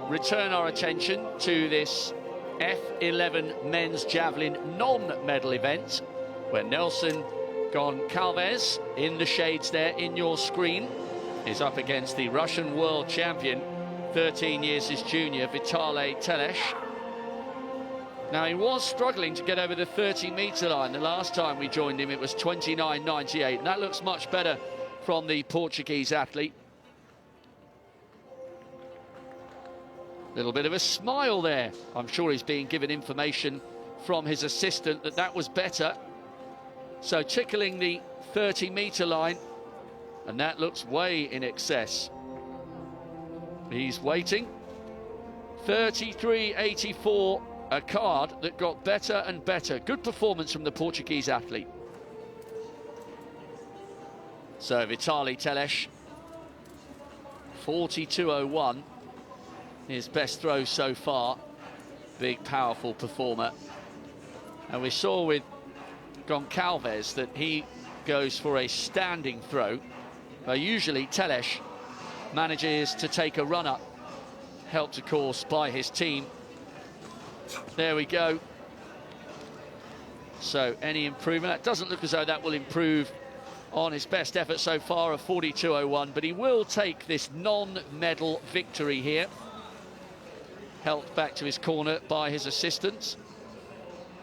return our attention to this F11 men's javelin non-medal event, where Nelson Goncalves, in the shades there in your screen, is up against the Russian world champion 13 years his junior, Vitale Teles. Now, he was struggling to get over the 30-metre line. The last time we joined him, it was 29.98, and that looks much better from the Portuguese athlete. Little bit of a smile there. I'm sure he's being given information from his assistant that that was better. So tickling the 30-metre line, and that looks way in excess. He's waiting. 33.84, a card that got better and better. Good performance from the Portuguese athlete. So Vitale Teles, 42.01, his best throw so far. Big, powerful performer. And we saw with Goncalves that he goes for a standing throw. Usually Teles manages to take a run-up, helped, of course, by his team. There we go. So any improvement? That doesn't look as though that will improve on his best effort so far of 42.01, but he will take this non-medal victory here. Helped back to his corner by his assistants.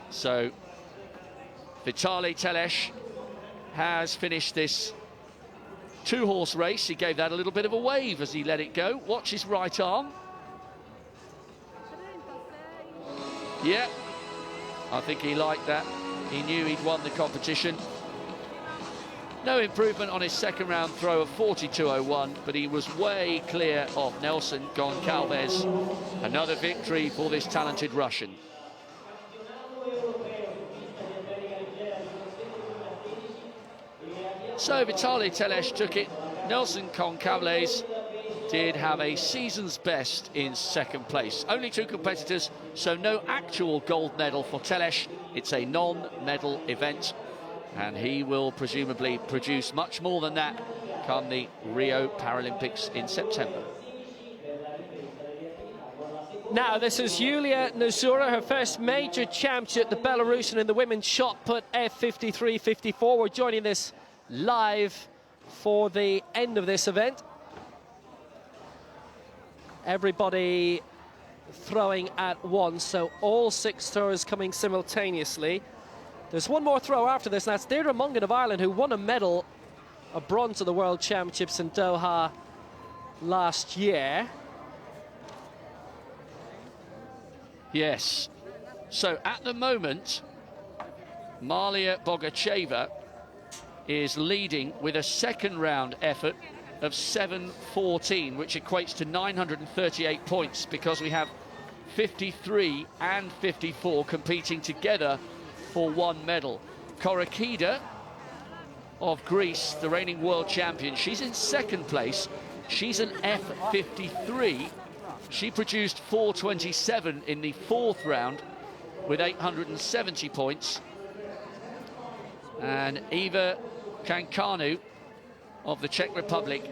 So Vitale Teles has finished this two-horse race. He gave that a little bit of a wave as he let it go. Watch his right arm. Yeah, I think he liked that. He knew he'd won the competition. No improvement on his second round throw of 42.01, but he was way clear of Nelson Goncalves. Another victory for this talented Russian. So Vitale Teles took it. Nelson Goncalves did have a season's best in second place. Only two competitors, so no actual gold medal for Teles. It's a non-medal event, and he will presumably produce much more than that come the Rio Paralympics in September. Now, this is Yulia Nazura, her first major championship, the Belarusian in the women's shot put F53.54. We're joining this live for the end of this event. Everybody throwing at once, so all six throwers coming simultaneously. There's one more throw after this, and that's Deirdre Mongan of Ireland, who won a medal, a bronze at the World Championships in Doha last year. Yes. So at the moment, Malia Bogacheva is leading with a second round effort of 7.14, which equates to 938 points, because we have 53 and 54 competing together for one medal. Korokida of Greece, the reigning world champion, she's in second place. She's an F53. She produced 4.27 in the fourth round with 870 points. And Eva Kankanu of the Czech Republic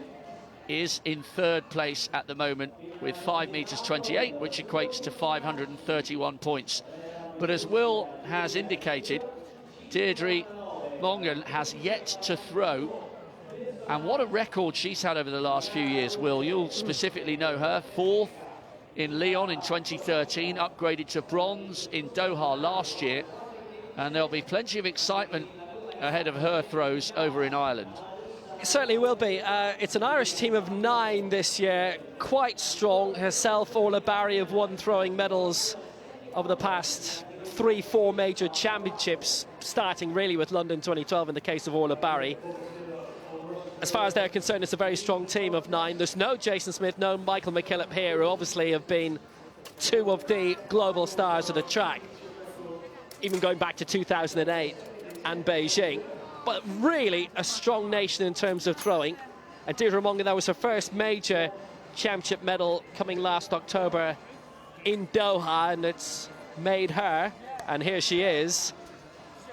is in third place at the moment with 5 meters 28, which equates to 531 points. But as Will has indicated, Deirdre Mongan has yet to throw, and what a record she's had over the last few years. Will, you'll specifically know her. Fourth in Lyon in 2013, upgraded to bronze in Doha last year, and there'll be plenty of excitement ahead of her throws over in Ireland. It certainly will be. It's an Irish team of 9 this year, quite strong. Herself, Orla Barry, have won throwing medals over the past 3-4 major championships, starting really with London 2012 in the case of Orla Barry. As far as they're concerned, it's a very strong team of 9. There's no Jason Smith, no Michael McKillop here, who obviously have been two of the global stars of the track, even going back to 2008 and Beijing. But really a strong nation in terms of throwing. And Deirdre Mongan, that was her first major championship medal coming last October in Doha, and it's made her, and here she is,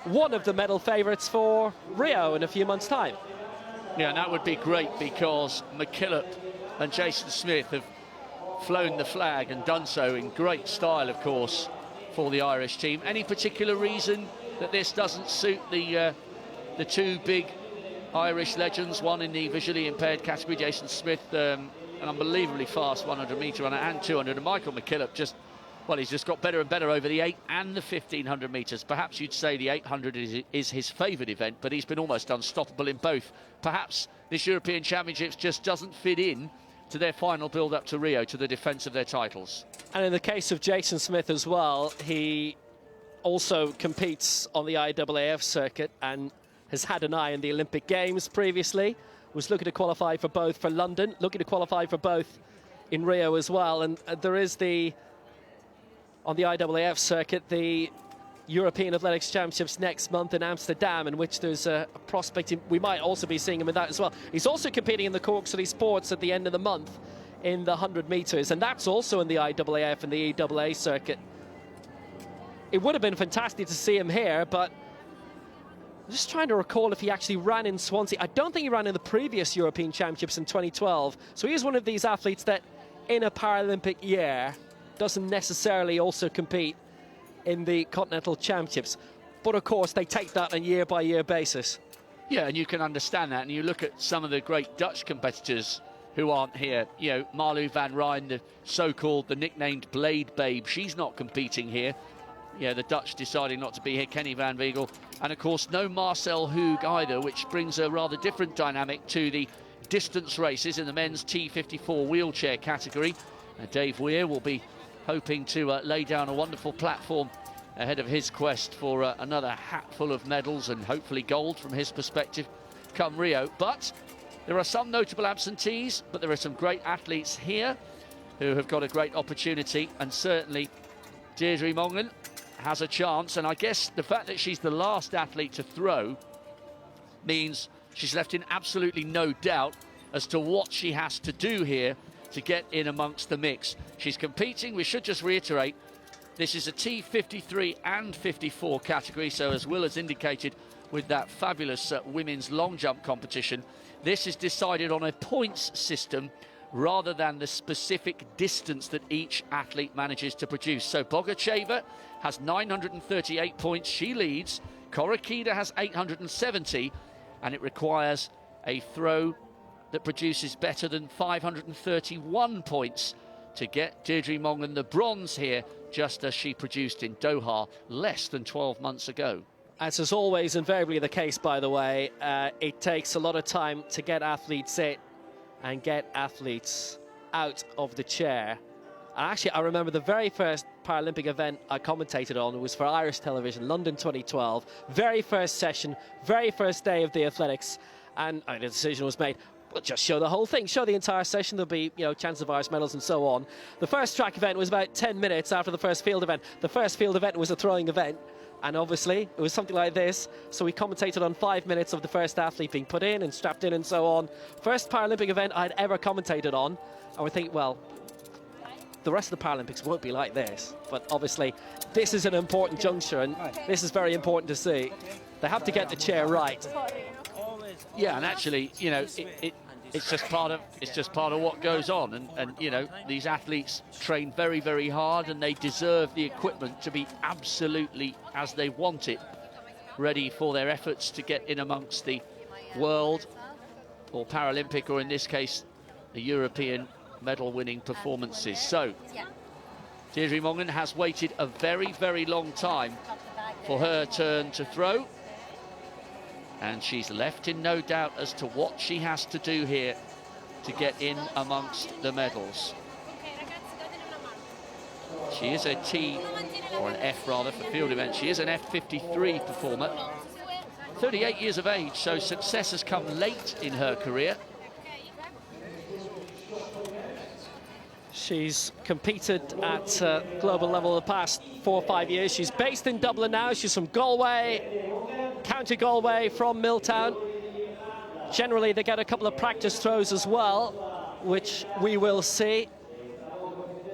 one of the medal favourites for Rio in a few months' time. Yeah, and that would be great, because McKillop and Jason Smith have flown the flag and done so in great style, of course, for the Irish team. Any particular reason that this doesn't suit the two big Irish legends, one in the visually impaired category, Jason Smith, an unbelievably fast 100-metre runner and 200. And Michael McKillop just, well, he's just got better and better over the 8 and the 1500 metres. Perhaps you'd say the 800 is his favourite event, but he's been almost unstoppable in both. Perhaps this European Championships just doesn't fit in to their final build-up to Rio, to the defence of their titles. And in the case of Jason Smith as well, he also competes on the IAAF circuit and has had an eye on the Olympic Games previously, was looking to qualify for both for London, looking to qualify for both in Rio as well. And there is on the IAAF circuit, the European Athletics Championships next month in Amsterdam, in which there's a prospect. We might also be seeing him in that as well. He's also competing in the Cork City Sports at the end of the month in the 100 metres, and that's also in the IAAF and the EAA circuit. It would have been fantastic to see him here, but I'm just trying to recall if he actually ran in Swansea. I don't think he ran in the previous European Championships in 2012. So he is one of these athletes that in a Paralympic year doesn't necessarily also compete in the Continental Championships. But of course, they take that on a year-by-year basis. Yeah, and you can understand that. And you look at some of the great Dutch competitors who aren't here. You know, Marlou van Rijn, the so-called, the nicknamed Blade Babe, she's not competing here. Yeah, the Dutch deciding not to be here, Kenny van Weegel. And of course, no Marcel Hoog either, which brings a rather different dynamic to the distance races in the men's T54 wheelchair category. Dave Weir will be hoping to lay down a wonderful platform ahead of his quest for another hatful of medals and hopefully gold from his perspective come Rio. But there are some notable absentees, but there are some great athletes here who have got a great opportunity, and certainly Deirdre Mongan has a chance. And I guess the fact that she's the last athlete to throw means she's left in absolutely no doubt as to what she has to do here to get in amongst the mix. She's competing, we should just reiterate, this is a T53 and 54 category, so as Will has indicated with that fabulous women's long jump competition, this is decided on a points system rather than the specific distance that each athlete manages to produce. So Bogacheva has 938 points, she leads. Korokida has 870, and it requires a throw that produces better than 531 points to get Deirdre Mongan the bronze here, just as she produced in Doha less than 12 months ago. As is always invariably the case, by the way, it takes a lot of time to get athletes in and get athletes out of the chair. And actually, I remember the very first Paralympic event I commentated on was for Irish television, London 2012. Very first session, very first day of the athletics, and the decision was made, we'll just show the whole thing, show the entire session. There'll be, chance of Irish medals and so on. The first track event was about 10 minutes after the first field event. The first field event was a throwing event, and obviously it was something like this. So we commentated on 5 minutes of the first athlete being put in and strapped in and so on. First Paralympic event I'd ever commentated on. I would think, well, the rest of the Paralympics won't be like this. But obviously, this is an important juncture, and this is very important to see. They have to get the chair right. Yeah, and actually, it's just part of what goes on, and these athletes train very, very hard, and they deserve the equipment to be absolutely as they want it, ready for their efforts to get in amongst the world or Paralympic, or in this case, the European medal-winning performances. So, Deirdre Mongan has waited a very, very long time for her turn to throw. And she's left in no doubt as to what she has to do here to get in amongst the medals. She is a T, or an F rather, for field events. She is an F53 performer. 38 years of age, so success has come late in her career. She's competed at global level the past 4 or 5 years. She's based in Dublin now. She's from Galway, County Galway, from Milltown. Generally, they get a couple of practice throws as well, which we will see.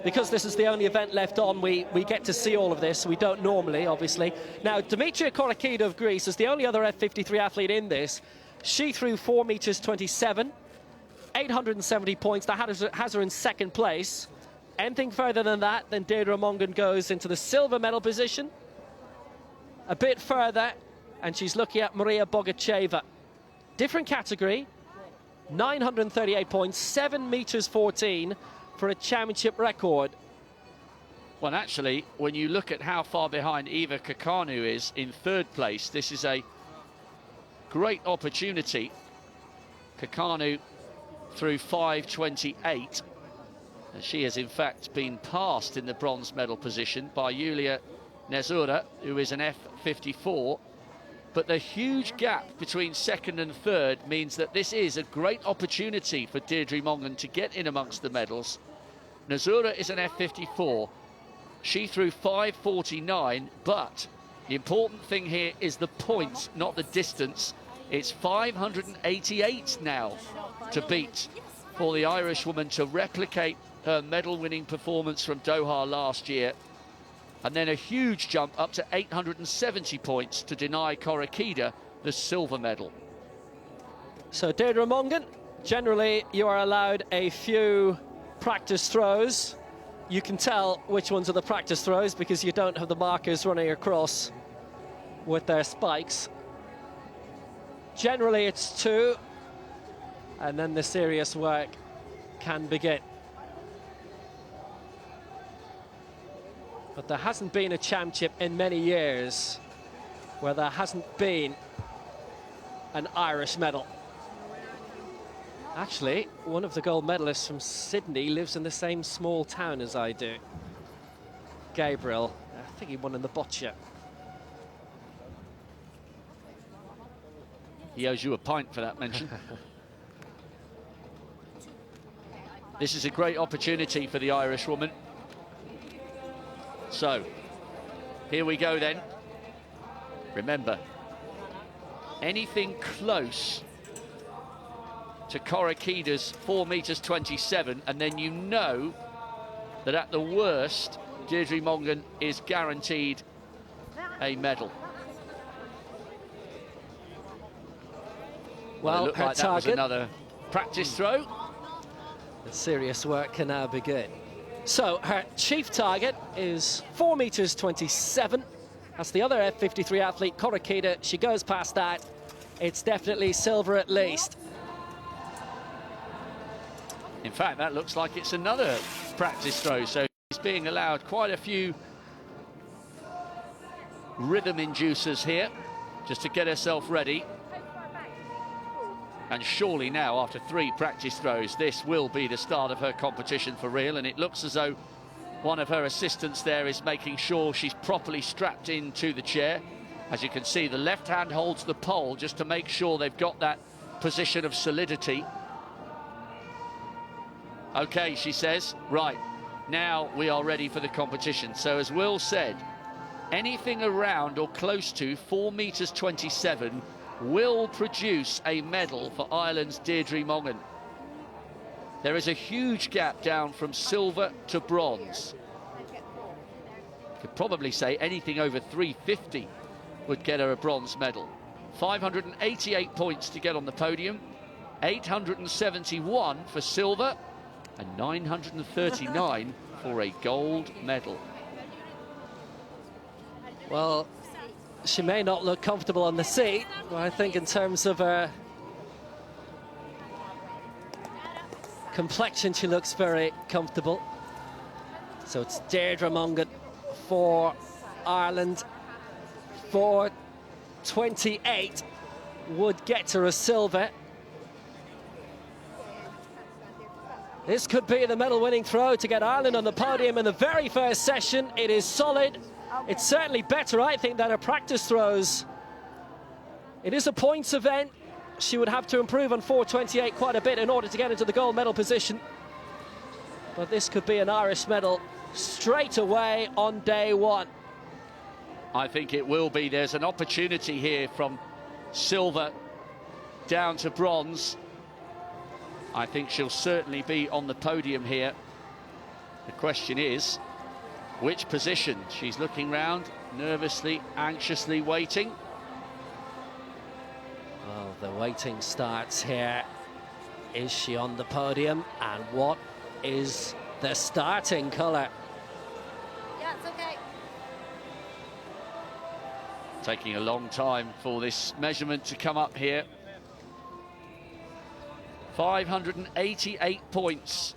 Because this is the only event left on, we get to see all of this. We don't normally, obviously. Now, Demetria Korokida of Greece is the only other F53 athlete in this. She threw 4 meters 27. 870 points. That has her in second place. Anything further than that, then Deirdre Mongan goes into the silver medal position. A bit further, and she's looking at Maria Bogacheva. Different category. 938 points, 7 meters 14 for a championship record. Well, actually, when you look at how far behind Eva Kakanu is in third place, this is a great opportunity. Kakanu through 5:28. And she has, in fact, been passed in the bronze medal position by Yulia Nezura, who is an F54. But the huge gap between second and third means that this is a great opportunity for Deirdre Mongan to get in amongst the medals. Nezura is an F54. She threw 5:49, but the important thing here is the points, not the distance. It's 588 now to beat for the Irish woman to replicate her medal-winning performance from Doha last year. And then a huge jump up to 870 points to deny Korakida the silver medal. So Deirdre Mongan, generally you are allowed a few practice throws. You can tell which ones are the practice throws because you don't have the markers running across with their spikes. Generally it's 2, and then the serious work can begin. But there hasn't been a championship in many years where there hasn't been an Irish medal. Actually, one of the gold medalists from Sydney lives in the same small town as I do. Gabriel, I think he won in the boccia. He owes you a pint for that mention. This is a great opportunity for the Irish woman. So, here we go then. Remember, anything close to Korakida's 4:27, and then you know that at the worst, Deirdre Mongan is guaranteed a medal. Well, it looked her like that was target, another practice throw. the serious work can now begin. So her chief target is 4:27. That's the other F53 athlete, Korakida. She goes past that. It's definitely silver at least. In fact, that looks like it's another practice throw, so she's being allowed quite a few rhythm inducers here just to get herself ready. And surely now, after 3 practice throws, this will be the start of her competition for real, and it looks as though one of her assistants there is making sure she's properly strapped into the chair. As you can see, the left hand holds the pole just to make sure they've got that position of solidity. Okay, she says, right, now we are ready for the competition. So as Will said, anything around or close to 4:27 will produce a medal for Ireland's Deirdre Mongan. There is a huge gap down from silver to bronze. Could probably say anything over 350 would get her a bronze medal. 588 points to get on the podium, 871 for silver, and 939 for a gold medal. Well, she may not look comfortable on the seat, but I think in terms of her complexion, she looks very comfortable. So it's Deirdre Mongan for Ireland. 4:28 would get her a silver. This could be the medal-winning throw to get Ireland on the podium in the very first session. It is solid. It's certainly better, I think, than her practice throws. It is a points event. She would have to improve on 4:28 quite a bit in order to get into the gold medal position. But this could be an Irish medal straight away on day one. I think it will be. There's an opportunity here from silver down to bronze. I think she'll certainly be on the podium here. The question is, which position? She's looking round, nervously, anxiously waiting. Well, the waiting starts here. Is she on the podium? And what is the starting colour? Yeah, it's okay. Taking a long time for this measurement to come up here. 588 points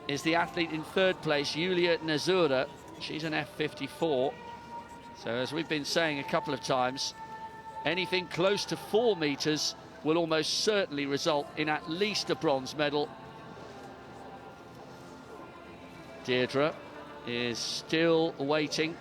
is the athlete in third place, Julia Nazura. She's an F54. So as we've been saying a couple of times, anything close to 4 meters will almost certainly result in at least a bronze medal. Deirdre is still waiting.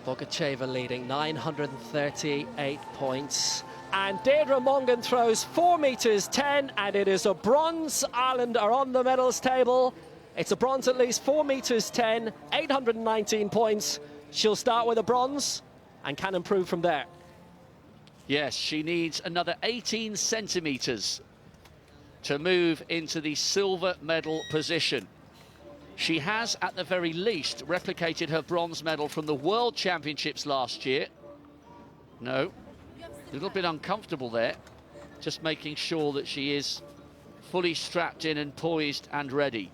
Bogacheva leading 938 points. And Deirdre Mongan throws 4 meters 10, and it is a bronze. Ireland are on the medals table. It's a bronze at least, 4 meters 10, 819 points. She'll start with a bronze and can improve from there. Yes, she needs another 18 centimeters to move into the silver medal position. She has, at the very least, replicated her bronze medal from the World Championships last year. No, a little bit uncomfortable there. Just making sure that she is fully strapped in and poised and ready.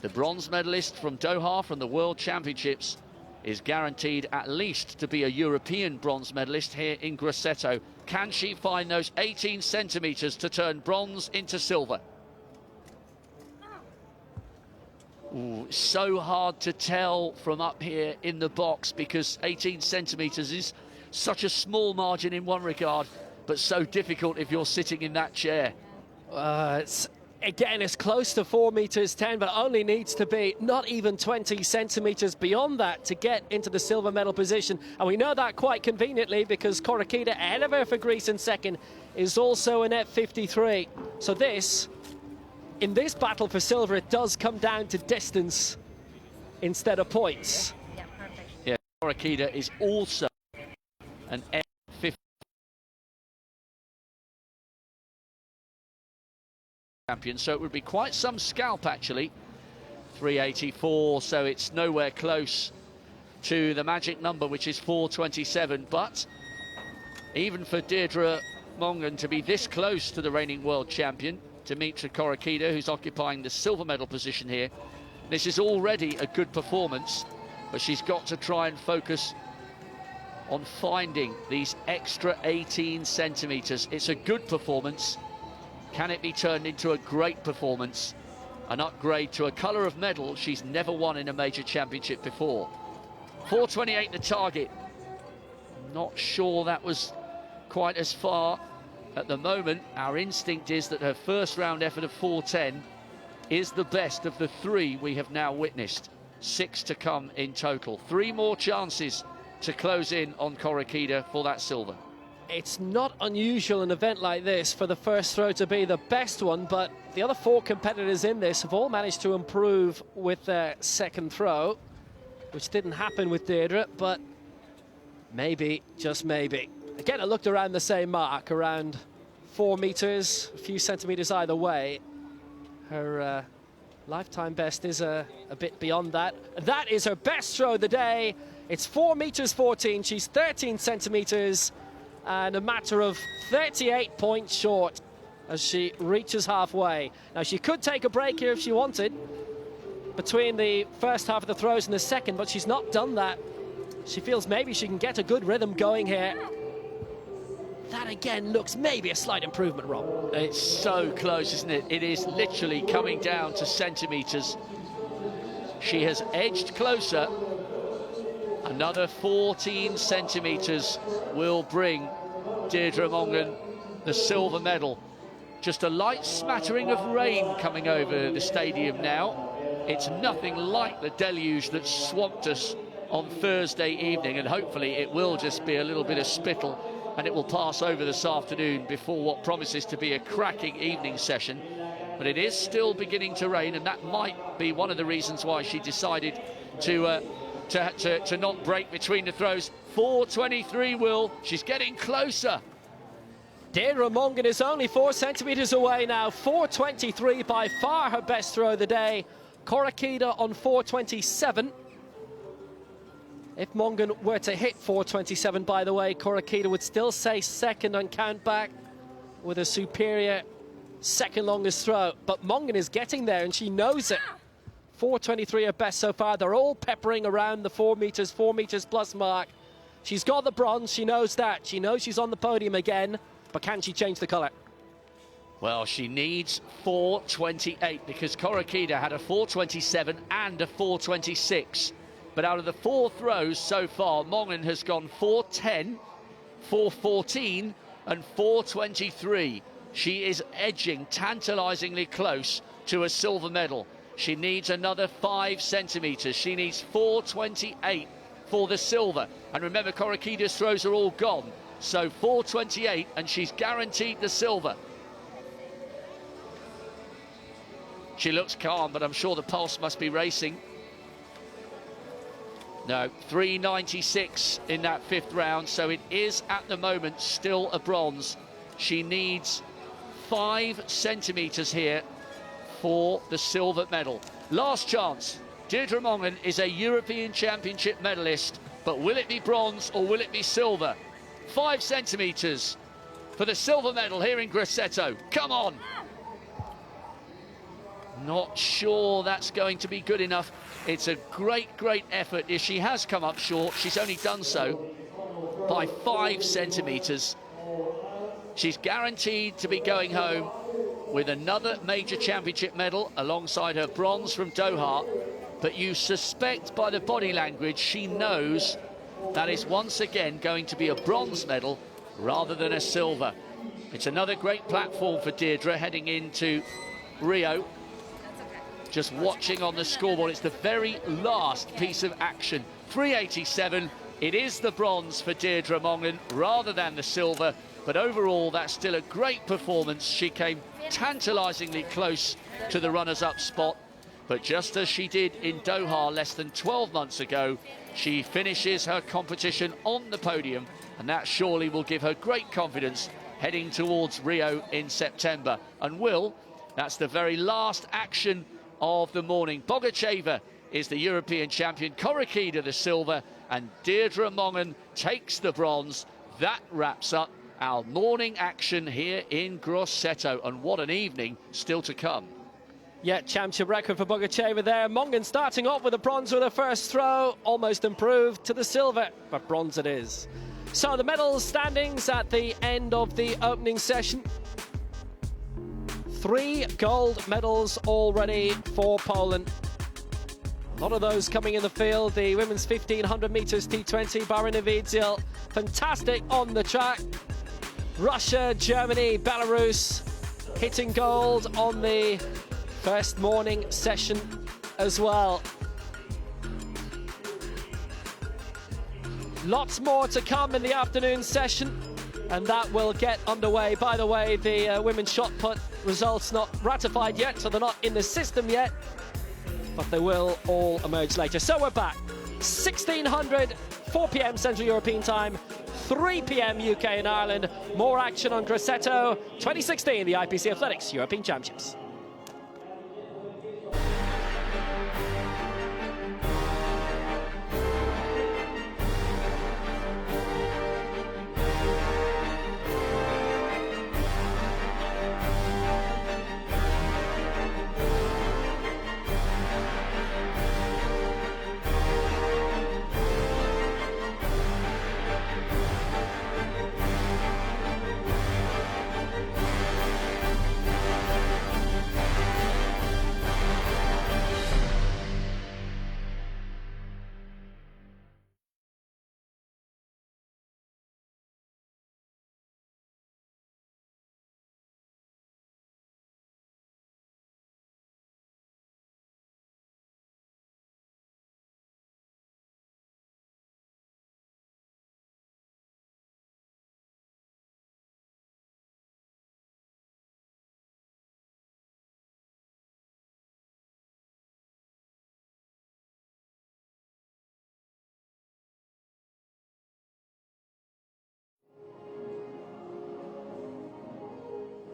The bronze medalist from Doha from the World Championships is guaranteed at least to be a European bronze medalist here in Grosseto. Can she find those 18 centimetres to turn bronze into silver? Ooh, so hard to tell from up here in the box because 18 centimetres is such a small margin in one regard, but so difficult if you're sitting in that chair. Again, it's close to 4 meters 10, but only needs to be not even 20 centimeters beyond that to get into the silver medal position. And we know that quite conveniently because Korakida, ahead of her for Greece in second, is also an F53. So in this battle for silver, it does come down to distance instead of points. Yeah, perfect. Yeah, Korakida is also an F50 champion, so it would be quite some scalp actually. 384, so it's nowhere close to the magic number, which is 427. But even for Deirdre Mongan to be this close to the reigning world champion, Dimitra Korakida, who's occupying the silver medal position here, this is already a good performance, but she's got to try and focus on finding these extra 18 centimetres. It's a good performance. Can it be turned into a great performance? An upgrade to a colour of medal she's never won in a major championship before. 428 the target. Not sure that was quite as far. At the moment, our instinct is that her first round effort of 410 is the best of the 3 we have now witnessed. 6 to come in total. 3 more chances to close in on Korakida for that silver. It's not unusual in an event like this for the first throw to be the best one, but the other 4 competitors in this have all managed to improve with their second throw, which didn't happen with Deirdre, but maybe, just maybe. Again, I looked around the same mark, around 4 meters, a few centimeters either way. Her lifetime best is a bit beyond that. That is her best throw of the day. It's 4 meters 14. She's 13 centimeters and a matter of 38 points short as she reaches halfway. Now, she could take a break here if she wanted between the first half of the throws and the second, but she's not done that. She feels maybe she can get a good rhythm going here. That again looks maybe a slight improvement, Rob. It's so close, isn't it? It is literally coming down to centimetres. She has edged closer. Another 14 centimetres will bring Deirdre Mongan the silver medal. Just a light smattering of rain coming over the stadium now. It's nothing like the deluge that swamped us on Thursday evening, and hopefully it will just be a little bit of spittle and it will pass over this afternoon before what promises to be a cracking evening session. But it is still beginning to rain, and that might be one of the reasons why she decided to not break between the throws. 4:23, Will. She's getting closer. Deirdre Mongan is only 4 centimeters away now. 4:23, by far her best throw of the day. Korakida on 4:27. If Mongan were to hit 4:27, by the way, Korakida would still say second on count back with a superior second longest throw. But Mongan is getting there and she knows it. 4:23 her best so far. They're all peppering around the 4 meters plus mark. She's got the bronze, she knows that. She knows she's on the podium again, but can she change the colour? Well, she needs 4:28 because Korokida had a 4:27 and a 4:26. But out of the 4 throws so far, Mongen has gone 4:10, 4:14 and 4:23. She is edging tantalisingly close to a silver medal. She needs another 5 centimetres. She needs 4:28 for the silver. And remember, Korokida's throws are all gone. So 4:28 and she's guaranteed the silver. She looks calm, but I'm sure the pulse must be racing. No, 3:96 in that 5th round, so it is at the moment still a bronze. She needs 5 centimetres here for the silver medal. Last chance. Deirdre Mongen is a European Championship medalist, but will it be bronze or will it be silver? 5 centimetres for the silver medal here in Grosseto. Come on! Not sure that's going to be good enough. It's a great effort. If she has come up short, she's only done so by 5 centimetres. She's guaranteed to be going home with another major championship medal alongside her bronze from Doha. But you suspect by the body language she knows that is once again going to be a bronze medal rather than a silver. It's another great platform for Deirdre heading into Rio. Just watching on the scoreboard, it's the very last piece of action. 3:87, it is the bronze for Deirdre Mongen rather than the silver, but overall that's still a great performance. She came tantalisingly close to the runners-up spot, but just as she did in Doha less than 12 months ago, she finishes her competition on the podium, and that surely will give her great confidence heading towards Rio in September. And that's the very last action of the morning. Bogacheva is the European champion, Korokida the silver, and Deirdre Mongen takes the bronze. That wraps up our morning action here in Grosseto, and what an evening still to come. Yeah, championship record for Bogacheva there. Mongen starting off with a bronze with her first throw, almost improved to the silver, but bronze it is. So the medal standings at the end of the opening session. 3 gold medals already for Poland. A lot of those coming in the field. The women's 1500 meters T20, Barina Vidziel, fantastic on the track. Russia, Germany, Belarus hitting gold on the first morning session as well. Lots more to come in the afternoon session, and that will get underway. By the way, the women's shot put results not ratified yet, so they're not in the system yet, but they will all emerge later. So we're back. 1600, 4 p.m. Central European Time, 3 p.m. UK and Ireland. More action on Grosseto 2016, the IPC Athletics European Championships.